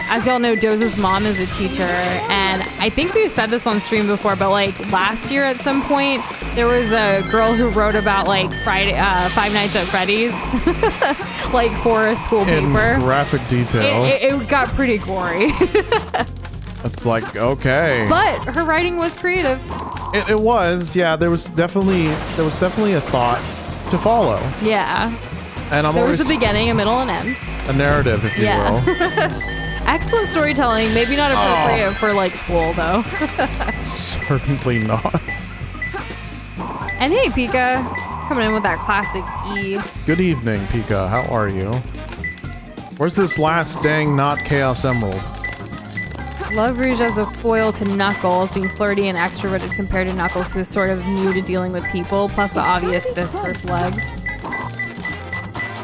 Speaker 2: As y'all know, Doze's mom is a teacher, and I think we've said this on stream before, but like last year at some point, there was a girl who wrote about like Five Nights at Freddy's, like for a school
Speaker 1: In
Speaker 2: paper.
Speaker 1: graphic detail.
Speaker 2: It got pretty gory,
Speaker 1: It's like, okay.
Speaker 2: but her writing was creative.
Speaker 1: It was, yeah. There was definitely a thought to follow,
Speaker 2: Yeah,
Speaker 1: and I'm
Speaker 2: there
Speaker 1: always
Speaker 2: was a beginning, a middle, and end.
Speaker 1: a narrative, if you
Speaker 2: Yeah.
Speaker 1: will.
Speaker 2: Excellent storytelling. Maybe not appropriate for like school though.
Speaker 1: Certainly not.
Speaker 2: And hey, Pika, coming in with that classic E.
Speaker 1: Good evening, Pika. How are you? Where's this last dang not Chaos Emerald?
Speaker 2: Love Rouge as a foil to Knuckles, being flirty and extroverted compared to Knuckles, who is sort of new to dealing with people, plus the obvious fist versus legs.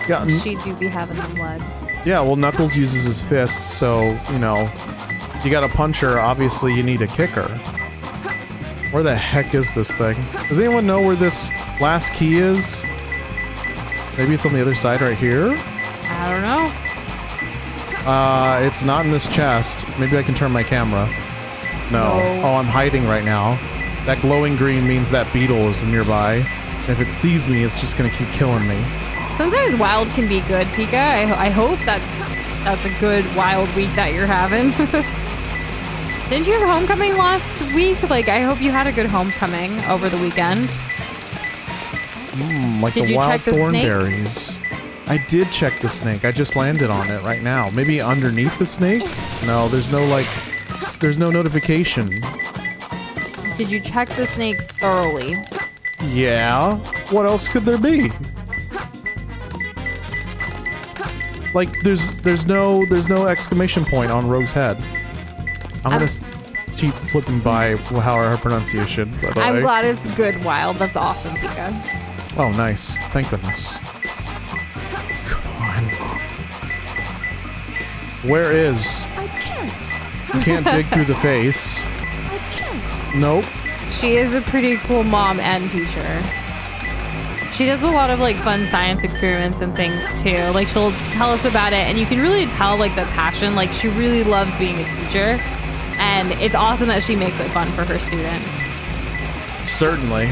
Speaker 1: Yeah,
Speaker 2: She do be having them legs.
Speaker 1: Yeah, well, Knuckles uses his fists, so, you know, you got a puncher, obviously you need a kicker. Where the heck is this thing? Does anyone know where this last key is? Maybe it's on the other side right here?
Speaker 2: I don't know.
Speaker 1: It's not in this chest. Maybe I can turn my camera. No. Oh, I'm hiding right now. That glowing green means that beetle is nearby. If it sees me, it's just gonna keep killing me.
Speaker 2: Sometimes wild can be good, Pika. I hope that's a good wild week that you're having. Didn't you have homecoming last week? Like, I hope you had a good homecoming over the weekend.
Speaker 1: Like
Speaker 2: Did
Speaker 1: the
Speaker 2: you
Speaker 1: wild
Speaker 2: check the snake?
Speaker 1: thornberries. I did check the snake. I just landed on it right now. Maybe underneath the snake? No, there's no notification.
Speaker 2: Did you check the snake thoroughly?
Speaker 1: Yeah. What else could there be? Like, there's no exclamation point on Rogue's head. I'm gonna keep flipping by how her pronunciation, by the way.
Speaker 2: I'm glad it's good wild. That's awesome, Pika.
Speaker 1: Oh, nice. Thank goodness. Come on. Where is?
Speaker 6: I can't.
Speaker 1: You can't dig through the face.
Speaker 6: I can't.
Speaker 1: Nope.
Speaker 2: She is a pretty cool mom and teacher. She does a lot of like fun science experiments and things too. Like she'll tell us about it and you can really tell like the passion. Like she really loves being a teacher. And it's awesome that she makes it fun for her students.
Speaker 1: Certainly.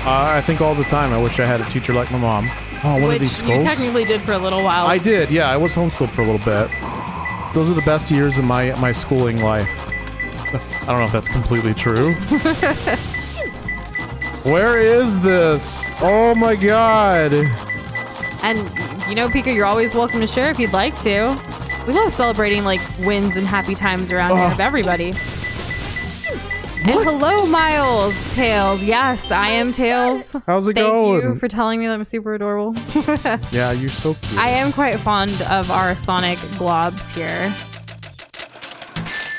Speaker 1: I think all the time I wish I had a teacher like my mom. Oh, one
Speaker 2: Which
Speaker 1: of these skulls?
Speaker 2: you technically did for a little while.
Speaker 1: I did, yeah. I was homeschooled for a little bit. Those are the best years of my schooling life. I don't know if that's completely true. Where is this? Oh my god.
Speaker 2: And you know, Pika, you're always welcome to share if you'd like to. We love celebrating like wins and happy times around here with everybody. And hello, Miles, Tails. Yes, I am Tails.
Speaker 1: How's it
Speaker 2: Thank
Speaker 1: going?
Speaker 2: you for telling me that I'm super adorable.
Speaker 1: Yeah, you're so cute.
Speaker 2: I am quite fond of our Sonic globs here.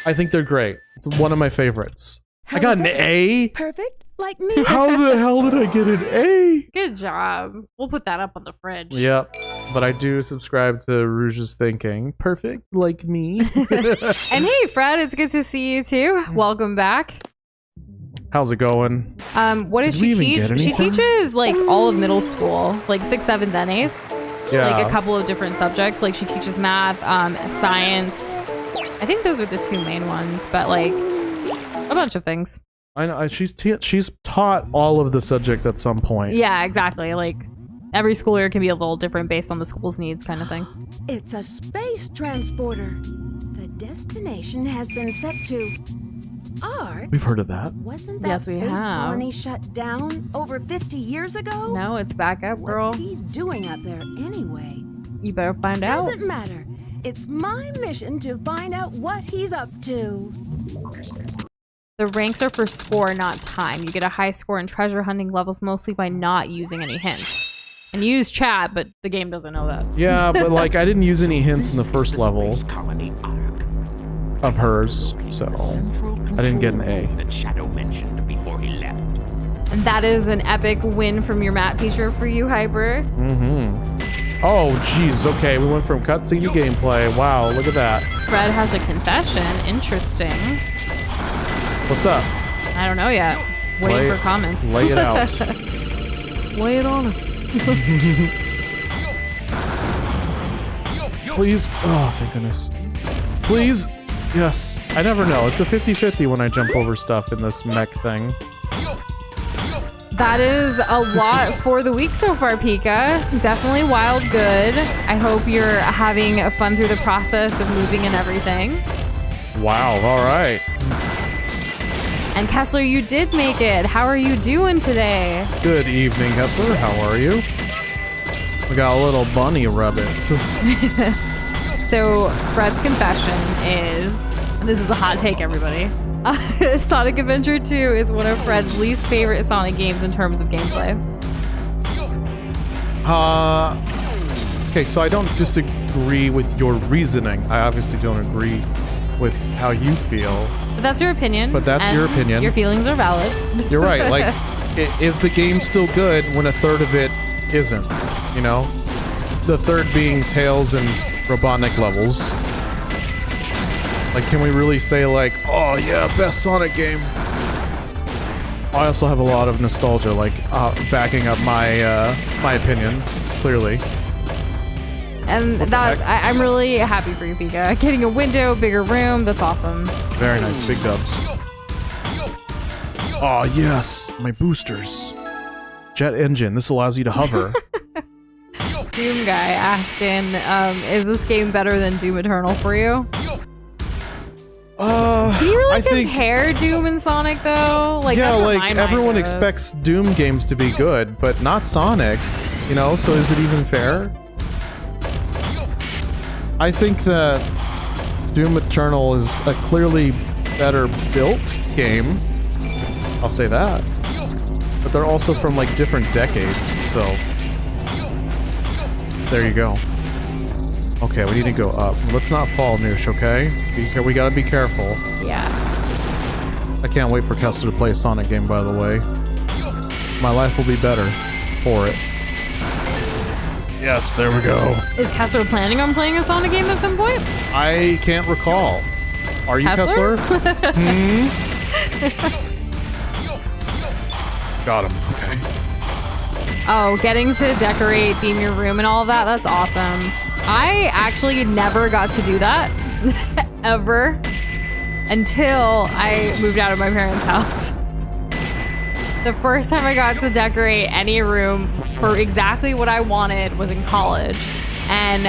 Speaker 1: I think they're great. It's one of my favorites. I got an A?
Speaker 6: Perfect, like me.
Speaker 1: How the hell did I get an A?
Speaker 2: Good job. We'll put that up on the fridge.
Speaker 1: Yep. But I do subscribe to Rouge's thinking. Perfect, like me.
Speaker 2: And hey, Fred, it's good to see you too. Welcome back.
Speaker 1: How's it going?
Speaker 2: What does
Speaker 1: Did we
Speaker 2: she
Speaker 1: even
Speaker 2: teach?
Speaker 1: get
Speaker 2: She
Speaker 1: anything?
Speaker 2: teaches like all of middle school, like 6th, 7th, and 8th.
Speaker 1: Yeah.
Speaker 2: Like a couple of different subjects. Like she teaches math, science. I think those are the two main ones, but like a bunch of things.
Speaker 1: I know she's taught all of the subjects at some point.
Speaker 2: Yeah, exactly. Like every school year can be a little different based on the school's needs, kind of thing.
Speaker 9: It's a space transporter. The destination has been set to Ark.
Speaker 1: We've heard of that.
Speaker 9: Wasn't that
Speaker 2: Yes, we
Speaker 9: space
Speaker 2: have.
Speaker 9: colony shut down over 50 years ago?
Speaker 2: No, it's back up, girl.
Speaker 9: What's he doing up there anyway?
Speaker 2: You better find out.
Speaker 9: Doesn't matter. It's my mission to find out what he's up to.
Speaker 2: The ranks are for score, not time. You get a high score in treasure hunting levels mostly by not using any hints. And you use chat, but the game doesn't know that.
Speaker 1: Yeah, but like I didn't use any hints in the first level
Speaker 4: Space colony Ark.
Speaker 1: of hers, so I didn't get an A.
Speaker 4: That Shadow mentioned before he left.
Speaker 2: And that is an epic win from your math teacher for you, Hyper.
Speaker 1: Oh, jeez. Okay, we went from cutscene to gameplay. Wow, look at that.
Speaker 2: Fred has a confession. Interesting.
Speaker 1: What's up?
Speaker 2: I don't know yet. Waiting
Speaker 1: Lay-
Speaker 2: for comments.
Speaker 1: Lay it out.
Speaker 2: Lay it on us.
Speaker 1: Please. Oh, thank goodness. Please. Yes. I never know. It's a 50-50 when I jump over stuff in this mech thing.
Speaker 2: That is a lot for the week so far, Pika. Definitely wild good. I hope you're having fun through the process of moving and everything.
Speaker 1: Wow. All right.
Speaker 2: And Kessler, you did make it. How are you doing today?
Speaker 1: Good evening, Kessler. How are you? We got a little bunny rabbit.
Speaker 2: So Fred's confession is, and this is a hot take, everybody. Sonic Adventure 2 is one of Fred's least favorite Sonic games in terms of gameplay.
Speaker 1: Okay, so I don't disagree with your reasoning. I obviously don't agree with how you feel.
Speaker 2: But that's your opinion.
Speaker 1: But that's
Speaker 2: and
Speaker 1: your opinion.
Speaker 2: Your feelings are valid.
Speaker 1: You're right. Like, is the game still good when a third of it isn't? You know, the third being Tails and Robotnik levels. Like, can we really say like, oh yeah, best Sonic game? I also have a lot of nostalgia, like backing up my my opinion, clearly.
Speaker 2: And that I'm really happy for you, Pika. Getting a window, bigger room, that's awesome.
Speaker 1: Very nice, big dubs. Oh yes, my boosters. Jet engine. This allows you to hover.
Speaker 2: Doom guy asking, is this game better than Doom Eternal for you? Can you really compare Doom and Sonic though? Like,
Speaker 1: yeah,
Speaker 2: that's where
Speaker 1: like
Speaker 2: my
Speaker 1: everyone
Speaker 2: mind goes.
Speaker 1: expects Doom games to be good, but not Sonic. You know, so is it even fair? I think that Doom Eternal is a clearly better built game. I'll say that. But they're also from like different decades, so there you go. Okay, we need to go up. Let's not fall, Nush, okay? We gotta be careful.
Speaker 2: Yes.
Speaker 1: I can't wait for Kessler to play a Sonic game, by the way. My life will be better for it. Yes, there we go.
Speaker 2: Is Kessler planning on playing a Sonic game at some point?
Speaker 1: I can't recall. Are you Kessler? Got him. Okay.
Speaker 2: Oh, getting to decorate, theme your room and all of that, that's awesome. I actually never got to do that, ever, until I moved out of my parents' house. The first time I got to decorate any room for exactly what I wanted was in college. And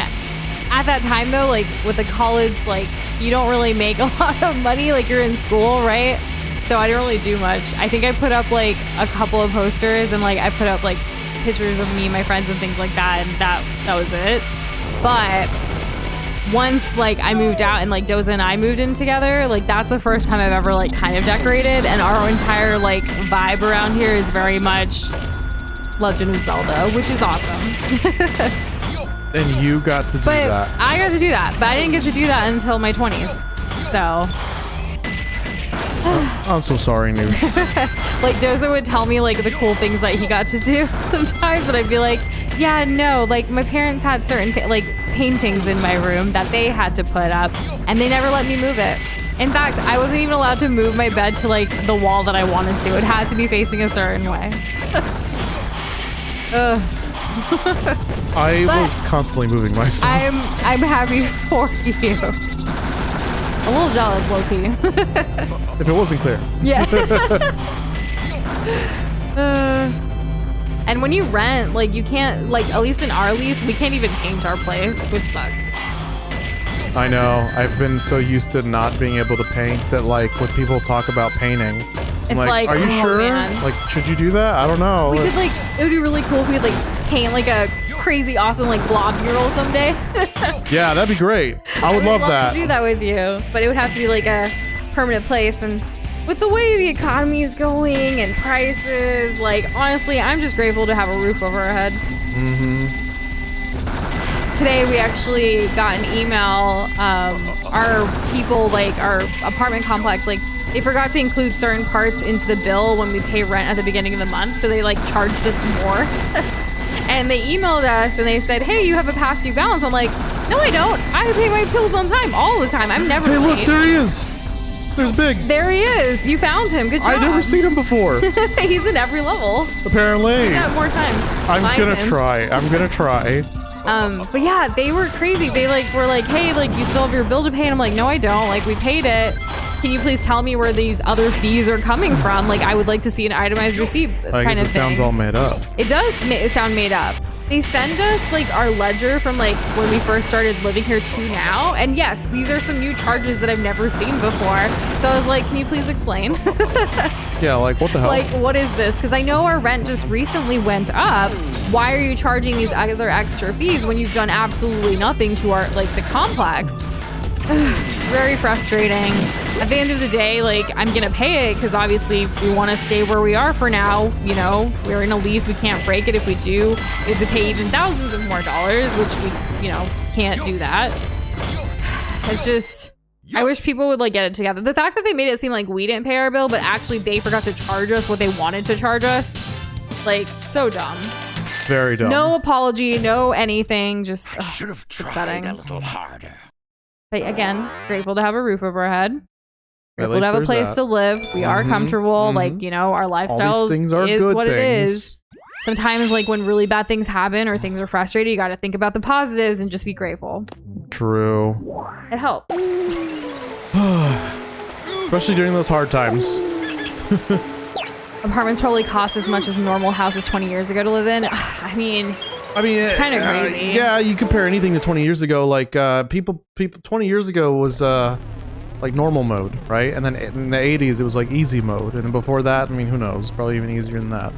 Speaker 2: at that time though, like with the college, like you don't really make a lot of money, like you're in school, right? So I didn't really do much. I think I put up like a couple of posters and like I put up like pictures of me and my friends and things like that, and that was it. But once like I moved out and like Doza and I moved in together, like that's the first time I've ever like kind of decorated, and our entire like vibe around here is very much Legend of Zelda, which is awesome.
Speaker 1: And you got to do that.
Speaker 2: I got to do that, but I didn't get to do that until my 20s. So
Speaker 1: I'm so sorry, Nush.
Speaker 2: like Doza would tell me like the cool things that he got to do sometimes, and I'd be like, yeah, no, like my parents had certain like paintings in my room that they had to put up, and they never let me move it. In fact, I wasn't even allowed to move my bed to like the wall that I wanted to. It had to be facing a certain way.
Speaker 1: I was constantly moving my stuff.
Speaker 2: I'm happy for you. A little jealous, low-key.
Speaker 1: If it wasn't clear.
Speaker 2: Yeah. And when you rent, like you can't, like at least in our lease, we can't even paint our place, which sucks.
Speaker 1: I know. I've been so used to not being able to paint that like when people talk about painting, I'm
Speaker 2: It's like,
Speaker 1: are you
Speaker 2: oh,
Speaker 1: sure?
Speaker 2: man.
Speaker 1: Like, should you do that? I don't know.
Speaker 2: We could like, it would be really cool if we could like paint like a crazy awesome like blob mural someday.
Speaker 1: Yeah, that'd be great. I would love that.
Speaker 2: To do that with you, but it would have to be like a permanent place, and with the way the economy is going and prices, like honestly, I'm just grateful to have a roof over our head. Today we actually got an email. Our people, like our apartment complex, like they forgot to include certain parts into the bill when we pay rent at the beginning of the month, so they like charged us more. And they emailed us and they said, hey, you have a past due balance. I'm like, no, I don't. I pay my bills on time all the time. I'm never
Speaker 1: Hey,
Speaker 2: late.
Speaker 1: look, there he is. There's Big.
Speaker 2: There he is. You found him. Good job.
Speaker 1: I've never seen him before.
Speaker 2: He's in every level.
Speaker 1: Apparently.
Speaker 2: Yeah, more times.
Speaker 1: I'm
Speaker 2: Find
Speaker 1: gonna
Speaker 2: him.
Speaker 1: try. I'm gonna try.
Speaker 2: But yeah, they were crazy. They like were like, hey, like you still have your bill to pay, and I'm like, no, I don't. Like we paid it. Can you please tell me where these other fees are coming from? Like I would like to see an itemized receipt.
Speaker 1: I
Speaker 2: Kind
Speaker 1: guess
Speaker 2: of
Speaker 1: it sounds
Speaker 2: thing.
Speaker 1: all made up.
Speaker 2: It does sound made up. They send us like our ledger from like when we first started living here to now. And yes, these are some new charges that I've never seen before. So I was like, can you please explain?
Speaker 1: Yeah, like what the hell?
Speaker 2: Like, what is this? Because I know our rent just recently went up. Why are you charging these other extra fees when you've done absolutely nothing to our, like the complex? It's very frustrating. At the end of the day, like I'm gonna pay it because obviously we want to stay where we are for now. You know, we're in a lease, we can't break it. If we do, we have to pay even thousands of more dollars, which we, you know, can't do that. It's just, I wish people would like get it together. The fact that they made it seem like we didn't pay our bill, but actually they forgot to charge us what they wanted to charge us, like so dumb.
Speaker 1: Very dumb.
Speaker 2: No apology, no anything. Just
Speaker 4: Should have tried
Speaker 2: upsetting.
Speaker 4: a little harder.
Speaker 2: But again, grateful to have a roof over our head.
Speaker 1: At
Speaker 2: Grateful
Speaker 1: least
Speaker 2: to have a
Speaker 1: there's
Speaker 2: place
Speaker 1: that.
Speaker 2: to live. We are comfortable. Like, you know, our lifestyle
Speaker 1: things are
Speaker 2: is
Speaker 1: good
Speaker 2: what it
Speaker 1: things.
Speaker 2: is. Sometimes, like, when really bad things happen or things are frustrating, you got to think about the positives and just be grateful.
Speaker 1: True.
Speaker 2: It helps.
Speaker 1: Especially during those hard times.
Speaker 2: Apartments probably cost as much as normal houses 20 years ago to live in. I mean,
Speaker 1: it's
Speaker 2: kinda crazy.
Speaker 1: Yeah, you compare anything to 20 years ago. Like people 20 years ago was like normal mode, right? And then in the 80s it was like easy mode, and then before that, I mean, who knows? Probably even easier than that.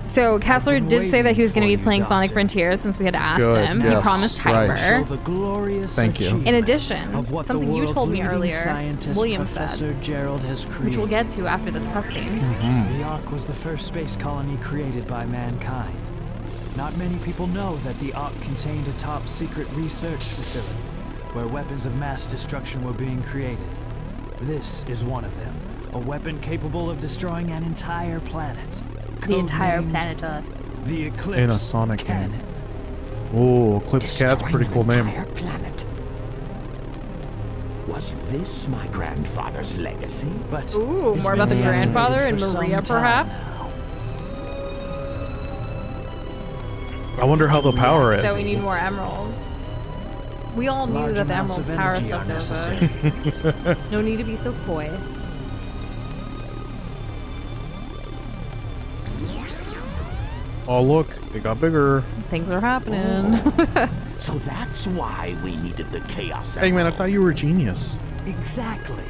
Speaker 2: So Kessler did say that he was going to be playing Sonic Frontiers since we had asked
Speaker 1: Good,
Speaker 2: him. He
Speaker 1: yes,
Speaker 2: promised
Speaker 1: right.
Speaker 2: Hyper.
Speaker 5: So the glorious
Speaker 1: Thank you.
Speaker 2: In addition,
Speaker 5: of what
Speaker 2: something
Speaker 5: the
Speaker 2: you
Speaker 5: world's
Speaker 2: told me
Speaker 5: leading
Speaker 2: earlier,
Speaker 5: scientist,
Speaker 2: William
Speaker 5: Professor
Speaker 2: said,
Speaker 5: Gerald has
Speaker 2: which
Speaker 5: created.
Speaker 2: we'll get to after this cutscene.
Speaker 5: The Ark was the first space colony created by mankind. Not many people know that the Ark contained a top-secret research facility where weapons of mass destruction were being created. This is one of them, a weapon capable of destroying an entire planet.
Speaker 2: The entire
Speaker 5: Codenamed
Speaker 2: planet Earth.
Speaker 5: The Eclipse
Speaker 1: In a Sonic
Speaker 5: Cannon.
Speaker 1: game. Ooh, Eclipse Cat's
Speaker 4: Destroying
Speaker 1: pretty cool
Speaker 4: an
Speaker 1: name.
Speaker 4: entire planet. Was this my grandfather's legacy?
Speaker 5: But
Speaker 2: Ooh,
Speaker 5: it's
Speaker 2: more about the
Speaker 5: been deactivated
Speaker 2: grandfather and
Speaker 5: for some
Speaker 2: Maria,
Speaker 5: time
Speaker 2: perhaps?
Speaker 5: now.
Speaker 1: I wonder how they'll power it.
Speaker 2: So we need more emeralds. We all knew
Speaker 5: Large
Speaker 2: that the
Speaker 5: amounts
Speaker 2: emeralds
Speaker 5: of
Speaker 2: power
Speaker 5: energy are
Speaker 2: stuff
Speaker 5: necessary.
Speaker 2: No need to be so coy.
Speaker 1: Oh look, they got bigger.
Speaker 2: Things are happening.
Speaker 4: So that's why we needed the Chaos
Speaker 1: Hey man, I
Speaker 4: Emerald.
Speaker 1: thought you were a genius.
Speaker 5: Exactly.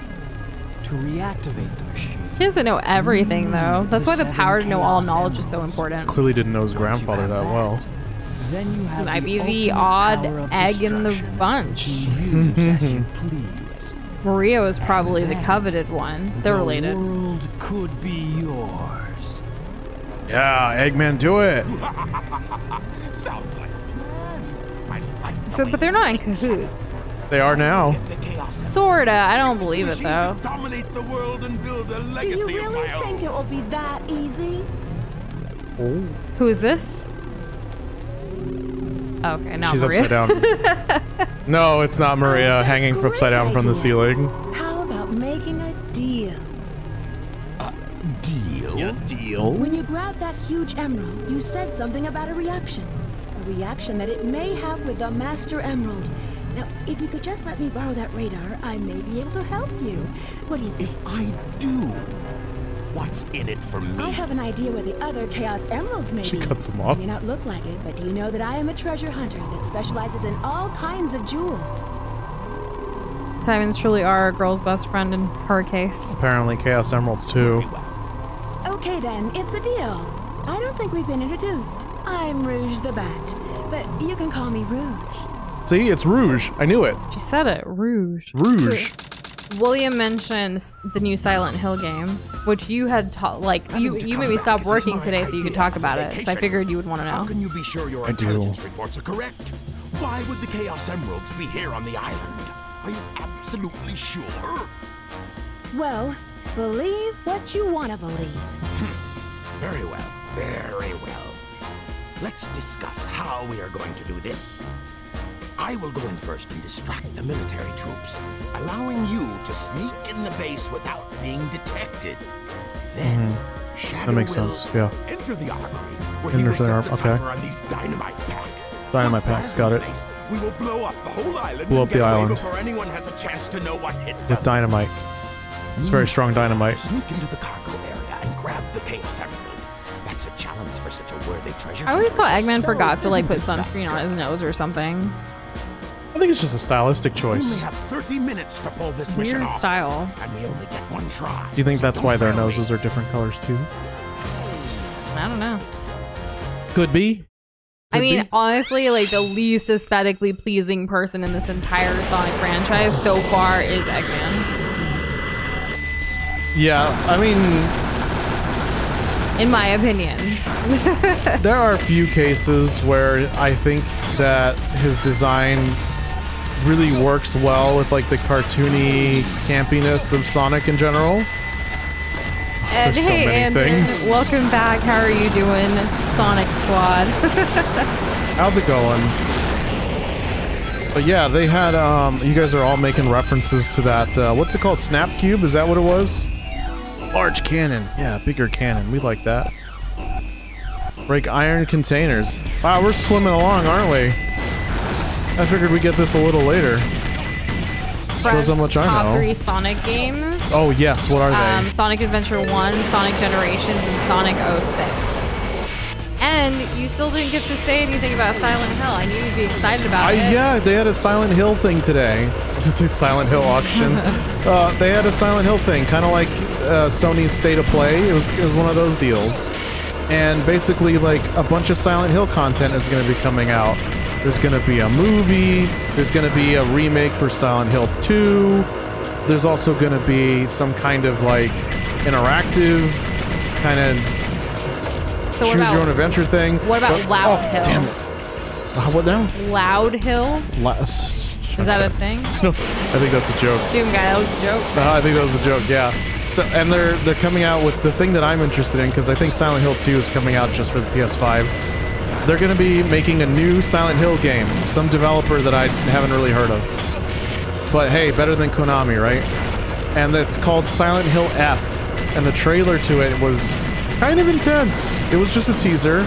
Speaker 5: To reactivate the machine.
Speaker 2: He doesn't know everything, though. That's why the
Speaker 5: The
Speaker 2: power to know all
Speaker 5: seven
Speaker 2: knowledge is so
Speaker 5: emeralds.
Speaker 2: important.
Speaker 1: Clearly didn't know his
Speaker 5: Once you
Speaker 1: grandfather
Speaker 5: have
Speaker 1: that well.
Speaker 5: Then you have
Speaker 2: Might be the
Speaker 5: ultimate
Speaker 2: odd
Speaker 5: power of
Speaker 2: egg in the
Speaker 5: destruction
Speaker 2: bunch.
Speaker 5: to use as you please.
Speaker 2: Maria was probably the
Speaker 5: Then
Speaker 2: coveted one. They're
Speaker 5: the
Speaker 2: related.
Speaker 5: world could be yours.
Speaker 1: Yeah, Eggman, do it.
Speaker 4: Sounds like a plan. I like the
Speaker 2: So,
Speaker 4: way
Speaker 2: but they're
Speaker 4: you
Speaker 2: not in
Speaker 4: think.
Speaker 2: cahoots.
Speaker 1: They are now.
Speaker 4: Get the Chaos Emerald.
Speaker 2: Sorta. I don't believe it,
Speaker 4: Machine
Speaker 2: though.
Speaker 4: to dominate the world and build a
Speaker 9: Do
Speaker 4: legacy
Speaker 9: you
Speaker 4: of
Speaker 9: really
Speaker 4: my own.
Speaker 9: think it will be that easy?
Speaker 2: Who is this? Okay, not
Speaker 1: She's
Speaker 2: Maria.
Speaker 1: upside down. No, it's not Maria hanging
Speaker 9: Great
Speaker 1: upside down from the
Speaker 9: idea.
Speaker 1: ceiling.
Speaker 9: How about making a deal?
Speaker 4: Deal?
Speaker 9: When you grabbed that huge emerald, you said something about a reaction. A reaction that it may have with the Master Emerald. Now, if you could just let me borrow that radar, I may be able to help you. What do you think?
Speaker 4: I do. What's in it for me?
Speaker 9: I have an idea where the other Chaos Emeralds may
Speaker 1: She
Speaker 9: be.
Speaker 1: cuts him off.
Speaker 9: May not look like it, but do you know that I am a treasure hunter that specializes in all kinds of jewels?
Speaker 2: Diamonds truly are a girl's best friend in her case.
Speaker 1: Apparently, Chaos Emeralds too.
Speaker 9: Okay then, it's a deal. I don't think we've been introduced. I'm Rouge the Bat, but you can call me Rouge.
Speaker 1: See, it's Rouge. I knew it.
Speaker 2: She said it. Rouge.
Speaker 1: Rouge.
Speaker 2: William mentioned the new Silent Hill game, which you had taught. Like you made me stop working today so you could talk about it. So I figured you would want to
Speaker 4: How
Speaker 2: know.
Speaker 4: can you be sure your
Speaker 1: I do.
Speaker 4: intelligence reports are correct? Why would the Chaos Emeralds be here on the island? Are you absolutely sure?
Speaker 9: Well, believe what you want to believe.
Speaker 4: Very well, very well. Let's discuss how we are going to do this. I will go in first and distract the military troops, allowing you to sneak in the base without being detected. Then, Shadow
Speaker 1: That makes
Speaker 4: will
Speaker 1: sense, yeah.
Speaker 4: enter the armory, where he
Speaker 1: Enter
Speaker 4: will
Speaker 1: the
Speaker 4: set
Speaker 1: arm-
Speaker 4: the
Speaker 1: okay.
Speaker 4: timer on these dynamite packs.
Speaker 1: Dynamite
Speaker 4: Once that
Speaker 1: packs,
Speaker 4: is
Speaker 1: got
Speaker 4: in
Speaker 1: it.
Speaker 4: place, we will blow up the whole island
Speaker 1: Blow
Speaker 4: and
Speaker 1: up the
Speaker 4: get away
Speaker 1: island.
Speaker 4: before anyone has a chance to know what hit them.
Speaker 1: With dynamite. It's very strong dynamite.
Speaker 4: Sneak into the cargo area and grab the Chaos Emerald. That's a challenge for such a worthy treasure.
Speaker 2: I always thought
Speaker 4: hunter.
Speaker 2: Eggman
Speaker 4: So
Speaker 2: forgot to like put
Speaker 4: isn't it,
Speaker 2: sunscreen on his nose or something.
Speaker 1: I think it's just a stylistic
Speaker 4: We only
Speaker 1: choice.
Speaker 4: have 30 minutes to pull this mission
Speaker 2: Weird
Speaker 4: off,
Speaker 2: style.
Speaker 4: and we only get one try.
Speaker 1: Do you think
Speaker 4: So
Speaker 1: that's
Speaker 4: don't
Speaker 1: why their
Speaker 4: fail me.
Speaker 1: noses are different colors too?
Speaker 2: I don't know.
Speaker 1: Could be.
Speaker 2: I
Speaker 1: Could
Speaker 2: mean,
Speaker 1: be.
Speaker 2: honestly, like the least aesthetically pleasing person in this entire Sonic franchise so far is Eggman.
Speaker 1: Yeah, I mean,
Speaker 2: In my opinion.
Speaker 1: there are a few cases where I think that his design really works well with like the cartoony campiness of Sonic in general.
Speaker 2: And
Speaker 1: There's so
Speaker 2: hey,
Speaker 1: many
Speaker 2: Andrew,
Speaker 1: things.
Speaker 2: welcome back. How are you doing, Sonic Squad?
Speaker 1: How's it going? But yeah, they had, you guys are all making references to that, what's it called? Snap Cube? Is that what it was? Large cannon. Yeah, bigger cannon. We like that. Break iron containers. Wow, we're swimming along, aren't we? I figured we'd get this a little later. Shows how much I
Speaker 2: top
Speaker 1: know.
Speaker 2: 3 Sonic games.
Speaker 1: Oh yes, what are they?
Speaker 2: Sonic Adventure 1, Sonic Generations, and Sonic 06. And you still didn't get to say anything about Silent Hill. I knew you'd be excited about it.
Speaker 1: Yeah, they had a Silent Hill thing today. I was gonna say Silent Hill auction. They had a Silent Hill thing, kind of like Sony's State of Play. It was one of those deals. And basically, like, a bunch of Silent Hill content is going to be coming out. There's going to be a movie. There's going to be a remake for Silent Hill 2. There's also going to be some kind of, like, interactive kind of
Speaker 2: So
Speaker 1: choose your own adventure thing.
Speaker 2: What about Loud Hill?
Speaker 1: Damn it. What now?
Speaker 2: Loud Hill? Is that a thing?
Speaker 1: No, I think that's a joke.
Speaker 2: Doom guy, that was a joke.
Speaker 1: I think that was a joke, yeah. So, and they're coming out with the thing that I'm interested in, because I think Silent Hill 2 is coming out just for the PS5. They're going to be making a new Silent Hill game. Some developer that I haven't really heard of. But hey, better than Konami, right? And it's called Silent Hill F. And the trailer to it was kind of intense. It was just a teaser.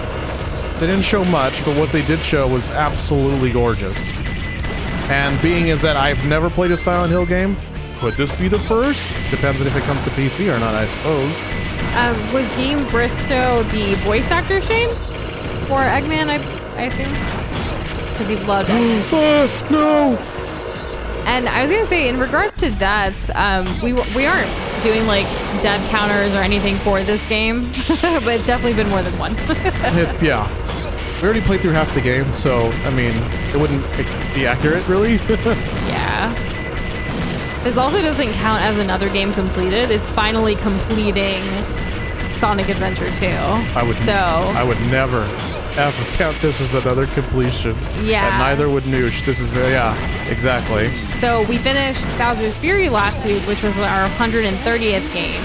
Speaker 1: They didn't show much, but what they did show was absolutely gorgeous. And being is that I've never played a Silent Hill game, could this be the first? Depends on if it comes to PC or not, I suppose.
Speaker 2: Was Dean Bristow the voice actor, Shane? For Eggman, I assume? Because he loved Eggman.
Speaker 1: No!
Speaker 2: And I was going to say, in regards to deaths, we aren't doing, like, death counters or anything for this game. But it's definitely been more than one.
Speaker 1: Yeah. We already played through half the game, so, I mean, it wouldn't be accurate, really.
Speaker 2: Yeah. This also doesn't count as another game completed. It's finally completing Sonic Adventure 2.
Speaker 1: I would never, ever count this as another completion.
Speaker 2: Yeah.
Speaker 1: And neither would Nush. This is very, yeah, exactly.
Speaker 2: So we finished Bowser's Fury last week, which was our 130th game.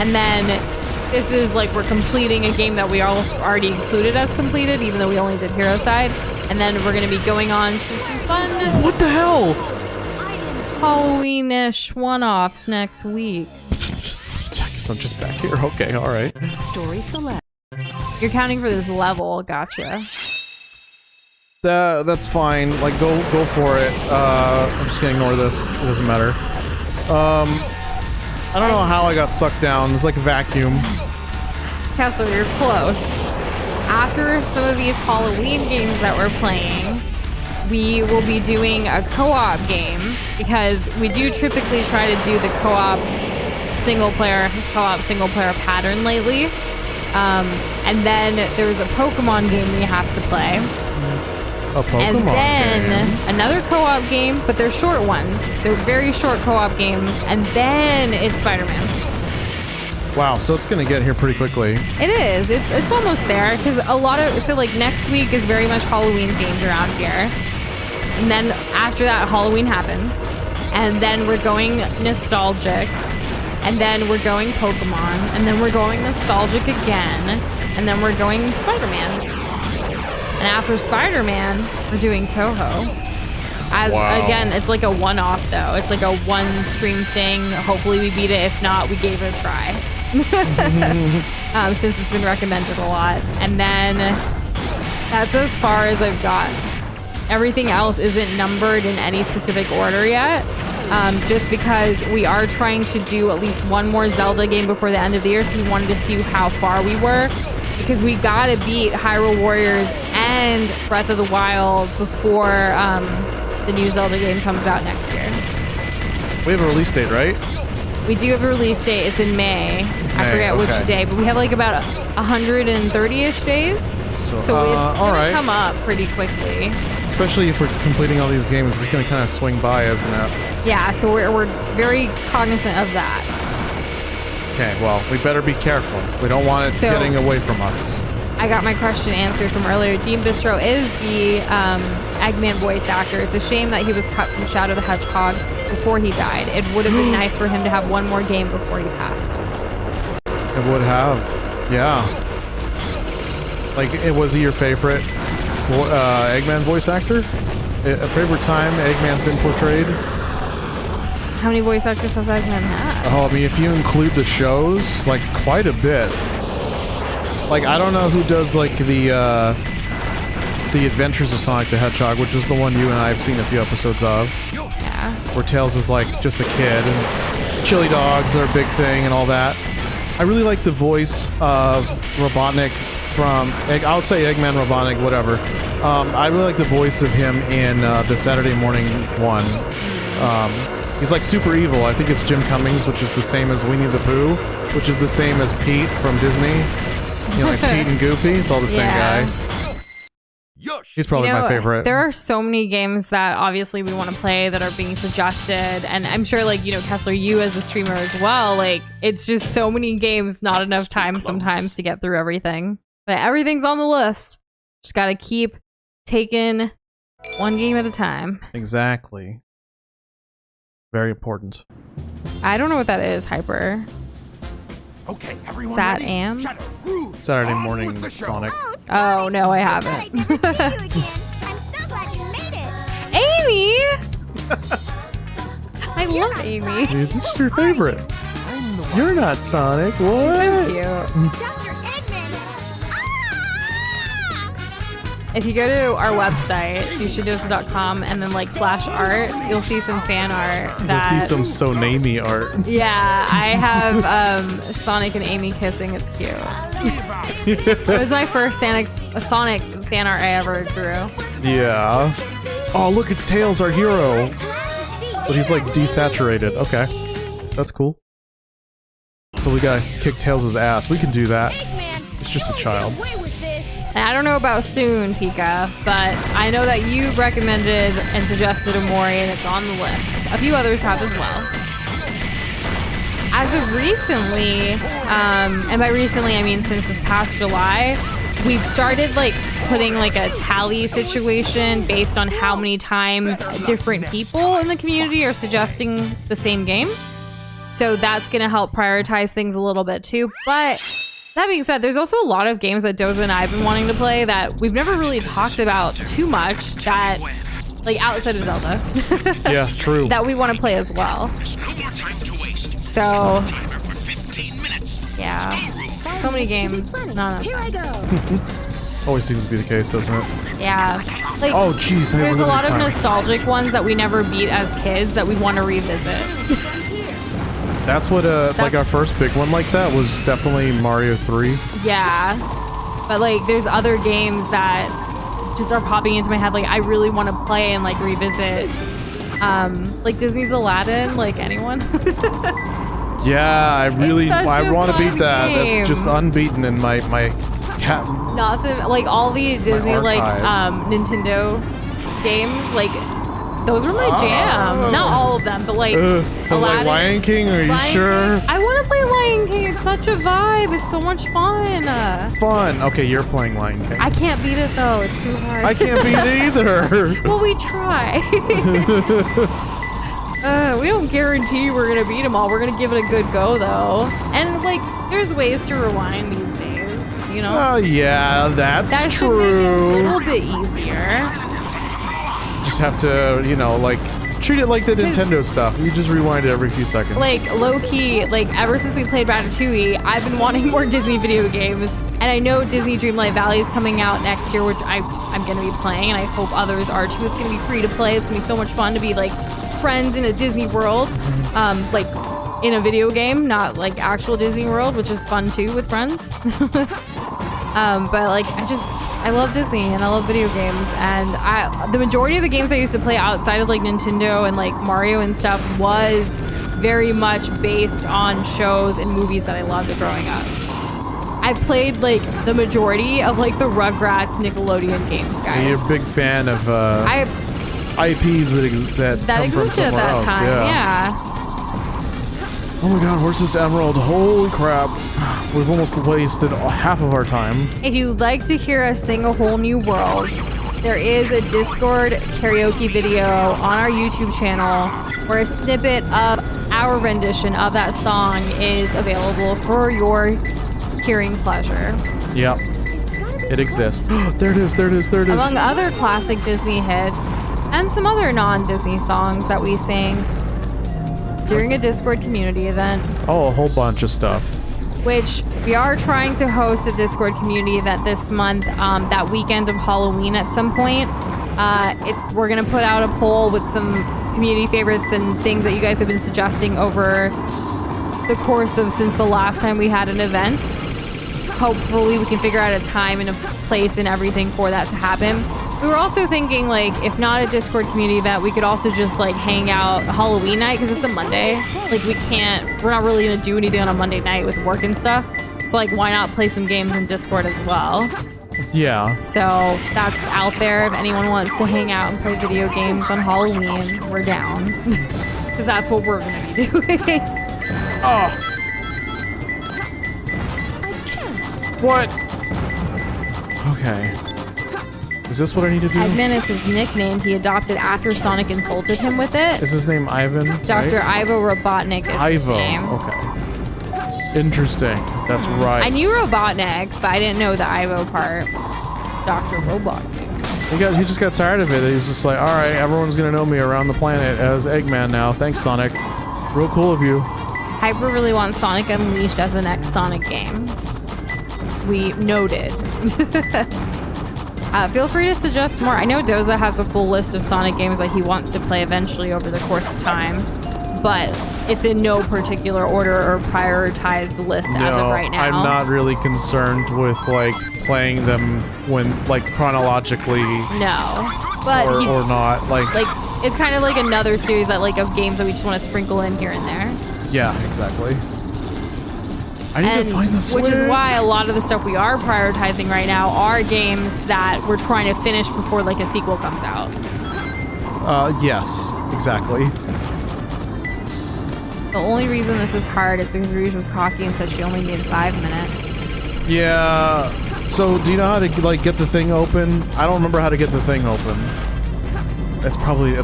Speaker 2: And then this is like we're completing a game that we already included as completed, even though we only did Hero Side. And then we're going to be going on to some fun...
Speaker 1: What the hell?
Speaker 2: Halloween-ish one-offs next week.
Speaker 1: I guess I'm just back here. Okay, all right.
Speaker 3: Story select.
Speaker 2: You're counting for this level. Gotcha.
Speaker 1: That's fine. Like, go for it. I'm just gonna ignore this. It doesn't matter. I don't know how I got sucked down. It's like a vacuum.
Speaker 2: Kessler, you're close. After some of these Halloween games that we're playing, we will be doing a co-op game, because we do typically try to do the co-op single player pattern lately. And then there's a Pokemon game we have to play.
Speaker 1: A Pokemon
Speaker 2: and then
Speaker 1: game.
Speaker 2: Another co-op game, but they're short ones. They're very short co-op games. And then it's Spider-Man.
Speaker 1: Wow, so it's gonna get here pretty quickly.
Speaker 2: It is. It's almost there, because like next week is very much Halloween themed around here. And then after that, Halloween happens. And then we're going nostalgic. And then we're going Pokemon. And then we're going nostalgic again. And then we're going Spider-Man. And after Spider-Man, we're doing Toho. Again, it's like a one-off though. It's like a one-stream thing. Hopefully we beat it. If not, we gave it a try. Since it's been recommended a lot. And then that's as far as I've got. Everything else isn't numbered in any specific order yet. Just because we are trying to do at least one more Zelda game before the end of the year, so we wanted to see how far we were. Because we gotta beat Hyrule Warriors and Breath of the Wild before the new Zelda game comes out next year.
Speaker 1: We have a release date, right?
Speaker 2: We do have a release date. It's in May. I forget which day, but we have like about 130-ish days. So it's gonna come up pretty quickly.
Speaker 1: Especially if we're completing all these games, it's gonna kind of swing by, isn't it?
Speaker 2: Yeah, so we're very cognizant of that.
Speaker 1: Okay, well, we better be careful. We don't want it getting away from us.
Speaker 2: I got my question answered from earlier. Dean Bistro is the Eggman voice actor. It's a shame that he was cut from Shadow the Hedgehog before he died. It would have been nice for him to have one more game before he passed.
Speaker 1: It would have. Yeah. Like, was he your favorite Eggman voice actor? A favorite time Eggman's been portrayed?
Speaker 2: How many voice actors does Eggman have?
Speaker 1: Oh, I mean, if you include the shows, like, quite a bit. Like, I don't know who does, like, the Adventures of Sonic the Hedgehog, which is the one you and I have seen a few episodes of.
Speaker 2: Yeah.
Speaker 1: Where Tails is, like, just a kid, and chili dogs are a big thing and all that. I really like the voice of Robotnik from... I'll say Eggman, Robotnik, whatever. I really like the voice of him in the Saturday morning one. He's like super evil. I think it's Jim Cummings, which is the same as Winnie the Pooh, which is the same as Pete from Disney. You know, like Pete and Goofy. It's all the same guy. He's probably my favorite.
Speaker 2: There are so many games that obviously we want to play that are being suggested, and I'm sure, like, you know, Kessler, you as a streamer as well, like, it's just so many games, not enough time sometimes to get through everything. But everything's on the list. Just gotta keep taking one game at a time.
Speaker 1: Exactly. Very important.
Speaker 2: I don't know what that is, Hyper.
Speaker 4: Okay, everyone
Speaker 2: Sat
Speaker 4: ready?
Speaker 2: Am?
Speaker 4: Shadow, Rouge,
Speaker 1: Saturday
Speaker 4: on
Speaker 1: morning
Speaker 4: with the show.
Speaker 1: Sonic.
Speaker 2: Oh, no, I haven't. Amy! I love Amy.
Speaker 1: Dude, this is your favorite. You're not Sonic. What?
Speaker 2: She's so cute. If you go to our website, youshoulddos.com, and then like /art, you'll see some fan art. That,
Speaker 1: You'll see some Sonami art.
Speaker 2: Yeah, I have Sonic and Amy kissing. It's cute. It was my first Sonic fan art I ever drew.
Speaker 1: Yeah. Oh, look, it's Tails, our hero. But he's like desaturated. Okay. That's cool. So we gotta kick Tails' ass. We can do that. It's just a child.
Speaker 2: And I don't know about soon, Pika, but I know that you recommended and suggested Amori, and it's on the list. A few others have as well. As of recently, and by recently I mean since this past July, we've started like putting like a tally situation based on how many times different people in the community are suggesting the same game. So that's gonna help prioritize things a little bit too. But that being said, there's also a lot of games that Doza and I have been wanting to play that we've never really talked about too much, that, like, outside of Zelda.
Speaker 1: Yeah, true.
Speaker 2: That we want to play as well. So, yeah. So many games. Not
Speaker 9: Here I go.
Speaker 1: Always seems to be the case, doesn't it?
Speaker 2: Yeah. Like,
Speaker 1: Oh, jeez.
Speaker 2: there's a lot of nostalgic ones that we never beat as kids that we want to revisit.
Speaker 1: That's what, like, our first big one like that was definitely Mario 3.
Speaker 2: Yeah. But, like, there's other games that just are popping into my head. Like, I really want to play and, like, revisit. Like, Disney's Aladdin. Like, anyone?
Speaker 1: Yeah, I want to
Speaker 2: fun
Speaker 1: beat that.
Speaker 2: game.
Speaker 1: That's just unbeaten in my cat.
Speaker 2: Not so, like, all the Disney, like,
Speaker 1: archive.
Speaker 2: Nintendo games, like, those were my jam. Not all of them, but like
Speaker 1: Like
Speaker 2: Aladdin.
Speaker 1: Lion King, are you
Speaker 2: Lion
Speaker 1: sure?
Speaker 2: King. I want to play Lion King. It's such a vibe. It's so much fun.
Speaker 1: Fun. Okay, you're playing Lion King.
Speaker 2: I can't beat it though. It's too hard.
Speaker 1: I can't beat it either.
Speaker 2: Well, we try. We don't guarantee we're gonna beat them all. We're gonna give it a good go though. And like, there's ways to rewind these days. You know.
Speaker 1: Oh yeah, that's
Speaker 2: that should
Speaker 1: true.
Speaker 2: make it a little bit easier.
Speaker 1: Just have to, you know, like, treat it like the Nintendo stuff. You just rewind it every few seconds.
Speaker 2: Like, low-key, like, ever since we played Ratatouille, I've been wanting more Disney video games. And I know Disney Dreamlight Valley is coming out next year, which I'm going to be playing, and I hope others are too. It's going to be free to play. It's going to be so much fun to be, like, friends in a Disney world. Like, in a video game, not, like, actual Disney World, which is fun, too, with friends. But like, I love Disney and I love video games, and the majority of the games I used to play outside of like Nintendo and like Mario and stuff was very much based on shows and movies that I loved growing up. I played like the majority of like the Rugrats Nickelodeon games, guys.
Speaker 1: You're a big fan of IPs that come from
Speaker 2: existed at
Speaker 1: somewhere
Speaker 2: that
Speaker 1: else.
Speaker 2: time, yeah.
Speaker 1: Oh my god, where's this emerald? Holy crap. We've almost wasted half of our time.
Speaker 2: If you'd like to hear us sing a whole new world, there is a Discord karaoke video on our YouTube channel where a snippet of our rendition of that song is available for your hearing pleasure.
Speaker 1: Yep. It exists. There it is.
Speaker 2: Among other classic Disney hits and some other non-Disney songs that we sang during a Discord community event.
Speaker 1: Oh, a whole bunch of stuff.
Speaker 2: Which we are trying to host a Discord community event this month, that weekend of Halloween at some point. We're going to put out a poll with some community favorites and things that you guys have been suggesting over the course of since the last time we had an event. Hopefully we can figure out a time and a place and everything for that to happen. We were also thinking, like, if not a Discord community event, we could also just like hang out Halloween night because it's a Monday. Like we're not really gonna do anything on a Monday night with work and stuff. So like, why not play some games in Discord as well?
Speaker 1: Yeah.
Speaker 2: So that's out there. If anyone wants to hang out and play video games on Halloween, we're down. Because that's what we're gonna be doing.
Speaker 1: Oh. What? Okay. Is this what I need to do?
Speaker 2: Eggman is his nickname. He adopted after Sonic insulted him with it.
Speaker 1: Is his name Ivan?
Speaker 2: Dr.
Speaker 1: Right?
Speaker 2: Ivo Robotnik is his name.
Speaker 1: Okay. Interesting. That's right.
Speaker 2: I knew Robotnik, but I didn't know the Ivo part. Dr. Robotnik.
Speaker 1: He just got tired of it. He's just like, all right, everyone's going to know me around the planet as Eggman now. Thanks, Sonic. Real cool of you.
Speaker 2: Hyper really wants Sonic Unleashed as the next Sonic game. We noted. Feel free to suggest more. I know Doza has a full list of Sonic games that he wants to play eventually over the course of time, but it's in no particular order or prioritized list as of right now.
Speaker 1: I'm not really concerned with like playing them when like chronologically.
Speaker 2: No, but
Speaker 1: or not like
Speaker 2: it's kind of like another series that like of games that we just want to sprinkle in here and there.
Speaker 1: Yeah, exactly. I need to find the Switch.
Speaker 2: Which is why a lot of the stuff we are prioritizing right now are games that we're trying to finish before like a sequel comes out.
Speaker 1: Yes, exactly.
Speaker 2: The only reason this is hard is because Rouge was cocky and said she only needed 5 minutes.
Speaker 1: Yeah. So do you know how to like get the thing open? I don't remember how to get the thing open. There's probably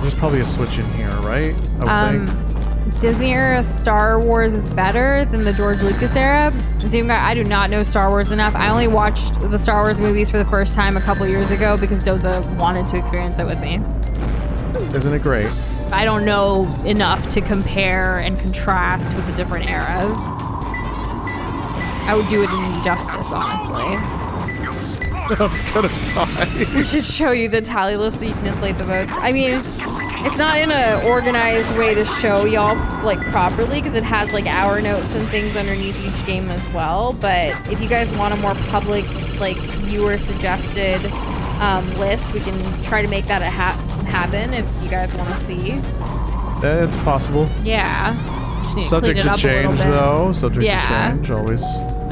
Speaker 1: a Switch in here, right? I would think.
Speaker 2: Disney era Star Wars is better than the George Lucas era. I do not know Star Wars enough. I only watched the Star Wars movies for the first time a couple years ago because Doza wanted to experience it with me.
Speaker 1: Isn't it great?
Speaker 2: I don't know enough to compare and contrast with the different eras. I would do it an injustice, honestly.
Speaker 1: I'm gonna die.
Speaker 2: We should show you the tally list so you can inflate the votes. I mean, it's not in an organized way to show y'all like properly because it has like hour notes and things underneath each game as well. But if you guys want a more public, like viewer suggested list, we can try to make that happen if you guys want to see.
Speaker 1: It's possible.
Speaker 2: Yeah.
Speaker 1: Subject to change though. Subject to change. Always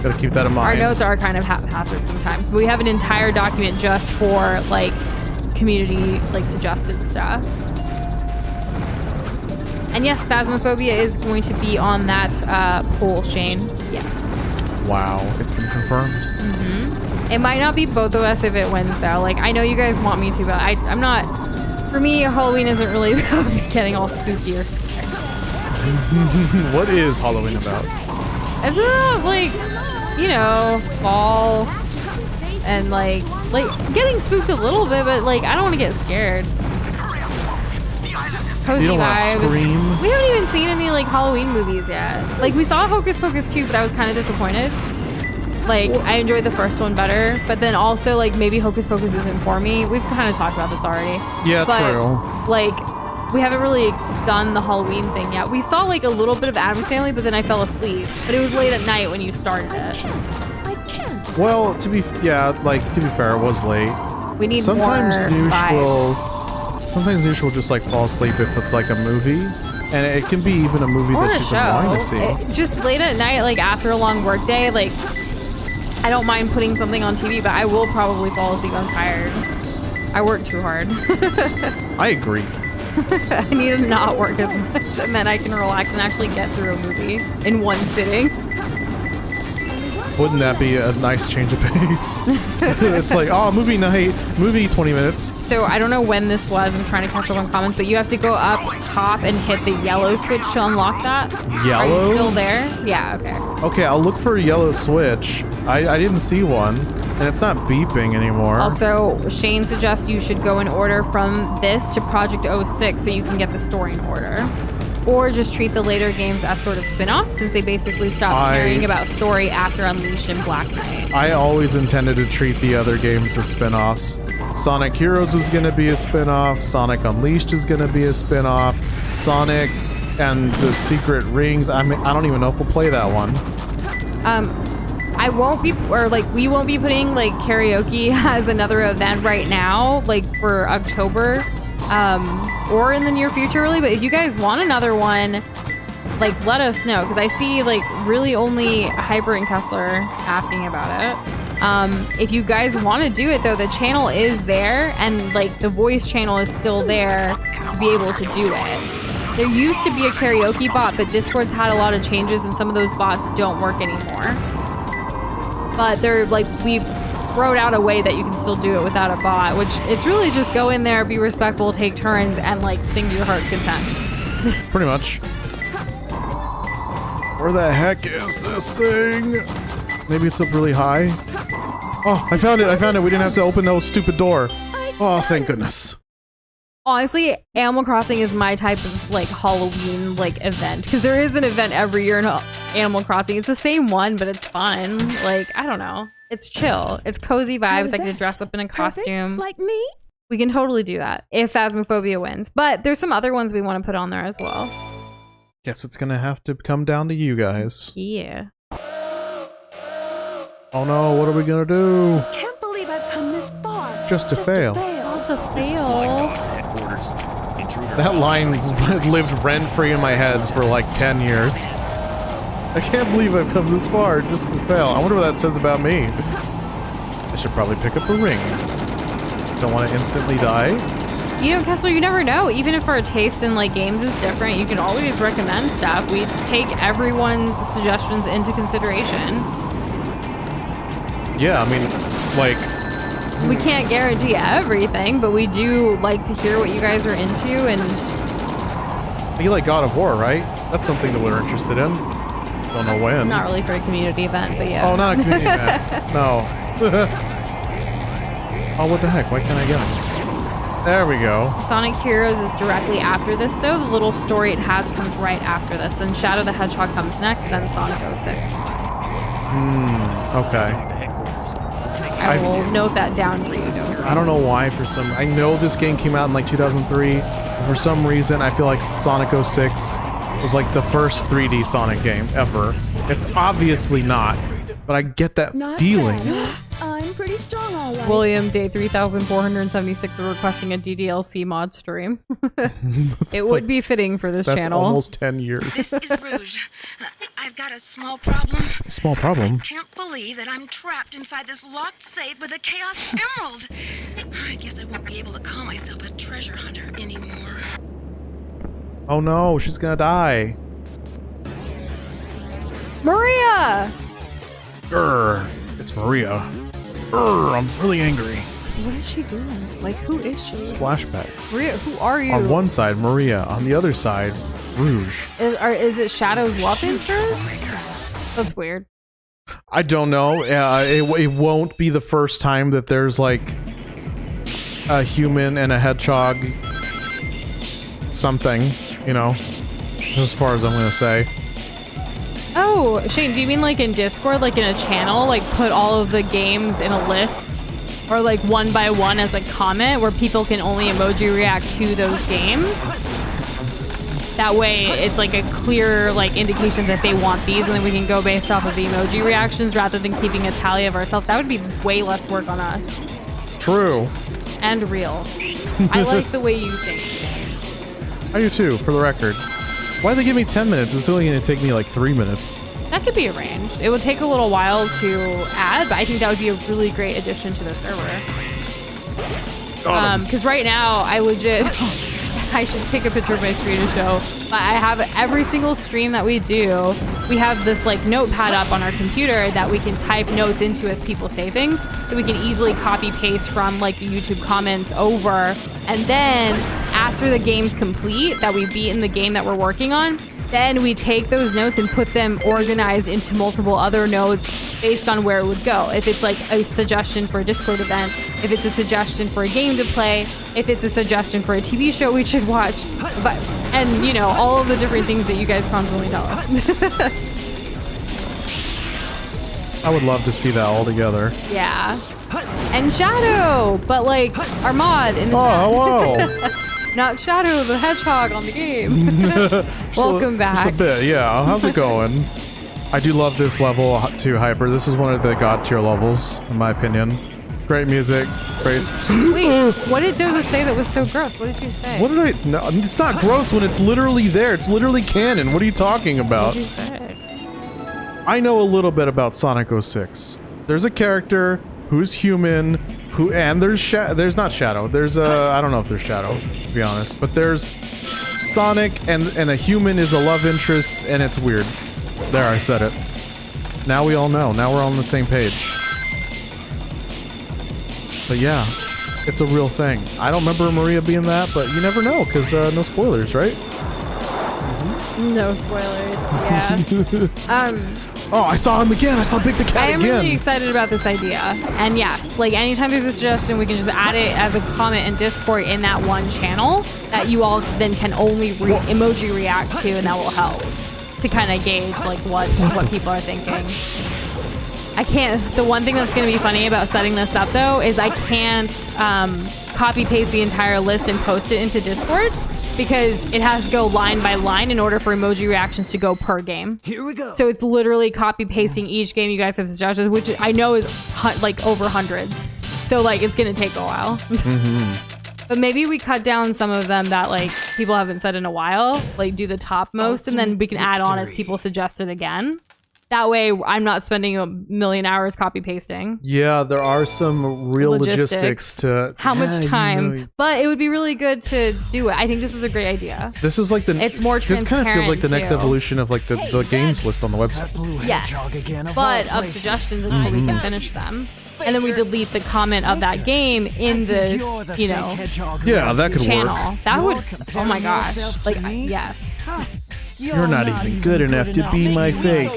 Speaker 1: gotta keep that in mind.
Speaker 2: Our notes are kind of haphazard sometimes. We have an entire document just for like community like suggested stuff. And yes, Phasmophobia is going to be on that poll, Shane. Yes.
Speaker 1: Wow, it's been confirmed.
Speaker 2: Mm-hmm. It might not be both of us if it wins, though. Like, I know you guys want me to, but I'm not. For me, Halloween isn't really about getting all spooky or scared.
Speaker 1: What is Halloween about?
Speaker 2: It's about, like, you know, fall and, like getting spooked a little bit, but, like, I don't want to get scared. Cozy
Speaker 1: you don't want to scream?
Speaker 2: We haven't even seen any like Halloween movies yet. Like we saw Hocus Pocus 2, but I was kind of disappointed. Like I enjoyed the first one better, but then also like maybe Hocus Pocus isn't for me. We've kind of talked about this already.
Speaker 1: Yeah,
Speaker 2: but,
Speaker 1: true.
Speaker 2: Like we haven't really done the Halloween thing yet. We saw like a little bit of Addams Family, but then I fell asleep. But it was late at night when you started it.
Speaker 9: I can't.
Speaker 1: Well, to be fair, it was late.
Speaker 2: We need
Speaker 1: Sometimes
Speaker 2: more
Speaker 1: Nush
Speaker 2: vibes.
Speaker 1: Sometimes Nush will just like fall asleep if it's like a movie, and it can be even a movie
Speaker 2: or
Speaker 1: that
Speaker 2: a
Speaker 1: she's been wanting to see.
Speaker 2: Just late at night, like after a long work day, like I don't mind putting something on TV, but I will probably fall asleep. I'm tired. I work too hard.
Speaker 1: I agree.
Speaker 2: I need to not work as much, and then I can relax and actually get through a movie in one sitting.
Speaker 1: Wouldn't that be a nice change of pace? It's like, oh, movie night, movie 20 minutes.
Speaker 2: So I don't know when this was. I'm trying to catch up on comments, but you have to go up top and hit the yellow switch to unlock that.
Speaker 1: Yellow?
Speaker 2: Are you still there? Yeah, okay.
Speaker 1: Okay, I'll look for a yellow switch. I didn't see one, and it's not beeping anymore.
Speaker 2: Also, Shane suggests you should go in order from this to Project 06 so you can get the story in order. Or just treat the later games as sort of spin-offs, since they basically stopped caring about story after Unleashed and Black Knight.
Speaker 1: I always intended to treat the other games as spin-offs. Sonic Heroes was going to be a spin-off. Sonic Unleashed is going to be a spin-off. Sonic and the Secret Rings. I mean, I don't even know if we'll play that one.
Speaker 2: I won't be, or like we won't be putting like karaoke as another event right now, like for October. Or in the near future, really. But if you guys want another one, like, let us know, because I see like really only Hyper and Kessler asking about it. If you guys want to do it though, the channel is there, and like the voice channel is still there to be able to do it. There used to be a karaoke bot, but Discord's had a lot of changes, and some of those bots don't work anymore. But they're like, we wrote out a way that you can still do it without a bot, which it's really just go in there, be respectful, take turns, and like sing to your heart's content.
Speaker 1: Pretty much. Where the heck is this thing? Maybe it's up really high. Oh, I found it. We didn't have to open that stupid door. Oh, thank goodness.
Speaker 2: Honestly, Animal Crossing is my type of like Halloween like event, because there is an event every year in Animal Crossing. It's the same one, but it's fun. Like, I don't know. It's chill. It's cozy vibes. I get to dress up in a costume.
Speaker 9: Like me?
Speaker 2: We can totally do that if Phasmophobia wins. But there's some other ones we want to put on there as well.
Speaker 1: Guess it's gonna have to come down to you guys.
Speaker 2: Yeah.
Speaker 1: Oh no, what are we gonna do?
Speaker 9: Can't believe I've come this far.
Speaker 1: Just to fail. That line lived rent-free in my head for like 10 years. I can't believe I've come this far just to fail. I wonder what that says about me. I should probably pick up a ring. Don't want to instantly die.
Speaker 2: You know, Kessler, you never know. Even if our taste in like games is different, you can always recommend stuff. We take everyone's suggestions into consideration.
Speaker 1: Yeah, I mean, like...
Speaker 2: We can't guarantee everything, but we do like to hear what you guys are into, and...
Speaker 1: You like God of War, right? That's something that we're interested in. Don't know when.
Speaker 2: Not really for a community event, but yeah.
Speaker 1: Oh, not a community event. No. Oh, what the heck? Why can't I get it? There we go.
Speaker 2: Sonic Heroes is directly after this, though. The little story it has comes right after this. Then Shadow the Hedgehog comes next, then Sonic 06.
Speaker 1: Okay.
Speaker 2: I will note that down for you.
Speaker 1: I don't know why, I know this game came out in like 2003. For some reason, I feel like Sonic 06 was like the first 3D Sonic game ever. It's obviously not, but I get that feeling.
Speaker 9: I'm pretty strong, all right.
Speaker 2: William, day 3,476 of requesting a DDLC mod stream. It would like, be fitting for this channel.
Speaker 1: That's almost 10 years.
Speaker 6: This is Rouge. I've got a small problem.
Speaker 1: Small problem?
Speaker 6: I can't believe that I'm trapped inside this locked safe with a Chaos Emerald. I guess I won't be able to call myself a treasure hunter anymore.
Speaker 1: Oh no, she's gonna die.
Speaker 2: Maria!
Speaker 1: Grr, it's Maria. Grr, I'm really angry.
Speaker 2: What is she doing? Like, who is she?
Speaker 1: Flashback.
Speaker 2: Maria, who are you?
Speaker 1: On one side, Maria. On the other side, Rouge.
Speaker 2: Is it Shadow's love interest? That's weird.
Speaker 1: I don't know. It won't be the first time that there's like a human and a hedgehog something, you know, as far as I'm gonna say.
Speaker 2: Oh, Shane, do you mean like in Discord, like in a channel, like put all of the games in a list, or like one by one as a comment where people can only emoji react to those games? That way it's like a clear like indication that they want these, and then we can go based off of the emoji reactions rather than keeping a tally of ourselves. That would be way less work on us.
Speaker 1: True.
Speaker 2: And real. I like the way you think.
Speaker 1: I do too, for the record. Why'd they give me 10 minutes? It's only going to take me like 3 minutes.
Speaker 2: That could be arranged. It would take a little while to add, but I think that would be a really great addition to the server. Because right now, I legit I should take a picture of my screen to show. But I have every single stream that we do. We have this like notepad up on our computer that we can type notes into as people say things. So we can easily copy paste from like the YouTube comments over. And then after the game's complete, that we beat in the game that we're working on, then we take those notes and put them organized into multiple other notes based on where it would go. If it's like a suggestion for a Discord event, if it's a suggestion for a game to play, if it's a suggestion for a TV show we should watch, and you know, all of the different things that you guys constantly tell us.
Speaker 1: I would love to see that all together.
Speaker 2: Yeah. And Shadow, but like our mod in the
Speaker 1: hello.
Speaker 2: not Shadow the Hedgehog on the game. Welcome back.
Speaker 1: Just a bit, yeah. How's it going? I do love this level too, Hyper. This is one of the god tier levels, in my opinion. Great music, great.
Speaker 2: Wait, what did Joseph say that was so gross? What did you say?
Speaker 1: What did I? No, it's not gross when it's literally there. It's literally canon. What are you talking about?
Speaker 2: What did you say?
Speaker 1: I know a little bit about Sonic 06. There's a character who's human, and there's not Shadow. There's I don't know if there's Shadow, to be honest, but there's Sonic and a human is a love interest, and it's weird. There, I said it. Now we all know. Now we're all on the same page. But yeah, it's a real thing. I don't remember Maria being that, but you never know, because no spoilers, right?
Speaker 2: No spoilers. Yeah.
Speaker 1: Oh, I saw him again. I saw Big the Cat
Speaker 2: I am
Speaker 1: again.
Speaker 2: really excited about this idea. And yes, like anytime there's a suggestion, we can just add it as a comment in Discord in that one channel that you all then can only emoji react to, and that will help to kind of gauge like what people are thinking. I can't. The one thing that's going to be funny about setting this up though is I can't copy paste the entire list and post it into Discord, because it has to go line by line in order for emoji reactions to go per game.
Speaker 5: Here we go.
Speaker 2: So it's literally copy pasting each game you guys have suggested, which I know is like over hundreds. So like it's gonna take a while. But maybe we cut down some of them that like people haven't said in a while, like do the top most, and then we can add on as people suggested again. That way I'm not spending a million hours copy pasting.
Speaker 1: Yeah, there are some real logistics to
Speaker 2: how much time,
Speaker 1: you know,
Speaker 2: but it would be really good to do it. I think this is a great idea.
Speaker 1: this is like the
Speaker 2: It's more
Speaker 1: this kind of feels like the next
Speaker 2: too.
Speaker 1: evolution of like the games list on the website.
Speaker 2: Yes, but of suggestions until we can finish them. And then we delete the comment of that game in the, you know,
Speaker 1: Yeah, that could
Speaker 2: channel.
Speaker 1: work.
Speaker 2: That would, oh my gosh. Like, yes.
Speaker 8: You're not even good enough to be my fake.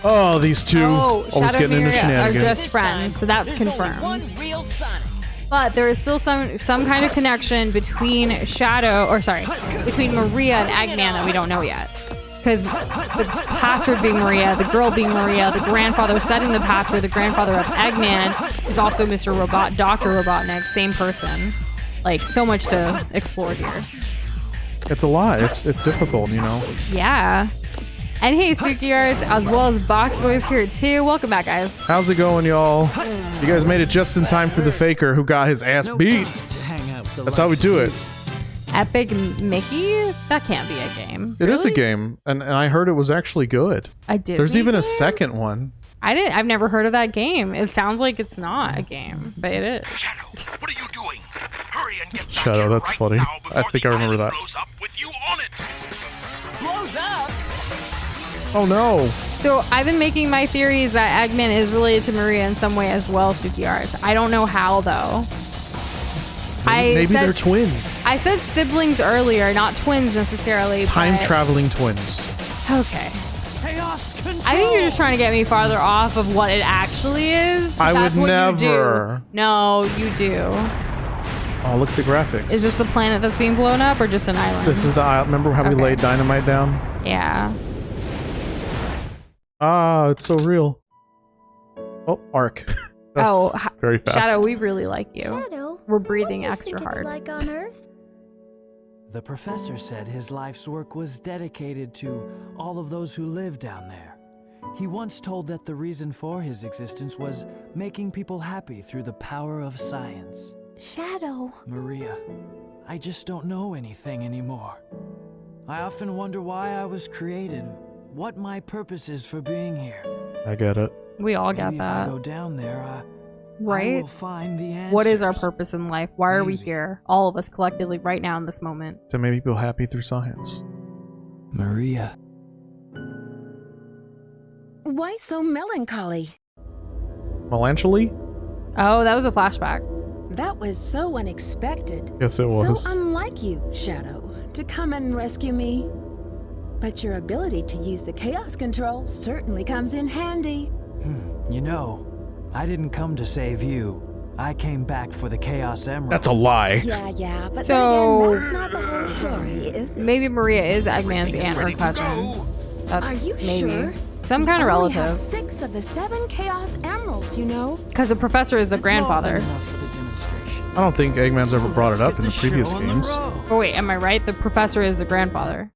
Speaker 1: Oh, these two
Speaker 2: Oh,
Speaker 1: always
Speaker 2: Shadow
Speaker 1: getting into
Speaker 2: Miria are
Speaker 1: shenanigans.
Speaker 2: just friends, so that's confirmed.
Speaker 7: One real Sonic.
Speaker 2: But there is still some kind of connection between between Maria and Eggman that we don't know yet. Because the password being Maria, the girl being Maria, the grandfather setting the password, the grandfather of Eggman is also Mr. Robot, Dr. Robotnik, same person. Like, so much to explore here.
Speaker 1: It's a lot. It's difficult, you know.
Speaker 2: Yeah. And hey, Suki Art, as well as Box Boys here too. Welcome back, guys.
Speaker 1: How's it going, y'all? You guys made it just in time for the faker who got his ass beat. That's how we do it.
Speaker 2: Epic Mickey? That can't be a game.
Speaker 1: It is a
Speaker 2: Really?
Speaker 1: game, and I heard it was actually good.
Speaker 2: A Disney
Speaker 1: There's even a
Speaker 2: game?
Speaker 1: second one.
Speaker 2: I've never heard of that game. It sounds like it's not a game, but it is.
Speaker 4: Shadow, what are you doing? Hurry and get back
Speaker 1: Shadow,
Speaker 4: here
Speaker 1: that's
Speaker 4: right
Speaker 1: funny.
Speaker 4: now
Speaker 1: I
Speaker 4: before
Speaker 1: think
Speaker 4: the
Speaker 1: I remember
Speaker 4: island
Speaker 1: that.
Speaker 4: blows up with you on it.
Speaker 7: Blows up.
Speaker 1: Oh no.
Speaker 2: So I've been making my theories that Eggman is related to Maria in some way as well, Suki Art. I don't know how though.
Speaker 1: Maybe they're twins.
Speaker 2: I said siblings earlier, not twins necessarily.
Speaker 1: Time
Speaker 2: but-
Speaker 1: traveling twins.
Speaker 2: Okay.
Speaker 5: Chaos control.
Speaker 2: I think you're just trying to get me farther off of what it actually is.
Speaker 1: I
Speaker 2: That's
Speaker 1: would
Speaker 2: what
Speaker 1: never.
Speaker 2: You do. No, you do.
Speaker 1: Oh, look at the graphics.
Speaker 2: Is this the planet that's being blown up or just an island?
Speaker 1: This is the island. Remember how we
Speaker 2: Okay.
Speaker 1: laid dynamite down?
Speaker 2: Yeah.
Speaker 1: Ah, it's so real. Oh, arc. That's very fast.
Speaker 2: Shadow, we really like you.
Speaker 9: Shadow,
Speaker 2: We're breathing
Speaker 9: what do you
Speaker 2: extra
Speaker 9: think it's
Speaker 2: hard.
Speaker 9: like on Earth?
Speaker 5: The professor said his life's work was dedicated to all of those who live down there. He once told that the reason for his existence was making people happy through the power of science.
Speaker 9: Shadow.
Speaker 5: Maria, I just don't know anything anymore. I often wonder why I was created, what my purpose is for being here.
Speaker 1: I get it.
Speaker 2: We all get
Speaker 5: Maybe if I
Speaker 2: that.
Speaker 5: go down there, I
Speaker 2: Right?
Speaker 5: will find the answers.
Speaker 2: What is our purpose in life? Why are we
Speaker 5: Maybe.
Speaker 2: here? All of us collectively right now in this moment.
Speaker 1: To make people happy through science.
Speaker 5: Maria.
Speaker 9: Why so melancholy?
Speaker 1: Melancholy?
Speaker 2: Oh, that was a flashback.
Speaker 9: That was so unexpected.
Speaker 1: Yes, it was.
Speaker 9: So unlike you, Shadow, to come and rescue me. But your ability to use the chaos control certainly comes in handy.
Speaker 5: You know, I didn't come to save you. I came back for the Chaos Emerald.
Speaker 1: That's a lie.
Speaker 9: Yeah, but
Speaker 2: So-
Speaker 9: then again, that's not the whole story, is it?
Speaker 2: Maybe Maria is Eggman's aunt or cousin. That's
Speaker 9: Are you
Speaker 2: maybe.
Speaker 9: sure?
Speaker 2: Some kind of
Speaker 9: We only have
Speaker 2: relative.
Speaker 9: 6 of the 7 Chaos Emeralds, you know?
Speaker 2: Because the professor is the
Speaker 5: That's more than
Speaker 2: grandfather.
Speaker 5: enough for the demonstration.
Speaker 1: I don't think Eggman's ever
Speaker 5: So
Speaker 1: brought
Speaker 5: let's
Speaker 1: it up
Speaker 5: get
Speaker 1: in the
Speaker 5: show
Speaker 1: previous
Speaker 5: on the
Speaker 1: games.
Speaker 5: road.
Speaker 2: Oh wait, am I right? The professor is the grandfather.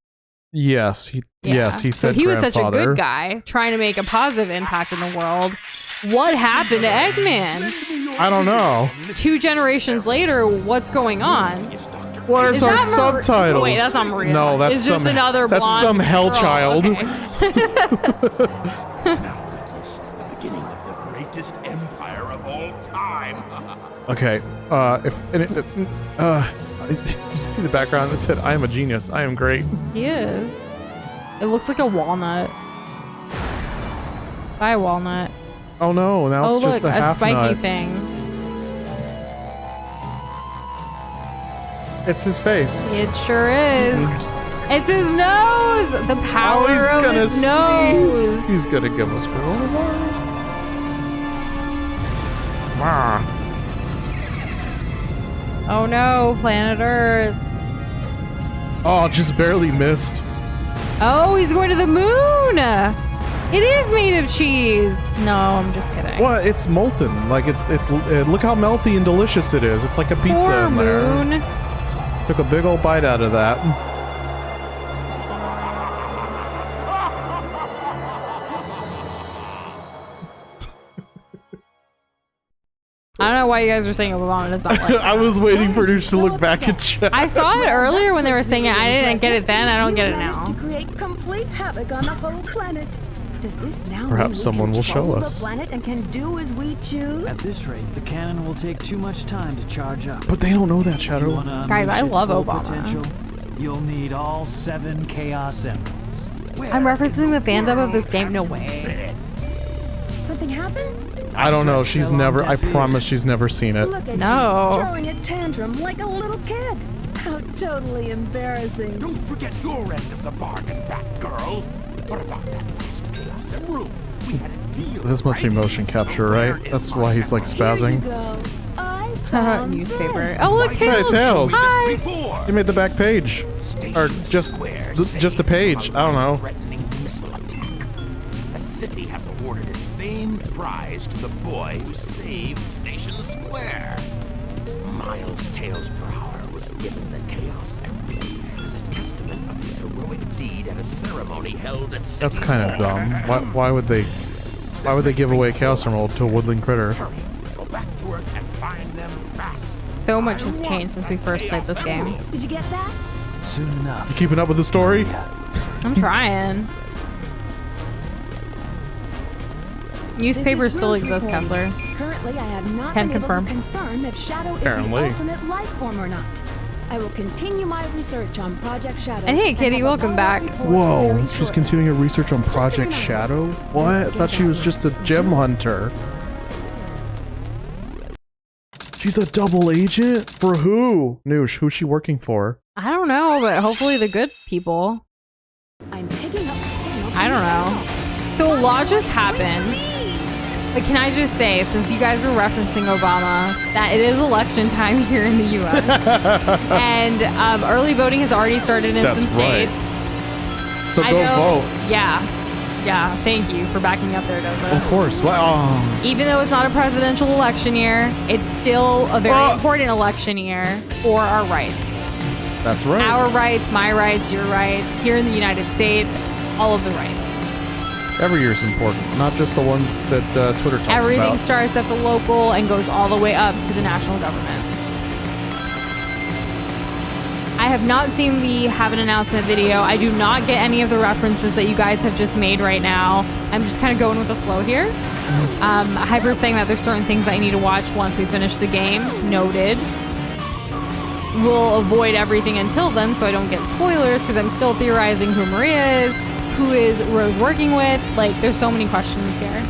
Speaker 1: Yes, yes, he said
Speaker 2: So he was such a
Speaker 1: grandfather.
Speaker 2: good guy, trying to make a positive impact in the world. What happened to Eggman?
Speaker 1: I don't know.
Speaker 2: 2 generations later, what's going on?
Speaker 1: Where's
Speaker 2: Is
Speaker 1: our
Speaker 2: that Mar-
Speaker 1: subtitles?
Speaker 2: Oh, wait, that's not Maria.
Speaker 1: No, that's
Speaker 2: It's
Speaker 1: some,
Speaker 2: just another
Speaker 1: that's
Speaker 2: blonde
Speaker 1: some hell
Speaker 2: girl.
Speaker 1: child.
Speaker 2: Okay.
Speaker 4: Witness the beginning of the greatest empire of all time.
Speaker 1: Okay, did you see the background that said, "I am a genius. I am great."
Speaker 2: He is. It looks like a walnut. Bye, walnut.
Speaker 1: Oh no, now
Speaker 2: Oh
Speaker 1: it's
Speaker 2: look,
Speaker 1: just a
Speaker 2: a
Speaker 1: half
Speaker 2: spiky
Speaker 1: nut.
Speaker 2: thing.
Speaker 1: It's his face.
Speaker 2: It sure is. It's his nose. The power
Speaker 1: he's
Speaker 2: of
Speaker 1: gonna
Speaker 2: his
Speaker 1: sneeze.
Speaker 2: nose.
Speaker 1: He's gonna give us coronavirus. Ah.
Speaker 2: Oh no, planet Earth.
Speaker 1: Oh, just barely missed.
Speaker 2: Oh, he's going to the moon. It is made of cheese. No, I'm just kidding.
Speaker 1: Well, it's molten. Like it's look how melty and delicious it is. It's like a pizza
Speaker 2: Poor
Speaker 1: in there.
Speaker 2: moon.
Speaker 1: Took a big old bite out of that.
Speaker 2: I don't know why you guys are saying Obama does not like
Speaker 1: I was waiting for Nush to look back at chat.
Speaker 2: I saw it earlier when they were saying it. I didn't get it then. I don't get it
Speaker 9: You
Speaker 2: now.
Speaker 9: managed to create complete havoc on the whole planet. Does this now
Speaker 1: Perhaps
Speaker 9: mean we
Speaker 1: someone will show
Speaker 9: control
Speaker 1: us.
Speaker 9: the planet and can do as we choose?
Speaker 5: At this rate, the cannon will take too much time to charge up.
Speaker 1: But they don't know that,
Speaker 5: If you
Speaker 1: Shadow.
Speaker 5: wanna
Speaker 2: Guys, I
Speaker 5: unleash its
Speaker 2: love
Speaker 5: full
Speaker 2: Obama.
Speaker 5: potential, you'll need all 7 Chaos Emeralds.
Speaker 2: I'm referencing the fandom of this game. No way.
Speaker 9: Something happened?
Speaker 1: I don't know. She's never. I promise she's never seen it.
Speaker 9: Look at
Speaker 2: No.
Speaker 9: you, throwing a tantrum like a little kid. How totally embarrassing.
Speaker 4: Don't forget your end of the bargain, Batgirl. What about that last Chaos Emerald? We had a deal.
Speaker 1: This must be
Speaker 4: right?
Speaker 1: motion capture, right? That's why he's like spazzing.
Speaker 9: Here you go. I found
Speaker 2: Newspaper.
Speaker 9: this.
Speaker 2: Oh look,
Speaker 1: Hey,
Speaker 2: Tails.
Speaker 1: Tails.
Speaker 2: Hi.
Speaker 4: Before.
Speaker 1: They made the back page, or just a page. I don't know.
Speaker 4: Threatening missile attack. The city has awarded its famed prize to the boy who saved Station Square. Miles Tails Brower was given the Chaos Emerald as a testament of his heroic deed at a ceremony held at City
Speaker 1: That's kind of
Speaker 4: Hall.
Speaker 1: dumb. Why would they give away Chaos Emerald to a woodland critter?
Speaker 4: Hurry, go back to work and find them fast.
Speaker 2: So much has changed since we first played this game.
Speaker 9: Did you get that?
Speaker 5: Soon enough.
Speaker 1: You keeping up with the story?
Speaker 2: I'm trying. Newspapers
Speaker 9: This is
Speaker 2: still
Speaker 9: Rouge
Speaker 2: exist,
Speaker 9: reporting.
Speaker 2: Kessler.
Speaker 9: Currently, I have not
Speaker 2: Can
Speaker 9: been
Speaker 2: confirm.
Speaker 9: able to confirm if Shadow
Speaker 1: Apparently.
Speaker 9: is the ultimate life form or not. I will continue my research on Project Shadow.
Speaker 2: And hey, Kitty,
Speaker 9: have a
Speaker 2: welcome
Speaker 9: follow-up
Speaker 2: back.
Speaker 9: report
Speaker 1: Whoa,
Speaker 9: very
Speaker 1: she's
Speaker 9: shortly.
Speaker 1: continuing her research on
Speaker 9: Just a
Speaker 1: Project
Speaker 9: reminder.
Speaker 1: Shadow? What? I thought she was just a gem hunter. She's a double agent? For who? Noosh, who's she working for?
Speaker 2: I don't know, but hopefully the good people.
Speaker 9: I'm picking up the signal.
Speaker 2: I don't know. So a lot just happened. But can I just say, since you guys were referencing Obama, that it is election time here in the U.S. and early voting has already started in
Speaker 1: That's
Speaker 2: some
Speaker 1: right.
Speaker 2: states.
Speaker 1: So
Speaker 2: I
Speaker 1: go
Speaker 2: know-
Speaker 1: vote.
Speaker 2: Yeah. Thank you for backing up there, Doza.
Speaker 1: Of course. Wow.
Speaker 2: Even though it's not a presidential election year, it's still a very important election year for our rights.
Speaker 1: That's right.
Speaker 2: Our rights, my rights, your rights, here in the United States, all of the rights.
Speaker 1: Every year is important, not just the ones that Twitter talks
Speaker 2: Everything
Speaker 1: about.
Speaker 2: starts at the local and goes all the way up to the national government. I have not seen the have an announcement video. I do not get any of the references that you guys have just made right now. I'm just kind of going with the flow here. Hyper's saying that there's certain things I need to watch once we finish the game. Noted. We'll avoid everything until then so I don't get spoilers because I'm still theorizing who Maria is, who is Rose working with. Like, there's so many questions here.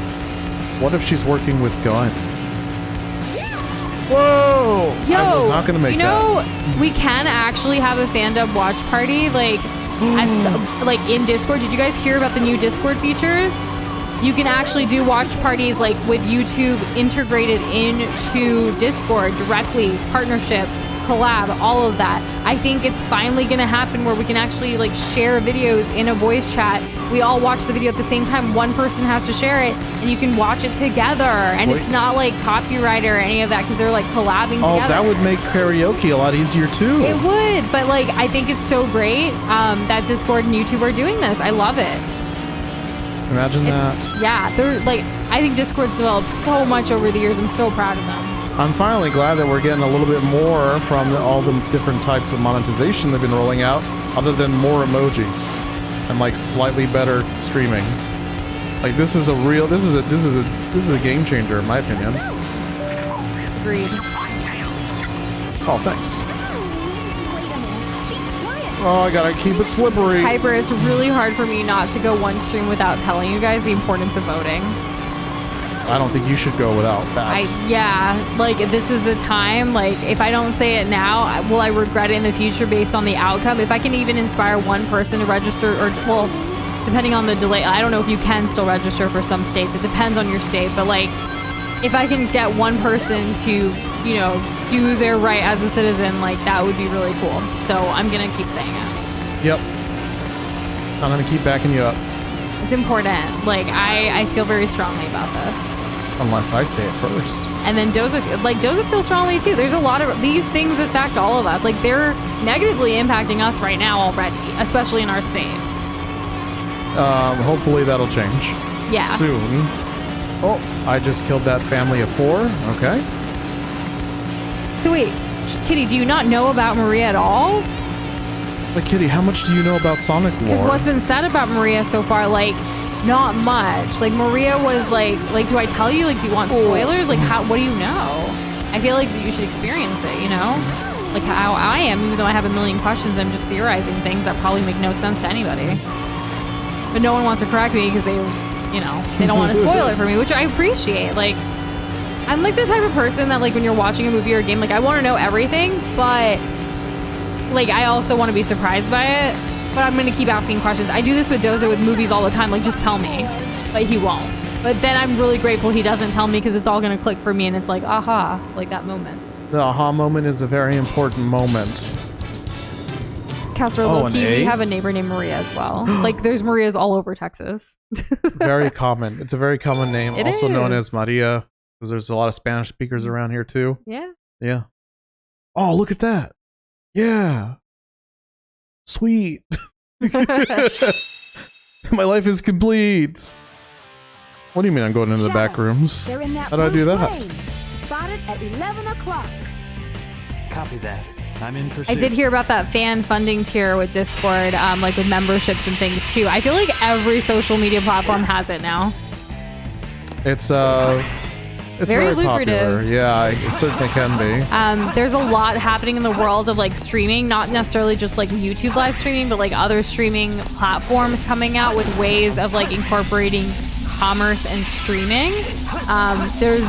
Speaker 1: What if she's working with Gunn? Whoa!
Speaker 2: Yo,
Speaker 1: I was not gonna make
Speaker 2: you know, we can actually have a fandom watch party, like, like in Discord. Did you guys hear about the new Discord features? You can actually do watch parties like with YouTube integrated into Discord directly, partnership, collab, all of that. I think it's finally going to happen where we can actually like share videos in a voice chat. We all watch the video at the same time. One person has to share it and you can watch it together. And it's not like copyright or any of that because they're like collabing together.
Speaker 1: Oh, that would make karaoke a lot easier too.
Speaker 2: It would, but like I think it's so great that Discord and YouTube are doing this. I love it.
Speaker 1: Imagine that.
Speaker 2: Yeah, they're like, I think Discord's developed so much over the years. I'm so proud of them.
Speaker 1: I'm finally glad that we're getting a little bit more from all the different types of monetization they've been rolling out, other than more emojis and like slightly better streaming. Like this is a game changer in my opinion.
Speaker 2: Agreed.
Speaker 1: Oh, thanks. Oh, I gotta keep it slippery.
Speaker 2: Hyper, it's really hard for me not to go one stream without telling you guys the importance of voting.
Speaker 1: I don't think you should go without that.
Speaker 2: Yeah, like this is the time. Like if I don't say it now, will I regret it in the future based on the outcome? If I can even inspire one person to register, or well, depending on the delay, I don't know if you can still register for some states. It depends on your state, but like if I can get one person to, you know, do their right as a citizen, like that would be really cool. So I'm gonna keep saying it.
Speaker 1: Yep. I'm gonna keep backing you up.
Speaker 2: It's important. Like I feel very strongly about this.
Speaker 1: Unless I say it first.
Speaker 2: And then Doza feels strongly too. There's a lot of these things affect all of us. Like they're negatively impacting us right now already, especially in our state.
Speaker 1: Hopefully that'll change.
Speaker 2: Yeah.
Speaker 1: Soon. Oh, I just killed that family of 4. Okay.
Speaker 2: So wait, Kitty, do you not know about Maria at all?
Speaker 1: Like, Kitty, how much do you know about Sonic lore?
Speaker 2: Because what's been said about Maria so far, like, not much. Like, Maria was like, do I tell you? Like, do you want spoilers? Like, what do you know? I feel like you should experience it, you know? Like how I am, even though I have a million questions, I'm just theorizing things that probably make no sense to anybody. But no one wants to correct me because they, you know, they don't want to spoil it for me, which I appreciate. Like, I'm like the type of person that, like, when you're watching a movie or a game, like, I want to know everything, but, like, I also want to be surprised by it. But I'm going to keep asking questions. I do this with Doza with movies all the time. Like, just tell me. But he won't. But then I'm really grateful he doesn't tell me because it's all going to click for me and it's like, aha, like that moment.
Speaker 1: The aha moment is a very important moment.
Speaker 2: Castro Loki, we have a neighbor named Maria as well. Like, there's Marias all over Texas.
Speaker 1: Very common. It's a very common name.
Speaker 2: It
Speaker 1: also known
Speaker 2: is.
Speaker 1: as Maria, because there's a lot of Spanish speakers around here too.
Speaker 2: Yeah.
Speaker 1: Yeah. Oh, look at that. Yeah. Sweet. My life is complete. What do you mean I'm going into the back rooms?
Speaker 9: They're in that
Speaker 1: How do I do
Speaker 9: blue
Speaker 1: that?
Speaker 9: plane. Spotted at 11 o'clock.
Speaker 5: Copy that. I'm in
Speaker 2: I
Speaker 5: pursuit.
Speaker 2: did hear about that fan funding tier with Discord, like with memberships and things too. I feel like every social media platform has it now.
Speaker 1: It's
Speaker 2: Very lucrative.
Speaker 1: popular. Yeah, it certainly can be.
Speaker 2: There's a lot happening in the world of like streaming, not necessarily just like YouTube live streaming, but like other streaming platforms coming out with ways of like incorporating commerce and streaming. There's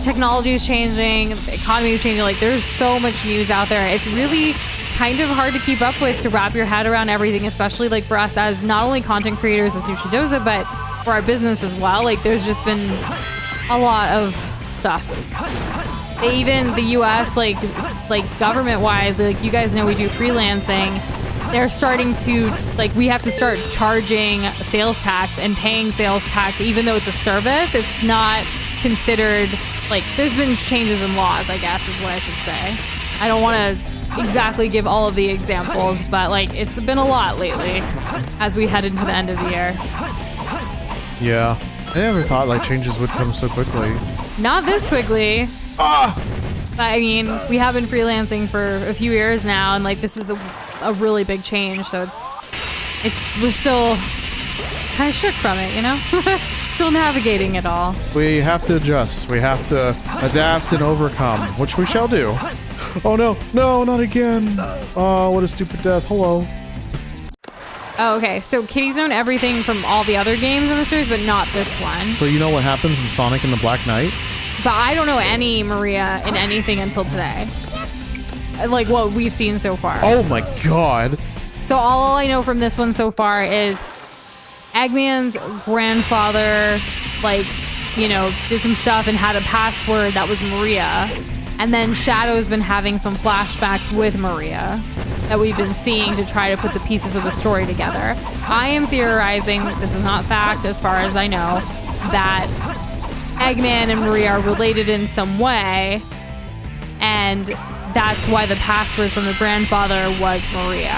Speaker 2: technology is changing, the economy is changing. Like there's so much news out there. It's really kind of hard to keep up with, to wrap your head around everything, especially like for us as not only content creators as Sushi Doza, but for our business as well. Like there's just been a lot of stuff. Even the US, like government wise, like you guys know we do freelancing. They're starting to, like, we have to start charging sales tax and paying sales tax, even though it's a service. It's not considered, like, there's been changes in laws, I guess is what I should say. I don't want to exactly give all of the examples, but like it's been a lot lately as we head into the end of the year.
Speaker 1: Yeah. I never thought like changes would come so quickly.
Speaker 2: Not this quickly. I mean, we have been freelancing for a few years now, and like this is a really big change. So we're still kind of shook from it, you know? Still navigating it all.
Speaker 1: We have to adjust. We have to adapt and overcome, which we shall do. Oh no, no, not again. Oh, what a stupid death. Hello.
Speaker 2: Oh, okay. So Kitty's known everything from all the other games in the series, but not this one.
Speaker 1: So you know what happens in Sonic and the Black Knight?
Speaker 2: But I don't know any Maria in anything until today. Like what we've seen so far.
Speaker 1: Oh my god.
Speaker 2: So all I know from this one so far is Eggman's grandfather, like, you know, did some stuff and had a password that was Maria. And then Shadow's been having some flashbacks with Maria that we've been seeing to try to put the pieces of the story together. I am theorizing, this is not fact as far as I know, that Eggman and Maria are related in some way, and that's why the password from the grandfather was Maria.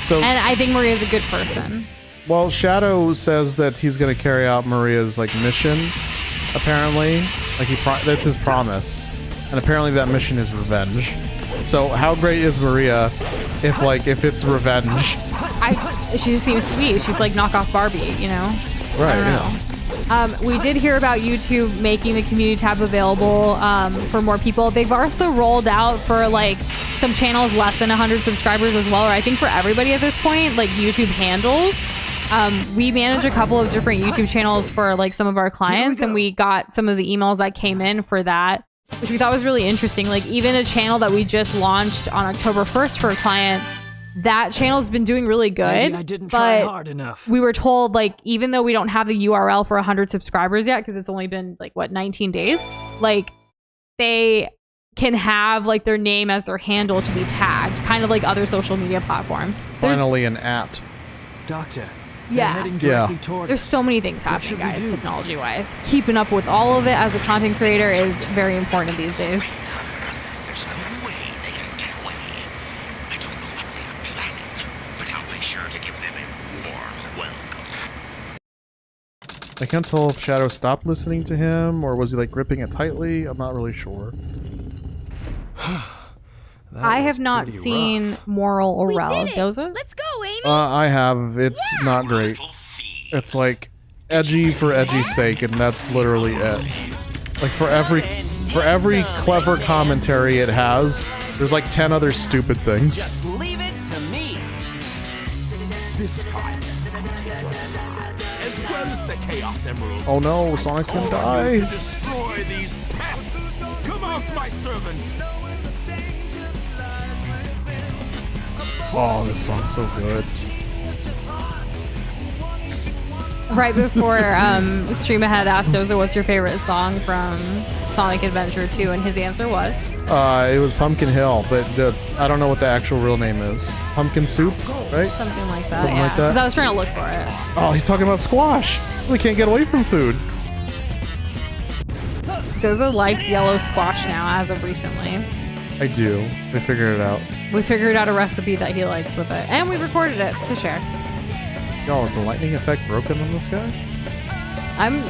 Speaker 1: So,
Speaker 2: and I think Maria's a good person.
Speaker 1: Well, Shadow says that he's going to carry out Maria's like mission, apparently. Like that's his promise. And apparently that mission is revenge. So how great is Maria if it's revenge?
Speaker 2: She just seems sweet. She's like knockoff Barbie, you know?
Speaker 1: Right,
Speaker 2: I don't know. We did hear about YouTube making the community tab available for more people. They've also rolled out for like some channels less than 100 subscribers as well, or I think for everybody at this point, like YouTube handles. We manage a couple of different YouTube channels for like some of our clients, and we got some of the emails that came in for that, which we thought was really interesting. Like even a channel that we just launched on October 1st for a client, that channel's been doing really good.
Speaker 5: Maybe I didn't try hard enough.
Speaker 2: We were told, like, even though we don't have the URL for 100 subscribers yet, because it's only been like what 19 days, like they can have like their name as their handle to be tagged, kind of like other social media platforms.
Speaker 1: Finally an at.
Speaker 5: Doctor.
Speaker 2: Yeah. There's so many things happening, guys, technology-wise. Keeping up with all of it as a content creator is very important these days.
Speaker 4: There's no way they can get away. I don't know what they are planning, but I'll be sure to give them a warm welcome.
Speaker 1: I can't tell if Shadow stopped listening to him, or was he like gripping it tightly? I'm not really sure.
Speaker 2: I have not seen Moral or Rel. Doza?
Speaker 9: Let's go, Amy.
Speaker 1: I have. It's not great. It's like edgy for edgy's sake, and that's literally it. Like for every clever commentary it has, there's like 10 other stupid things.
Speaker 7: Just leave it to me.
Speaker 4: This time, as well as the Chaos Emerald.
Speaker 1: Oh no, Sonic's gonna die.
Speaker 4: Destroy these pests. Come off, my servant.
Speaker 1: Oh, this song's so good.
Speaker 2: Right before Stream Ahead asked Doza, what's your favorite song from Sonic Adventure 2? And his answer was?
Speaker 1: It was Pumpkin Hill, but I don't know what the actual real name is. Pumpkin Soup, right?
Speaker 2: Something like that,
Speaker 1: Something
Speaker 2: yeah.
Speaker 1: like that.
Speaker 2: Because I was trying to look for it.
Speaker 1: Oh, he's talking about squash. We can't get away from food.
Speaker 2: Doza likes yellow squash now, as of recently.
Speaker 1: I do. I figured it out.
Speaker 2: We figured out a recipe that he likes with it, and we recorded it to share.
Speaker 1: Yo, is the lightning effect broken on this guy?
Speaker 2: I'm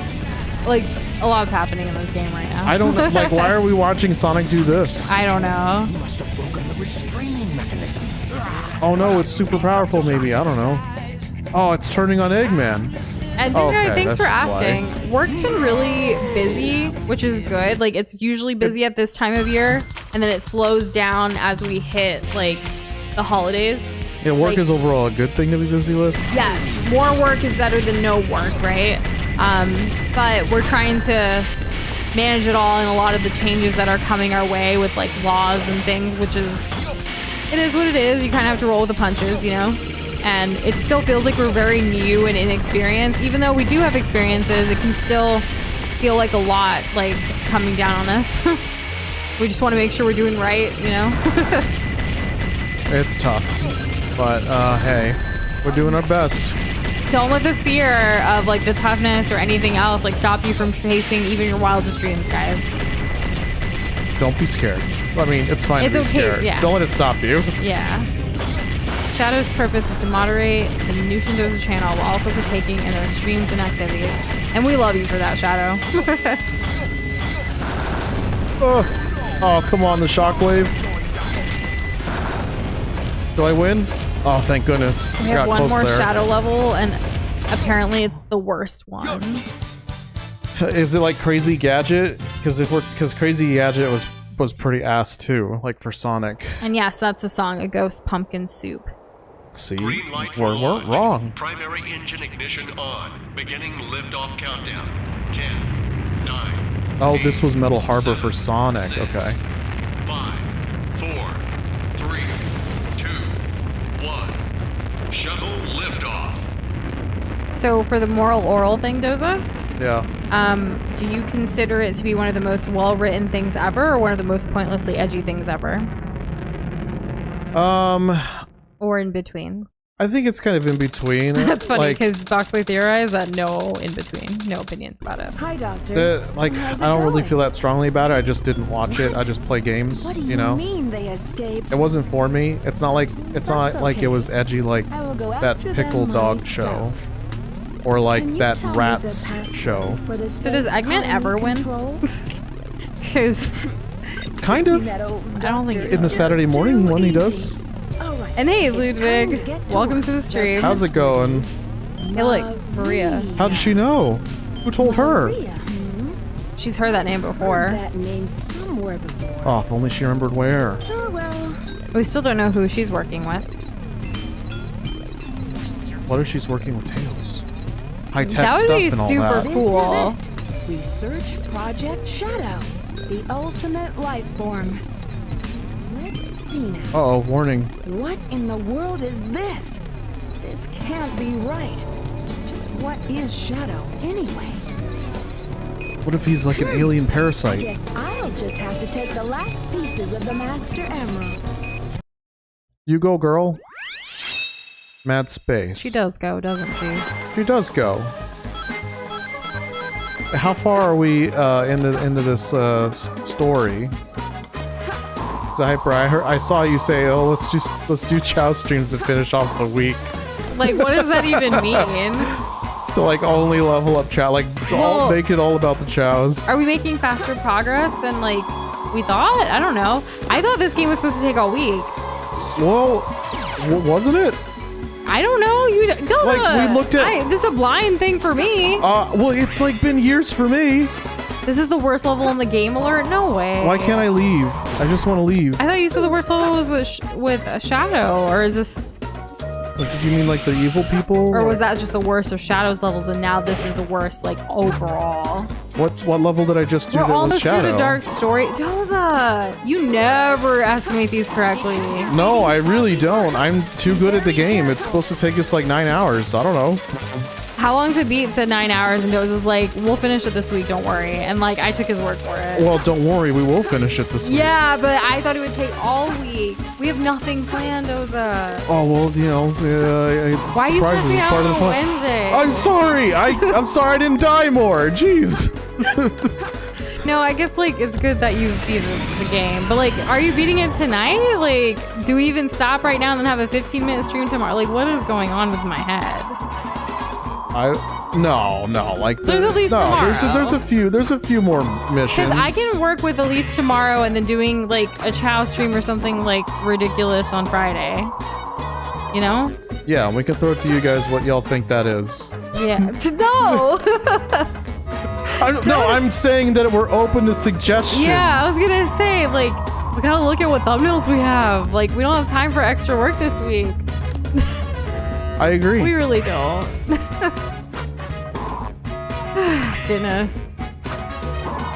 Speaker 2: like, a lot's happening in this game right now.
Speaker 1: I don't know. Like, why are we watching Sonic do this?
Speaker 2: I don't know.
Speaker 4: You must have broken the restraining mechanism.
Speaker 1: Oh no, it's super powerful. Maybe, I don't know. Oh, it's turning on Eggman.
Speaker 2: And
Speaker 1: Okay,
Speaker 2: thanks for
Speaker 1: that's
Speaker 2: asking.
Speaker 1: why.
Speaker 2: Work's been really busy, which is good. Like, it's usually busy at this time of year, and then it slows down as we hit like the holidays.
Speaker 1: Yeah, work
Speaker 2: Like-
Speaker 1: is overall a good thing to be busy with.
Speaker 2: Yes, more work is better than no work, right? But we're trying to manage it all, and a lot of the changes that are coming our way with like laws and things, which is, it is what it is. You kind of have to roll with the punches, you know? And it still feels like we're very new and inexperienced. Even though we do have experiences, it can still feel like a lot like coming down on us. We just want to make sure we're doing right, you know?
Speaker 1: It's tough, but hey, we're doing our best.
Speaker 2: Don't let the fear of like the toughness or anything else like stop you from chasing even your wildest dreams, guys.
Speaker 1: Don't be scared. I mean, it's fine
Speaker 2: It's
Speaker 1: to be
Speaker 2: okay,
Speaker 1: scared.
Speaker 2: yeah.
Speaker 1: Don't let it stop you.
Speaker 2: Yeah. Shadow's purpose is to moderate the Nush and Doza channel while also partaking in their streams and activities. And we love you for that, Shadow.
Speaker 1: Oh, come on, the shockwave. Do I win? Oh, thank goodness.
Speaker 2: We
Speaker 1: I got
Speaker 2: have one
Speaker 1: close
Speaker 2: more
Speaker 1: there.
Speaker 2: shadow level, and apparently it's the worst one.
Speaker 1: Is it like Crazy Gadget? Because Crazy Gadget was pretty ass too, like for Sonic.
Speaker 2: And yes, that's the song, A Ghost Pumpkin Soup.
Speaker 1: See,
Speaker 10: Green light for
Speaker 1: we're
Speaker 10: launch.
Speaker 1: wrong.
Speaker 10: Primary engine ignition on. Beginning liftoff countdown. 10, 9.
Speaker 1: Oh, this was Metal Harbor
Speaker 10: 7,
Speaker 1: for Sonic.
Speaker 10: 6,
Speaker 1: Okay.
Speaker 10: 5, 4, 3, 2, 1. Shuttle liftoff.
Speaker 2: So for the moral oral thing, Doza,
Speaker 1: Yeah.
Speaker 2: do you consider it to be one of the most well-written things ever, or one of the most pointlessly edgy things ever? Or in between?
Speaker 1: I think it's kind of in between.
Speaker 2: That's funny,
Speaker 1: Like,
Speaker 2: because Boxboy theorized that no in between, no opinions about it.
Speaker 9: Hi, Doctor.
Speaker 1: like
Speaker 9: How's it
Speaker 1: I don't really
Speaker 9: going?
Speaker 1: feel that strongly about it. I just didn't watch it. I just play games.
Speaker 9: What do
Speaker 1: You know.
Speaker 9: mean they escaped?
Speaker 1: It wasn't for me. It's not like
Speaker 9: That's
Speaker 1: like
Speaker 9: okay.
Speaker 1: it was edgy like
Speaker 9: I will go
Speaker 1: that
Speaker 9: after
Speaker 1: pickle
Speaker 9: them
Speaker 1: dog show,
Speaker 9: myself.
Speaker 1: or like
Speaker 9: Can you
Speaker 1: that
Speaker 9: tell me the
Speaker 1: rats
Speaker 9: password
Speaker 1: show.
Speaker 9: for the
Speaker 2: So does
Speaker 9: space
Speaker 2: Eggman
Speaker 9: colony
Speaker 2: ever win?
Speaker 9: control?
Speaker 2: Because
Speaker 1: Kind of.
Speaker 9: That old
Speaker 2: I don't think
Speaker 9: doctor
Speaker 2: he
Speaker 1: In the
Speaker 9: is
Speaker 1: Saturday
Speaker 9: just
Speaker 1: morning
Speaker 9: too
Speaker 1: one, he
Speaker 9: easy.
Speaker 1: does.
Speaker 9: All right,
Speaker 2: And hey,
Speaker 9: it's time to
Speaker 2: Ludwig,
Speaker 9: get
Speaker 2: welcome
Speaker 9: work.
Speaker 2: to the stream.
Speaker 1: How's it going?
Speaker 2: Hey, look, Maria.
Speaker 1: How did she know? Who told her?
Speaker 9: Maria, hmm?
Speaker 2: She's heard that name
Speaker 9: Heard
Speaker 2: before.
Speaker 9: that name somewhere before.
Speaker 1: Oh, if only she remembered where.
Speaker 9: Oh well.
Speaker 2: We still don't know who she's working with.
Speaker 1: What if she's working with Tails? High tech
Speaker 2: That would
Speaker 1: stuff
Speaker 2: be
Speaker 1: and all
Speaker 2: super
Speaker 1: that.
Speaker 9: This
Speaker 2: cool.
Speaker 9: is it. Research Project Shadow, the ultimate life form. Let's see now.
Speaker 1: Uh oh, warning.
Speaker 9: What in the world is this? This can't be right. Just what is Shadow anyway?
Speaker 1: What if he's like an alien
Speaker 9: I
Speaker 1: parasite?
Speaker 9: guess I'll just have to take the last pieces of the Master Emerald.
Speaker 1: You go, girl. Mad space.
Speaker 2: She does go, doesn't she?
Speaker 1: She does go. How far are we into this story? I saw you say, "Oh, let's do Chow streams to finish off the week."
Speaker 2: Like, what does that even mean?
Speaker 1: To like only level up Chow, like
Speaker 2: Well-
Speaker 1: make it all about the Chows.
Speaker 2: Are we making faster progress than, like, we thought? I don't know. I thought this game was supposed to take all week.
Speaker 1: Well, wasn't it?
Speaker 2: I don't know. You don't.
Speaker 1: Like, we looked at-
Speaker 2: this is a blind thing for me.
Speaker 1: Well, it's like been years for me.
Speaker 2: This is the worst level in the game alert? No way.
Speaker 1: Why can't I leave? I just want to leave.
Speaker 2: I thought you said the worst level was with a Shadow, or is this,
Speaker 1: Like, did you mean like the evil people?
Speaker 2: or was that just the worst of Shadow's levels, and now this is the worst, like, overall?
Speaker 1: What level did I just do
Speaker 2: We're
Speaker 1: that was
Speaker 2: almost
Speaker 1: Shadow?
Speaker 2: through the dark story. Doza, you never estimate these correctly.
Speaker 1: No, I really don't. I'm too good at the game. It's supposed to take us like 9 hours. I don't know.
Speaker 2: How long to beat said 9 hours, and Doza's like, we'll finish it this week, don't worry. And like, I took his word for it.
Speaker 1: Well, don't worry. We will finish it this week.
Speaker 2: Yeah, but I thought it would take all week. We have nothing planned, Doza.
Speaker 1: Oh, well, you know.
Speaker 2: Why are you
Speaker 1: surprises
Speaker 2: stressing
Speaker 1: is
Speaker 2: out
Speaker 1: part of the
Speaker 2: on
Speaker 1: fun.
Speaker 2: Wednesday?
Speaker 1: I'm sorry. I'm sorry I didn't die more. Jeez.
Speaker 2: No, I guess like it's good that you beat the game, but like, are you beating it tonight? Like, do we even stop right now and then have a 15-minute stream tomorrow? Like, what is going on with my head?
Speaker 1: No. Like
Speaker 2: There's at least tomorrow.
Speaker 1: There's a few more missions.
Speaker 2: Because I can work with Elise tomorrow and then doing like a Chow stream or something like ridiculous on Friday. You know?
Speaker 1: Yeah, we can throw it to you guys what y'all think that is.
Speaker 2: Yeah. No.
Speaker 1: I'm saying that we're open to suggestions.
Speaker 2: Yeah, I was gonna say like we gotta look at what thumbnails we have. Like we don't have time for extra work this week.
Speaker 1: I agree.
Speaker 2: We really don't. Goodness.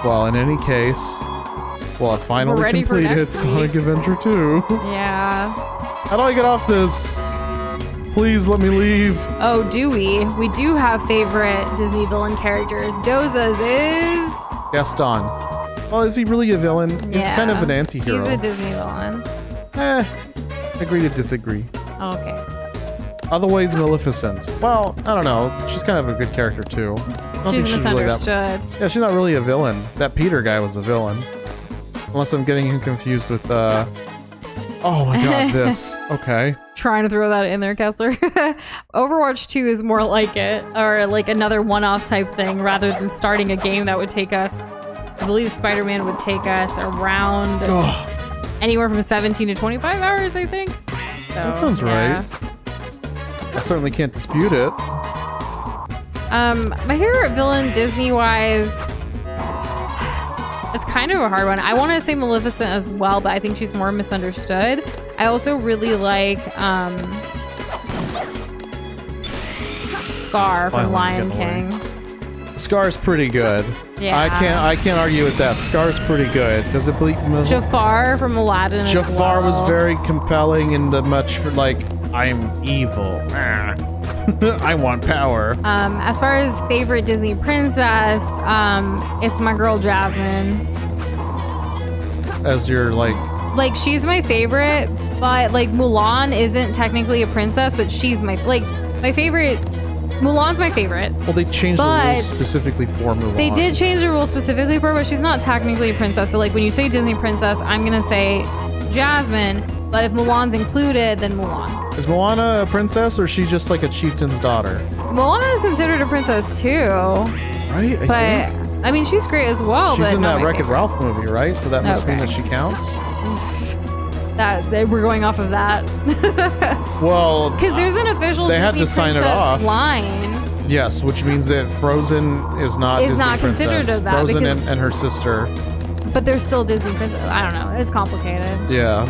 Speaker 1: Well, in any case, I finally
Speaker 2: We're ready for
Speaker 1: completed
Speaker 2: next
Speaker 1: Sonic
Speaker 2: week.
Speaker 1: Adventure 2.
Speaker 2: Yeah.
Speaker 1: How do I get off this? Please let me leave.
Speaker 2: Oh, do we? We do have favorite Disney villain characters. Doza's is...
Speaker 1: Gaston. Well, is he really a villain? He's kind of an anti-hero.
Speaker 2: He's a Disney villain.
Speaker 1: Agree to disagree.
Speaker 2: Okay.
Speaker 1: Otherwise, Maleficent. Well, I don't know. She's kind of a good character, too. I don't think
Speaker 2: She's
Speaker 1: really
Speaker 2: misunderstood.
Speaker 1: Yeah, she's not really a villain. That Peter guy was a villain. Unless I'm getting him confused with, Oh my god, this. Okay.
Speaker 2: Trying to throw that in there, Kessler. Overwatch 2 is more like it, or like another one-off type thing, rather than starting a game that would take us I believe Spider-Man would take us around anywhere from 17 to 25 hours, I think. So,
Speaker 1: That sounds right. I certainly can't dispute it.
Speaker 2: My favorite villain Disney-wise, it's kind of a hard one. I want to say Maleficent as well, but I think she's more misunderstood. I also really like Scar from Lion King.
Speaker 1: Scar's pretty good.
Speaker 2: Yeah.
Speaker 1: I can't argue with that. Scar's pretty good. Does it bleed?
Speaker 2: Jafar from Aladdin as
Speaker 1: Jafar was
Speaker 2: well.
Speaker 1: very compelling in the much for like, I'm evil. I want power.
Speaker 2: As far as favorite Disney princess, it's my girl Jasmine.
Speaker 1: As your
Speaker 2: Like she's my favorite, but like Mulan isn't technically a princess, but she's my favorite. Mulan's my favorite.
Speaker 1: Well, they changed the rules specifically for Mulan.
Speaker 2: They did change the rules specifically for her, but she's not technically a princess. So like when you say Disney princess, I'm gonna say Jasmine, but if Mulan's included, then Mulan.
Speaker 1: Is Moana a princess or is she just like a chieftain's daughter?
Speaker 2: Moana is considered a princess too.
Speaker 1: Right?
Speaker 2: I mean, she's great as well.
Speaker 1: She's
Speaker 2: but
Speaker 1: in
Speaker 2: not
Speaker 1: that
Speaker 2: my
Speaker 1: Wreck-It
Speaker 2: favorite.
Speaker 1: Ralph movie, right? So that must mean that she counts?
Speaker 2: That we're going off of that.
Speaker 1: Well,
Speaker 2: Because there's an official
Speaker 1: they
Speaker 2: Disney
Speaker 1: had to sign it
Speaker 2: princess
Speaker 1: off.
Speaker 2: line.
Speaker 1: Yes, which means that Frozen is not
Speaker 2: Is
Speaker 1: Disney
Speaker 2: not
Speaker 1: princess.
Speaker 2: considered of that
Speaker 1: Frozen
Speaker 2: because-
Speaker 1: and her sister.
Speaker 2: But they're still Disney princess. I don't know. It's complicated.
Speaker 1: Yeah.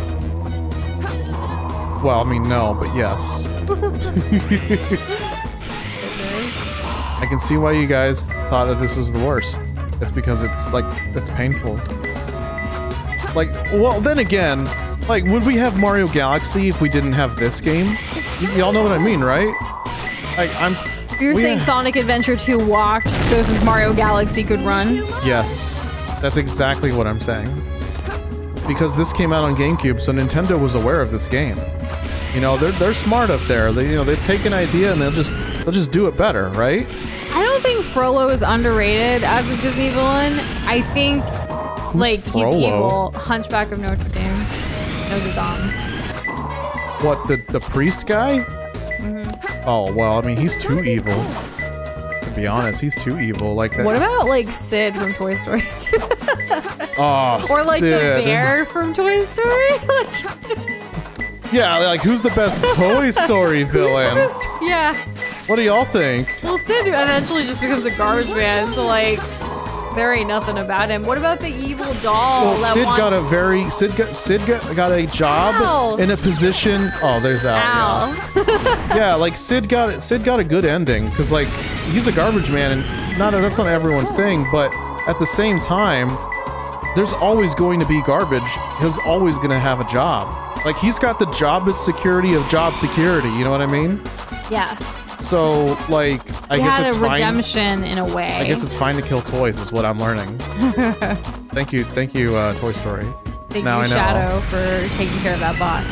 Speaker 1: Well, I mean, no, but yes. I can see why you guys thought that this is the worst. It's because it's like, it's painful. Like, well, then again, like, would we have Mario Galaxy if we didn't have this game? Y'all know what I mean, right? Like,
Speaker 2: You're saying Sonic Adventure 2 walked so Mario Galaxy could run?
Speaker 1: Yes, that's exactly what I'm saying. Because this came out on GameCube, so Nintendo was aware of this game. You know, they're smart up there. They take an idea and they'll just do it better, right?
Speaker 2: I don't think Frollo is underrated as a Disney villain. I think like
Speaker 1: Frollo?
Speaker 2: he's evil. Hunchback of Notre Dame. Notre Dame.
Speaker 1: What, the priest guy?
Speaker 2: Mm-hmm.
Speaker 1: Oh, well, I mean, he's too evil. To be honest, he's too evil. Like that.
Speaker 2: What about like Sid from Toy Story?
Speaker 1: Oh,
Speaker 2: Or like the
Speaker 1: Sid.
Speaker 2: bear from Toy Story?
Speaker 1: Yeah, like who's the best Toy Story villain?
Speaker 2: Yeah.
Speaker 1: What do y'all think?
Speaker 2: Well, Sid eventually just becomes a garbage man, so like there ain't nothing about him. What about the evil doll?
Speaker 1: Well,
Speaker 2: that
Speaker 1: Sid
Speaker 2: wants-
Speaker 1: got a job
Speaker 2: Ow.
Speaker 1: in a position. Oh, there's Al.
Speaker 2: Ow.
Speaker 1: Yeah. Yeah, like Sid got a good ending because like he's a garbage man, and that's not everyone's thing. But at the same time, there's always going to be garbage. He's always going to have a job. Like he's got the jobless security of job security. You know what I mean?
Speaker 2: Yes.
Speaker 1: So like, I
Speaker 2: He
Speaker 1: guess
Speaker 2: had
Speaker 1: it's
Speaker 2: a
Speaker 1: fine.
Speaker 2: redemption in a way.
Speaker 1: I guess it's fine to kill toys, is what I'm learning. Thank you, Toy Story.
Speaker 2: Thank
Speaker 1: Now
Speaker 2: you,
Speaker 1: I know.
Speaker 2: Shadow, for taking care of that bot.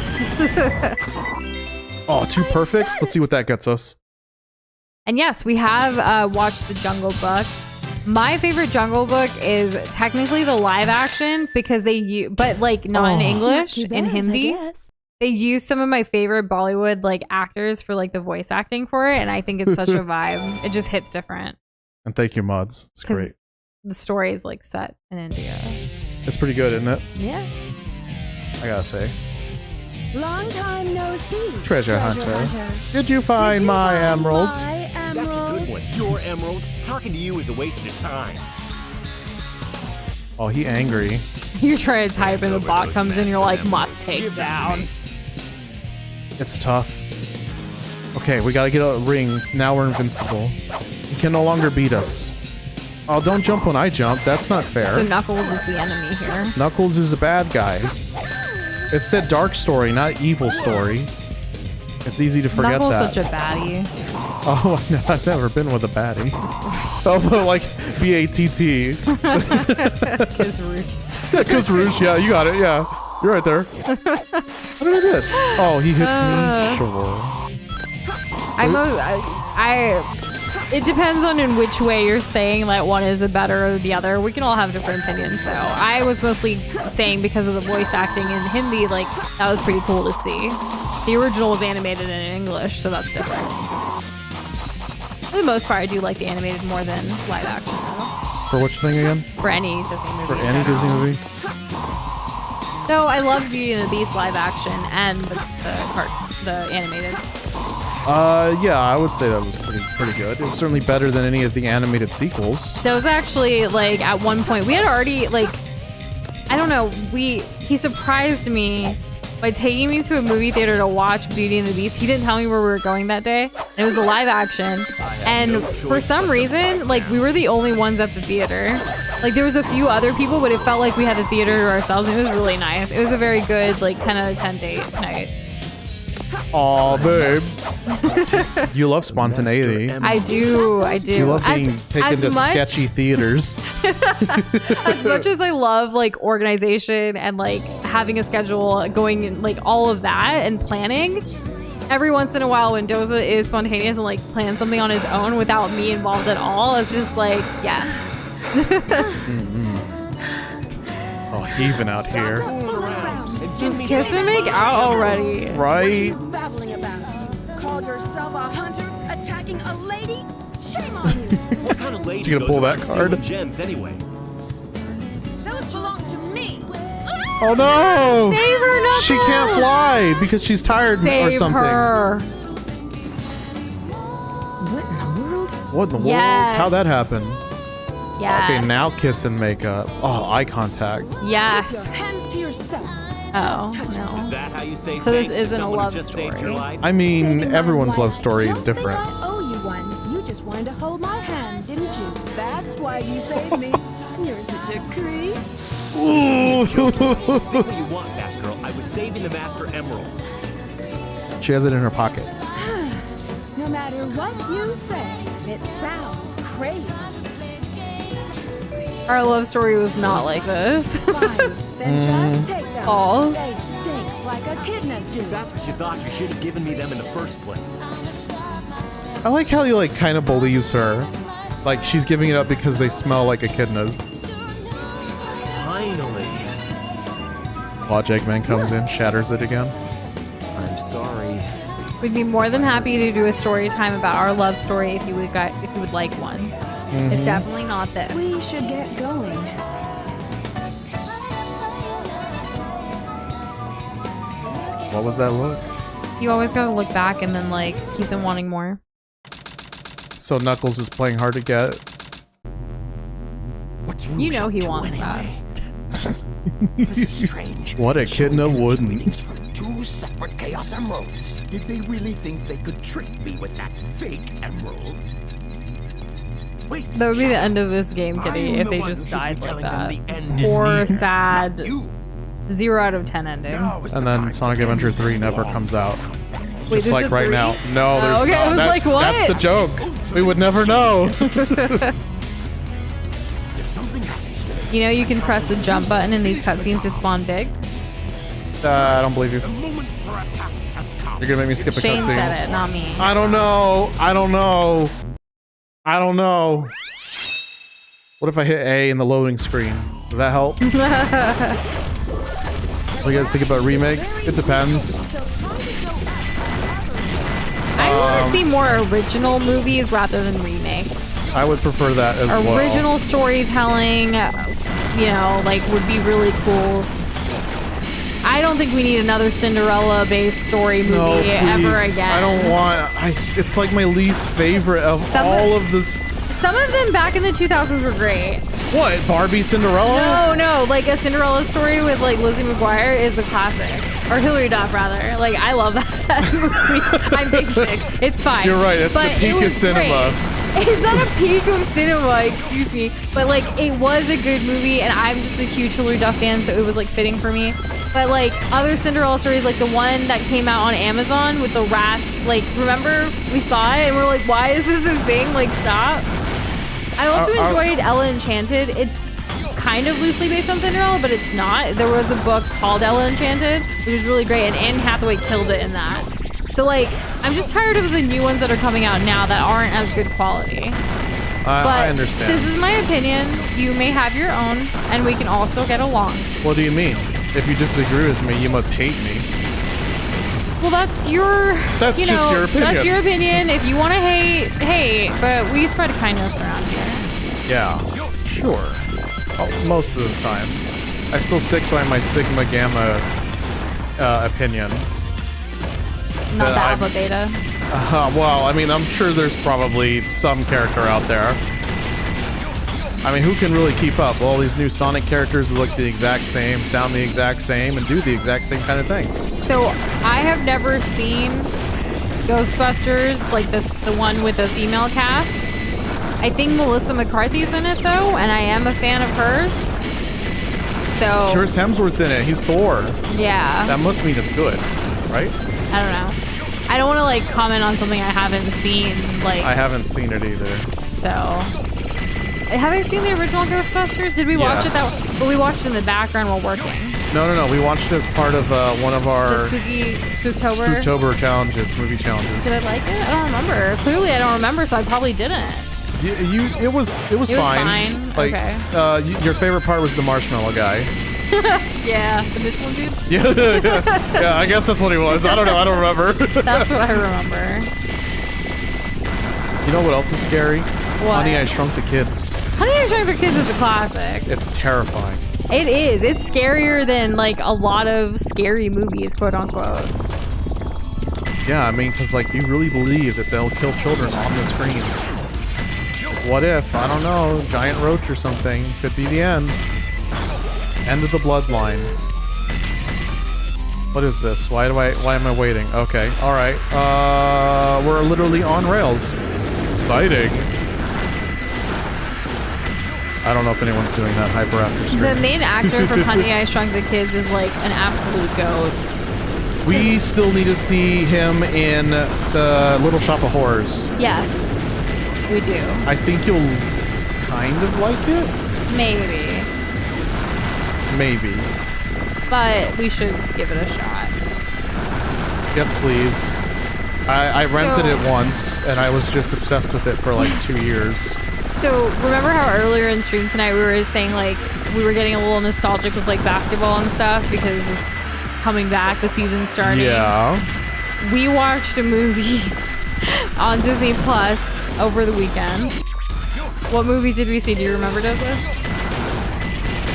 Speaker 1: Oh, 2 perfects. Let's see what that gets us.
Speaker 2: And yes, we have watched The Jungle Book. My favorite Jungle Book is technically the live action because but like not in English,
Speaker 9: Not too
Speaker 2: in
Speaker 9: bad, I
Speaker 2: Hindi.
Speaker 9: guess.
Speaker 2: They use some of my favorite Bollywood like actors for like the voice acting for it, and I think it's such a vibe. It just hits different.
Speaker 1: And thank you, Mods. It's
Speaker 2: 'Cause
Speaker 1: great.
Speaker 2: The story is like set in India.
Speaker 1: It's pretty good, isn't it?
Speaker 2: Yeah.
Speaker 1: I gotta say.
Speaker 9: Long time no see.
Speaker 1: Treasure Hunter. Did you find my emeralds?
Speaker 7: That's a good one. Your emerald. Talking to you is a waste of time.
Speaker 1: Oh, he angry.
Speaker 2: You're trying to type and the bot comes in, you're like, must take down.
Speaker 1: It's tough. Okay, we gotta get a ring. Now we're invincible. He can no longer beat us. Oh, don't jump when I jump. That's not fair.
Speaker 2: So Knuckles is the enemy here.
Speaker 1: Knuckles is a bad guy. It said dark story, not evil story. It's easy to forget
Speaker 2: Knuckles
Speaker 1: that.
Speaker 2: such a baddie.
Speaker 1: Oh, I've never been with a baddie. Oh, but like B-A-T-T.
Speaker 2: Kiss Rouge.
Speaker 1: Yeah, Kiss Rouge. Yeah, you got it. Yeah, you're right there. Look at this. Oh, he hits me. Sure.
Speaker 2: It depends on in which way you're saying that one is a better or the other. We can all have different opinions. So I was mostly saying because of the voice acting in Hindi, like that was pretty cool to see. The original was animated in English, so that's different. For the most part, I do like the animated more than live action though.
Speaker 1: For which thing again?
Speaker 2: For any Disney movie.
Speaker 1: For
Speaker 2: in
Speaker 1: any
Speaker 2: general.
Speaker 1: Disney movie?
Speaker 2: So I love Beauty and the Beast live action and the animated.
Speaker 1: Yeah, I would say that was pretty good. It was certainly better than any of the animated sequels.
Speaker 2: So it was actually like at one point we had already like, I don't know, he surprised me by taking me to a movie theater to watch Beauty and the Beast. He didn't tell me where we were going that day. It was a live action. And for some reason, like we were the only ones at the theater. Like there was a few other people, but it felt like we had the theater to ourselves. And it was really nice. It was a very good like 10 out of 10 date night.
Speaker 1: Aw, babe. You love spontaneity.
Speaker 2: I do.
Speaker 1: You love being taken to sketchy theaters.
Speaker 2: As much as I love like organization and like having a schedule going and like all of that and planning, every once in a while when Doza is spontaneous and like plans something on his own without me involved at all, it's just like, yes.
Speaker 1: Oh, heaving out here.
Speaker 2: Just kiss and make out already.
Speaker 1: Right?
Speaker 9: Babbling about. Call yourself a hunter attacking a lady? Shame on you.
Speaker 7: What kind of lady
Speaker 1: You gonna pull that
Speaker 7: goes around
Speaker 1: card?
Speaker 7: stealing gems anyway?
Speaker 9: Those belong to me.
Speaker 1: Oh no!
Speaker 2: Save her, Knuckles!
Speaker 1: She can't fly because she's tired or
Speaker 2: Save
Speaker 1: something.
Speaker 2: her.
Speaker 9: What in the world?
Speaker 1: What in the world?
Speaker 2: Yes.
Speaker 1: How'd that happen?
Speaker 2: Yes.
Speaker 1: Okay, now kiss and make up. Oh, eye contact.
Speaker 2: Yes.
Speaker 9: Your hands to yourself.
Speaker 2: Oh,
Speaker 7: Is
Speaker 2: no.
Speaker 7: that how you say
Speaker 2: So this
Speaker 7: thanks to
Speaker 2: isn't a
Speaker 7: someone who
Speaker 2: love
Speaker 7: just saved your
Speaker 2: story.
Speaker 7: life?
Speaker 1: I mean,
Speaker 9: Saving my
Speaker 1: everyone's love
Speaker 9: life.
Speaker 1: story is
Speaker 9: Don't
Speaker 1: different.
Speaker 9: think I owe you one. You just wanted to hold my hand, didn't you? That's why you saved me. You're such a creep.
Speaker 7: Think what you want, Batgirl. I was saving the Master Emerald.
Speaker 1: She has it in her pockets.
Speaker 9: No matter what you say, it sounds crazy.
Speaker 2: Our love story was not like this.
Speaker 9: Fine, then just take them.
Speaker 2: False.
Speaker 9: They stink like echidnas do.
Speaker 7: If that's what you thought, you should have given me them in the first place.
Speaker 1: I like how he like kind of bullies her. Like she's giving it up because they smell like echidnas.
Speaker 7: Finally.
Speaker 1: Watch Eggman comes in, shatters it again.
Speaker 7: I'm sorry.
Speaker 2: We'd be more than happy to do a story time about our love story if you would like one. It's definitely not this.
Speaker 9: We should get going.
Speaker 1: What was that look?
Speaker 2: You always gotta look back and then like keep them wanting more.
Speaker 1: So Knuckles is playing hard to get.
Speaker 4: What's
Speaker 2: You know
Speaker 4: Rouge
Speaker 2: he
Speaker 4: up to
Speaker 2: wants
Speaker 4: anyway? This is strange.
Speaker 1: What echidna
Speaker 4: Showing
Speaker 1: wouldn't?
Speaker 4: things from two separate Chaos Emeralds. Did they really think they could trick me with that fake emerald? Wait,
Speaker 2: That would be the
Speaker 4: Shadow.
Speaker 2: end of this game, Kitty,
Speaker 4: I'm
Speaker 2: if
Speaker 4: the
Speaker 2: they
Speaker 4: one
Speaker 2: just
Speaker 4: who should be
Speaker 2: died like
Speaker 4: telling
Speaker 2: that.
Speaker 4: them the end is
Speaker 2: Poor,
Speaker 4: near,
Speaker 2: sad,
Speaker 4: not you.
Speaker 2: 0 out of 10 ending.
Speaker 4: Now is the
Speaker 1: And then
Speaker 4: time
Speaker 1: Sonic
Speaker 4: to
Speaker 1: Adventure
Speaker 4: end
Speaker 1: 3 never
Speaker 4: this
Speaker 1: comes out.
Speaker 2: Wait,
Speaker 1: Just
Speaker 2: there's
Speaker 1: like
Speaker 2: a
Speaker 1: right
Speaker 2: 3?
Speaker 1: now. No, there's
Speaker 2: okay,
Speaker 1: not.
Speaker 2: I was
Speaker 1: That's,
Speaker 2: like, what?
Speaker 1: That's the joke. We would never know.
Speaker 4: If something happens to me,
Speaker 2: You know you can press the jump button in these cutscenes to spawn big?
Speaker 1: I don't believe you.
Speaker 4: the moment for attack has come.
Speaker 1: You're gonna make me skip a
Speaker 2: Shane
Speaker 1: cutscene.
Speaker 2: said it, not me.
Speaker 1: I don't know. I don't know. I don't know. What if I hit A in the loading screen? Does that help? What do you guys think about remakes? It depends.
Speaker 2: I want to see more original movies rather than remakes.
Speaker 1: I would prefer that as well.
Speaker 2: Original storytelling, you know, like would be really cool. I don't think we need another Cinderella-based story movie
Speaker 1: No,
Speaker 2: ever
Speaker 1: please.
Speaker 2: again.
Speaker 1: I don't want. It's like my least favorite of all of this.
Speaker 2: Some of them back in the 2000s were great.
Speaker 1: What? Barbie Cinderella?
Speaker 2: No, like a Cinderella story with like Lizzie McGuire is a classic. Or Hilary Duff, rather. Like, I love that movie. I'm big sick. It's fine.
Speaker 1: You're right. It's
Speaker 2: But
Speaker 1: the peak
Speaker 2: it
Speaker 1: of
Speaker 2: was
Speaker 1: cinema.
Speaker 2: great. It's not a peak of cinema, excuse me. But like, it was a good movie, and I'm just a huge Hilary Duff fan, so it was like fitting for me. But like other Cinderella stories, like the one that came out on Amazon with the rats, like remember we saw it and we're like, why is this a thing? Like, stop. I also enjoyed Ella Enchanted. It's kind of loosely based on Cinderella, but it's not. There was a book called Ella Enchanted, which was really great, and Anne Hathaway killed it in that. So like, I'm just tired of the new ones that are coming out now that aren't as good quality.
Speaker 1: I understand.
Speaker 2: This is my opinion. You may have your own, and we can all still get along.
Speaker 1: What do you mean? If you disagree with me, you must hate me.
Speaker 2: Well, that's your.
Speaker 1: That's
Speaker 2: you
Speaker 1: just
Speaker 2: know,
Speaker 1: your opinion.
Speaker 2: That's your opinion. If you want to hate, hate. But we spread kindness around here.
Speaker 1: Yeah. Sure. Oh, most of the time. I still stick by my Sigma Gamma opinion.
Speaker 2: Not the alpha beta.
Speaker 1: Well, I mean, I'm sure there's probably some character out there. I mean, who can really keep up? All these new Sonic characters that look the exact same, sound the exact same, and do the exact same kind of thing.
Speaker 2: So, I have never seen Ghostbusters, like the one with the female cast. I think Melissa McCarthy's in it, though, and I am a fan of hers. So...
Speaker 1: Chris Hemsworth in it. He's Thor.
Speaker 2: Yeah.
Speaker 1: That must mean it's good, right?
Speaker 2: I don't know. I don't want to, like, comment on something I haven't seen, like...
Speaker 1: I haven't seen it either.
Speaker 2: So... Have I seen the original Ghostbusters? Did we watch it that? But we watched it in the background while working.
Speaker 1: No. We watched it as part of one of our
Speaker 2: the Spooktober
Speaker 1: challenges, movie challenges.
Speaker 2: Did I like it? I don't remember. Clearly, I don't remember, so I probably didn't.
Speaker 1: It was fine. Like,
Speaker 2: okay.
Speaker 1: Your favorite part was the marshmallow guy.
Speaker 2: Yeah, the Michelin dude.
Speaker 1: Yeah. I guess that's what he was. I don't know. I don't remember.
Speaker 2: That's what I remember.
Speaker 1: You know what else is scary?
Speaker 2: What?
Speaker 1: Honey, I Shrunk the Kids.
Speaker 2: Honey, I Shrunk the Kids is a classic.
Speaker 1: It's terrifying.
Speaker 2: It is. It's scarier than, like, a lot of scary movies, quote unquote.
Speaker 1: Yeah, I mean, because, like, you really believe that they'll kill children on the screen. What if? I don't know. Giant roach or something. Could be the end. End of the bloodline. What is this? Why am I waiting? Okay. Alright. We're literally on rails. Exciting. I don't know if anyone's doing that hyper after stream.
Speaker 2: The main actor from Honey, I Shrunk the Kids is like an absolute goat.
Speaker 1: We still need to see him in the Little Shop of Horrors.
Speaker 2: Yes, we do.
Speaker 1: I think you'll kind of like it?
Speaker 2: Maybe.
Speaker 1: Maybe.
Speaker 2: But we should give it a shot.
Speaker 1: Yes, please. I rented it once, and I was just obsessed with it for like 2 years.
Speaker 2: So, remember how earlier in stream tonight we were saying, like, we were getting a little nostalgic with, like, basketball and stuff because it's coming back, the season's starting.
Speaker 1: Yeah.
Speaker 2: We watched a movie on Disney Plus over the weekend. What movie did we see? Do you remember, Douglas?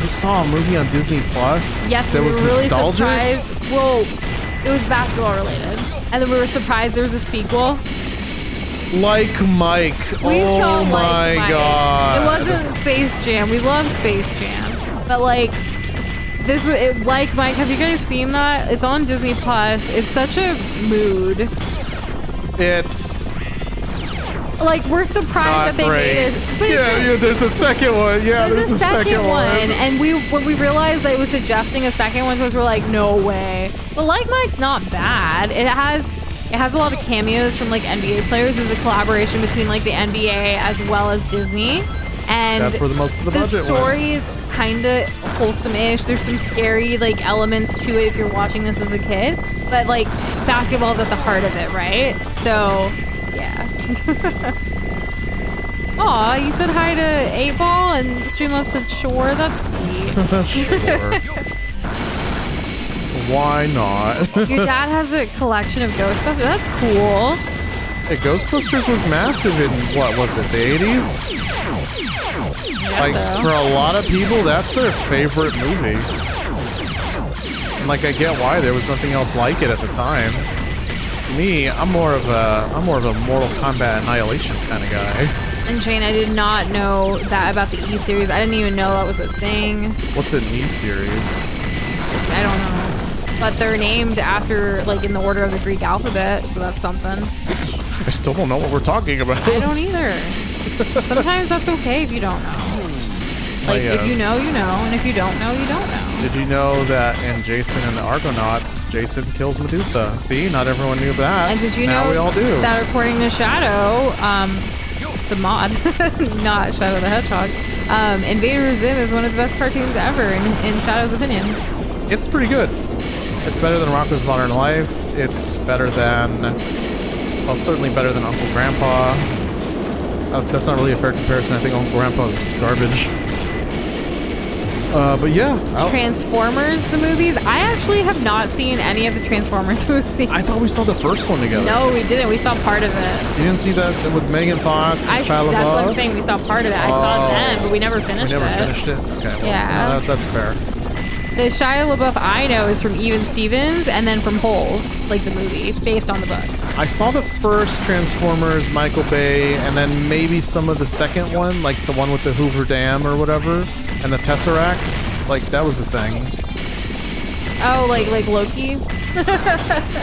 Speaker 1: You saw a movie on Disney Plus?
Speaker 2: Yes,
Speaker 1: that
Speaker 2: we
Speaker 1: was
Speaker 2: were really
Speaker 1: nostalgic?
Speaker 2: surprised. Well, it was basketball related. And then we were surprised there was a sequel.
Speaker 1: Like Mike.
Speaker 2: We saw
Speaker 1: oh my
Speaker 2: Mike.
Speaker 1: god.
Speaker 2: It wasn't Space Jam. We love Space Jam. But like, Like Mike, have you guys seen that? It's on Disney Plus. It's such a mood.
Speaker 1: It's
Speaker 2: like, we're surprised that they made this. But
Speaker 1: yeah, there's a second one. Yeah,
Speaker 2: there's a second one. And when we realized that it was suggesting a second one to us, we're like, no way. But Like Mike's not bad. It has a lot of cameos from like NBA players. It was a collaboration between like the NBA as well as Disney. And
Speaker 1: that's where most of the budget
Speaker 2: went. The story is kind of wholesome-ish. There's some scary like elements to it if you're watching this as a kid. But like basketball's at the heart of it, right? So yeah. Aw, you said hi to 8-Ball and Streamlabs said sure. That's sweet.
Speaker 1: Sure. Why not?
Speaker 2: Your dad has a collection of Ghostbusters. That's cool.
Speaker 1: Hey, Ghostbusters was massive in, what was it, the 80s? Like,
Speaker 2: so.
Speaker 1: for a lot of people, that's their favorite movie. And, like, I get why there was nothing else like it at the time. Me, I'm more of a Mortal Kombat Annihilation kind of guy.
Speaker 2: And Shane, I did not know that about the E-Series. I didn't even know that was a thing.
Speaker 1: What's an E-Series?
Speaker 2: I don't know. But they're named after, like, in the order of the Greek alphabet, so that's something.
Speaker 1: I still don't know what we're talking about.
Speaker 2: I don't either. Sometimes that's okay if you don't know. Like, if you know, you know, and if you don't know, you don't know.
Speaker 1: Did you know that in Jason and the Argonauts, Jason kills Medusa? See, not everyone knew that.
Speaker 2: And did you
Speaker 1: now
Speaker 2: know
Speaker 1: we all do.
Speaker 2: that according to Shadow, the mod, not Shadow the Hedgehog, Invader Zim is one of the best cartoons ever, in Shadow's opinion.
Speaker 1: It's pretty good. It's better than Rocko's Modern Life. It's better than, well, certainly better than Uncle Grandpa. That's not really a fair comparison. I think Uncle Grandpa's garbage. But yeah,
Speaker 2: Transformers, the movies. I actually have not seen any of the Transformers movies.
Speaker 1: I thought we saw the first one together.
Speaker 2: No, we didn't. We saw part of it.
Speaker 1: You didn't see that with Megan Fox and Shia LaBeouf?
Speaker 2: That's what I'm saying. We saw part of it. I saw it then, but we never finished it.
Speaker 1: We never finished it? Okay. Well,
Speaker 2: Yeah.
Speaker 1: That's fair.
Speaker 2: The Shia LaBeouf I know is from Even Stevens and then from Holes, like the movie, based on the book.
Speaker 1: I saw the first Transformers, Michael Bay, and then maybe some of the second one, like the one with the Hoover Dam or whatever, and the Tesseracts. Like, that was a thing.
Speaker 2: Oh, like Loki?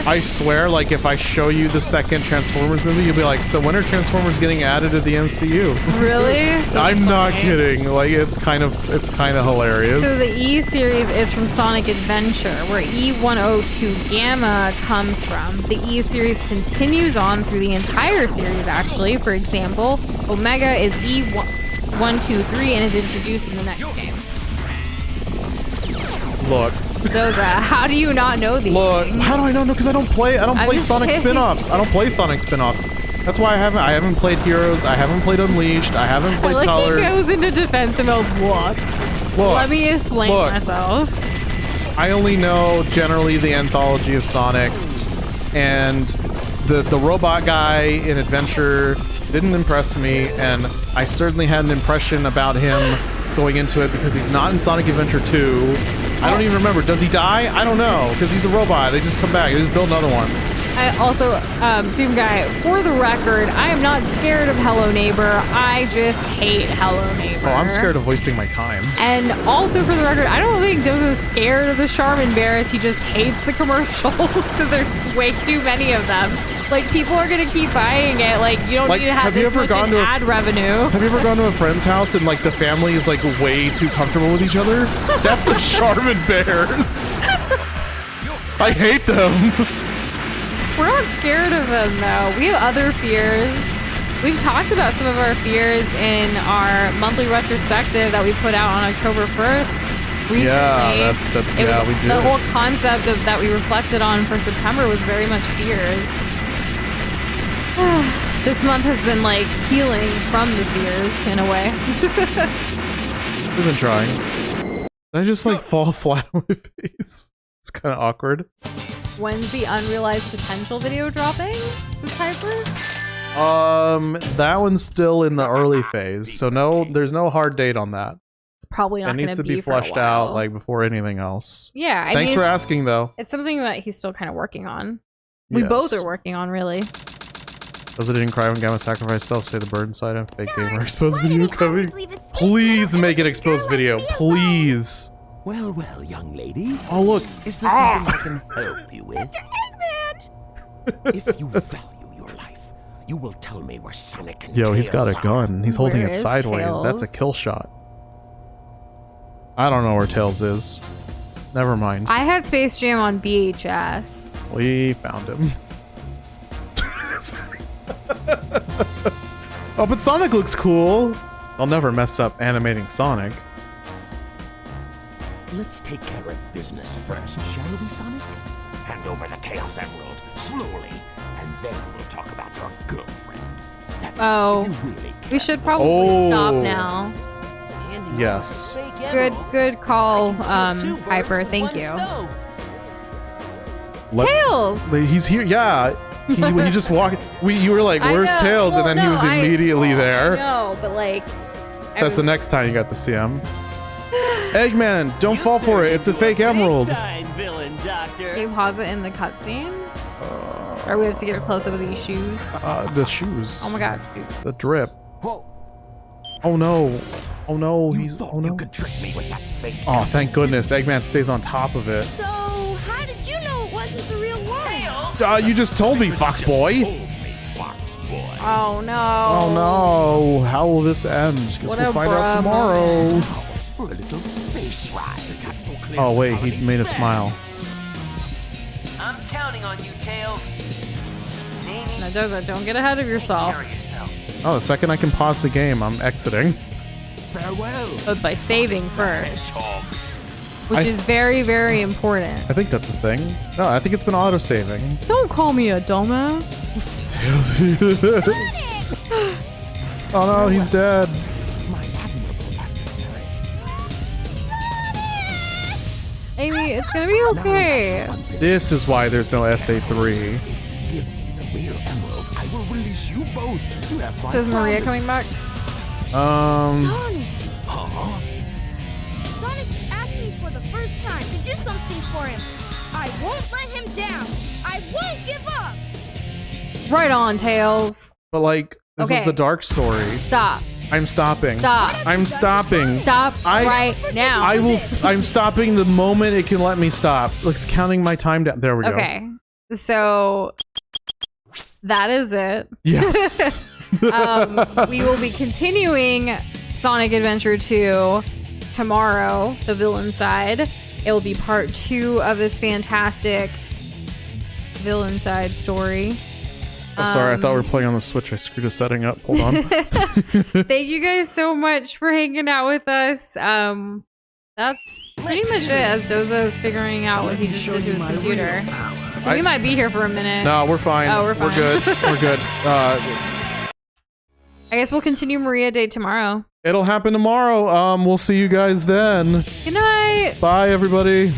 Speaker 1: I swear, like, if I show you the second Transformers movie, you'll be like, so when are Transformers getting added to the MCU?
Speaker 2: Really?
Speaker 1: I'm not kidding. Like, it's kind of hilarious.
Speaker 2: So the E series is from Sonic Adventure, where E102 Gamma comes from. The E series continues on through the entire series, actually. For example, Omega is E123 and is introduced in the next game.
Speaker 1: Look.
Speaker 2: Zoza, how do you not know these things?
Speaker 1: How do I not know? Because I don't play Sonic spin-offs. I don't play Sonic spin-offs. That's why I haven't played Heroes. I haven't played Unleashed. I haven't played
Speaker 2: Like
Speaker 1: Colors.
Speaker 2: he goes into defense mode. What? Let me explain myself.
Speaker 1: I only know generally the anthology of Sonic, and the robot guy in Adventure didn't impress me, and I certainly had an impression about him going into it because he's not in Sonic Adventure 2. I don't even remember. Does he die? I don't know, because he's a robot. They just come back. They just build another one.
Speaker 2: I also, Doom Guy, for the record, I am not scared of Hello Neighbor. I just hate Hello Neighbor.
Speaker 1: Oh, I'm scared of wasting my time.
Speaker 2: And also, for the record, I don't think Doza's scared of the Charmin Bears. He just hates the commercials because there's way too many of them. Like, people are going to keep buying it. Like, you don't need to have this much in ad revenue.
Speaker 1: Have you ever gone to a friend's house and, like, the family is, like, way too comfortable with each other? That's the Charmin Bears. I hate them.
Speaker 2: We're not scared of them, though. We have other fears. We've talked about some of our fears in our monthly retrospective that we put out on October 1st recently.
Speaker 1: Yeah, we did.
Speaker 2: The whole concept of that we reflected on for September was very much fears. This month has been like healing from the fears in a way.
Speaker 1: We've been trying. I just like fall flat on my face. It's kind of awkward.
Speaker 2: When's the unrealized potential video dropping? Is this Hyper?
Speaker 1: That one's still in the early phase, so no, there's no hard date on that.
Speaker 2: It's probably not.
Speaker 1: It needs to be fleshed out like before anything else.
Speaker 2: Yeah.
Speaker 1: Thanks for asking, though.
Speaker 2: It's something that he's still kind of working on. We both are working on, really.
Speaker 1: Those that didn't cry when Gamma sacrificed self say the bird inside him. Fake gamer exposed video coming. Please make it exposed video, please.
Speaker 4: Well, young lady.
Speaker 1: Oh, look.
Speaker 4: Is there something I can help you with?
Speaker 9: Dr. Eggman!
Speaker 4: If you value your life, you will tell me where Sonic and
Speaker 1: Yo, he's got a
Speaker 4: Tails
Speaker 1: gun. He's holding
Speaker 2: Where
Speaker 1: it
Speaker 2: is
Speaker 1: sideways.
Speaker 2: Tails?
Speaker 1: That's a kill shot. I don't know where Tails is. Never mind.
Speaker 2: I had Space Jam on VHS.
Speaker 1: We found him. Oh, but Sonic looks cool. I'll never mess up animating Sonic.
Speaker 4: Let's take care of business first, shall we, Sonic? Hand over the Chaos Emerald, slowly, and then we'll talk about your girlfriend. That is,
Speaker 2: Oh,
Speaker 4: if you really care
Speaker 2: we should
Speaker 4: for
Speaker 2: probably stop now.
Speaker 1: Yes.
Speaker 2: Good call, Hyper. Thank you. Tails!
Speaker 1: He's here. Yeah. He just walked. You were like, "Where's Tails?"
Speaker 2: Well,
Speaker 1: and then he was immediately there.
Speaker 2: No, but like,
Speaker 1: That's the next time you got to see him. Eggman, don't fall for it. It's a fake emerald.
Speaker 2: Can you pause it in the cutscene? Or we have to get a close up of these shoes?
Speaker 1: The shoes.
Speaker 2: Oh my god, dude.
Speaker 1: The drip.
Speaker 4: Whoa.
Speaker 1: Oh no. Oh no.
Speaker 4: You could trick me with that fake
Speaker 1: Oh, thank goodness. Eggman stays on top of it.
Speaker 9: So, how did you know it wasn't the real one?
Speaker 1: You just told me, Fox Boy.
Speaker 2: Oh no.
Speaker 1: Oh no. How will this end? Guess we'll find out tomorrow.
Speaker 4: For a little space ride.
Speaker 1: Oh wait, he made a smile.
Speaker 7: I'm counting on you, Tails.
Speaker 2: No, don't get ahead of yourself.
Speaker 1: Oh, the second I can pause the game, I'm exiting.
Speaker 4: Farewell.
Speaker 2: But by saving first. Which is very, very important.
Speaker 1: I think that's a thing. No, I think it's been auto-saving.
Speaker 2: Don't call me a dumbass.
Speaker 1: Oh no, he's dead.
Speaker 2: Amy, it's gonna be okay.
Speaker 1: This is why there's no SA3.
Speaker 4: Give me the real emerald. I will release you both. You have my
Speaker 2: So is Maria
Speaker 4: promise.
Speaker 2: coming back?
Speaker 9: Sonic!
Speaker 4: Huh?
Speaker 11: Sonic's asked me for the first time to do something for him. I won't let him down. I won't give up.
Speaker 2: Right on, Tails.
Speaker 1: But like, this is
Speaker 2: Okay.
Speaker 1: the dark story.
Speaker 2: Stop.
Speaker 1: I'm stopping.
Speaker 2: Stop.
Speaker 1: I'm stopping.
Speaker 2: Stop right now.
Speaker 1: I'm stopping the moment it can let me stop. It's counting my time down. There we go.
Speaker 2: Okay. So that is it.
Speaker 1: Yes.
Speaker 2: We will be continuing Sonic Adventure 2 tomorrow, the villain side. It will be part 2 of this fantastic villain side story.
Speaker 1: Oh, sorry, I thought we were playing on the Switch. I screwed a setting up. Hold on.
Speaker 2: Thank you guys so much for hanging out with us. That's pretty much it, as Doza is figuring out what he just did to his computer. So we might be here for a minute.
Speaker 1: No, we're fine.
Speaker 2: Oh, we're fine.
Speaker 1: We're good. We're good.
Speaker 2: I guess we'll continue Maria Day tomorrow.
Speaker 1: It'll happen tomorrow. We'll see you guys then.
Speaker 2: Good night.
Speaker 1: Bye, everybody.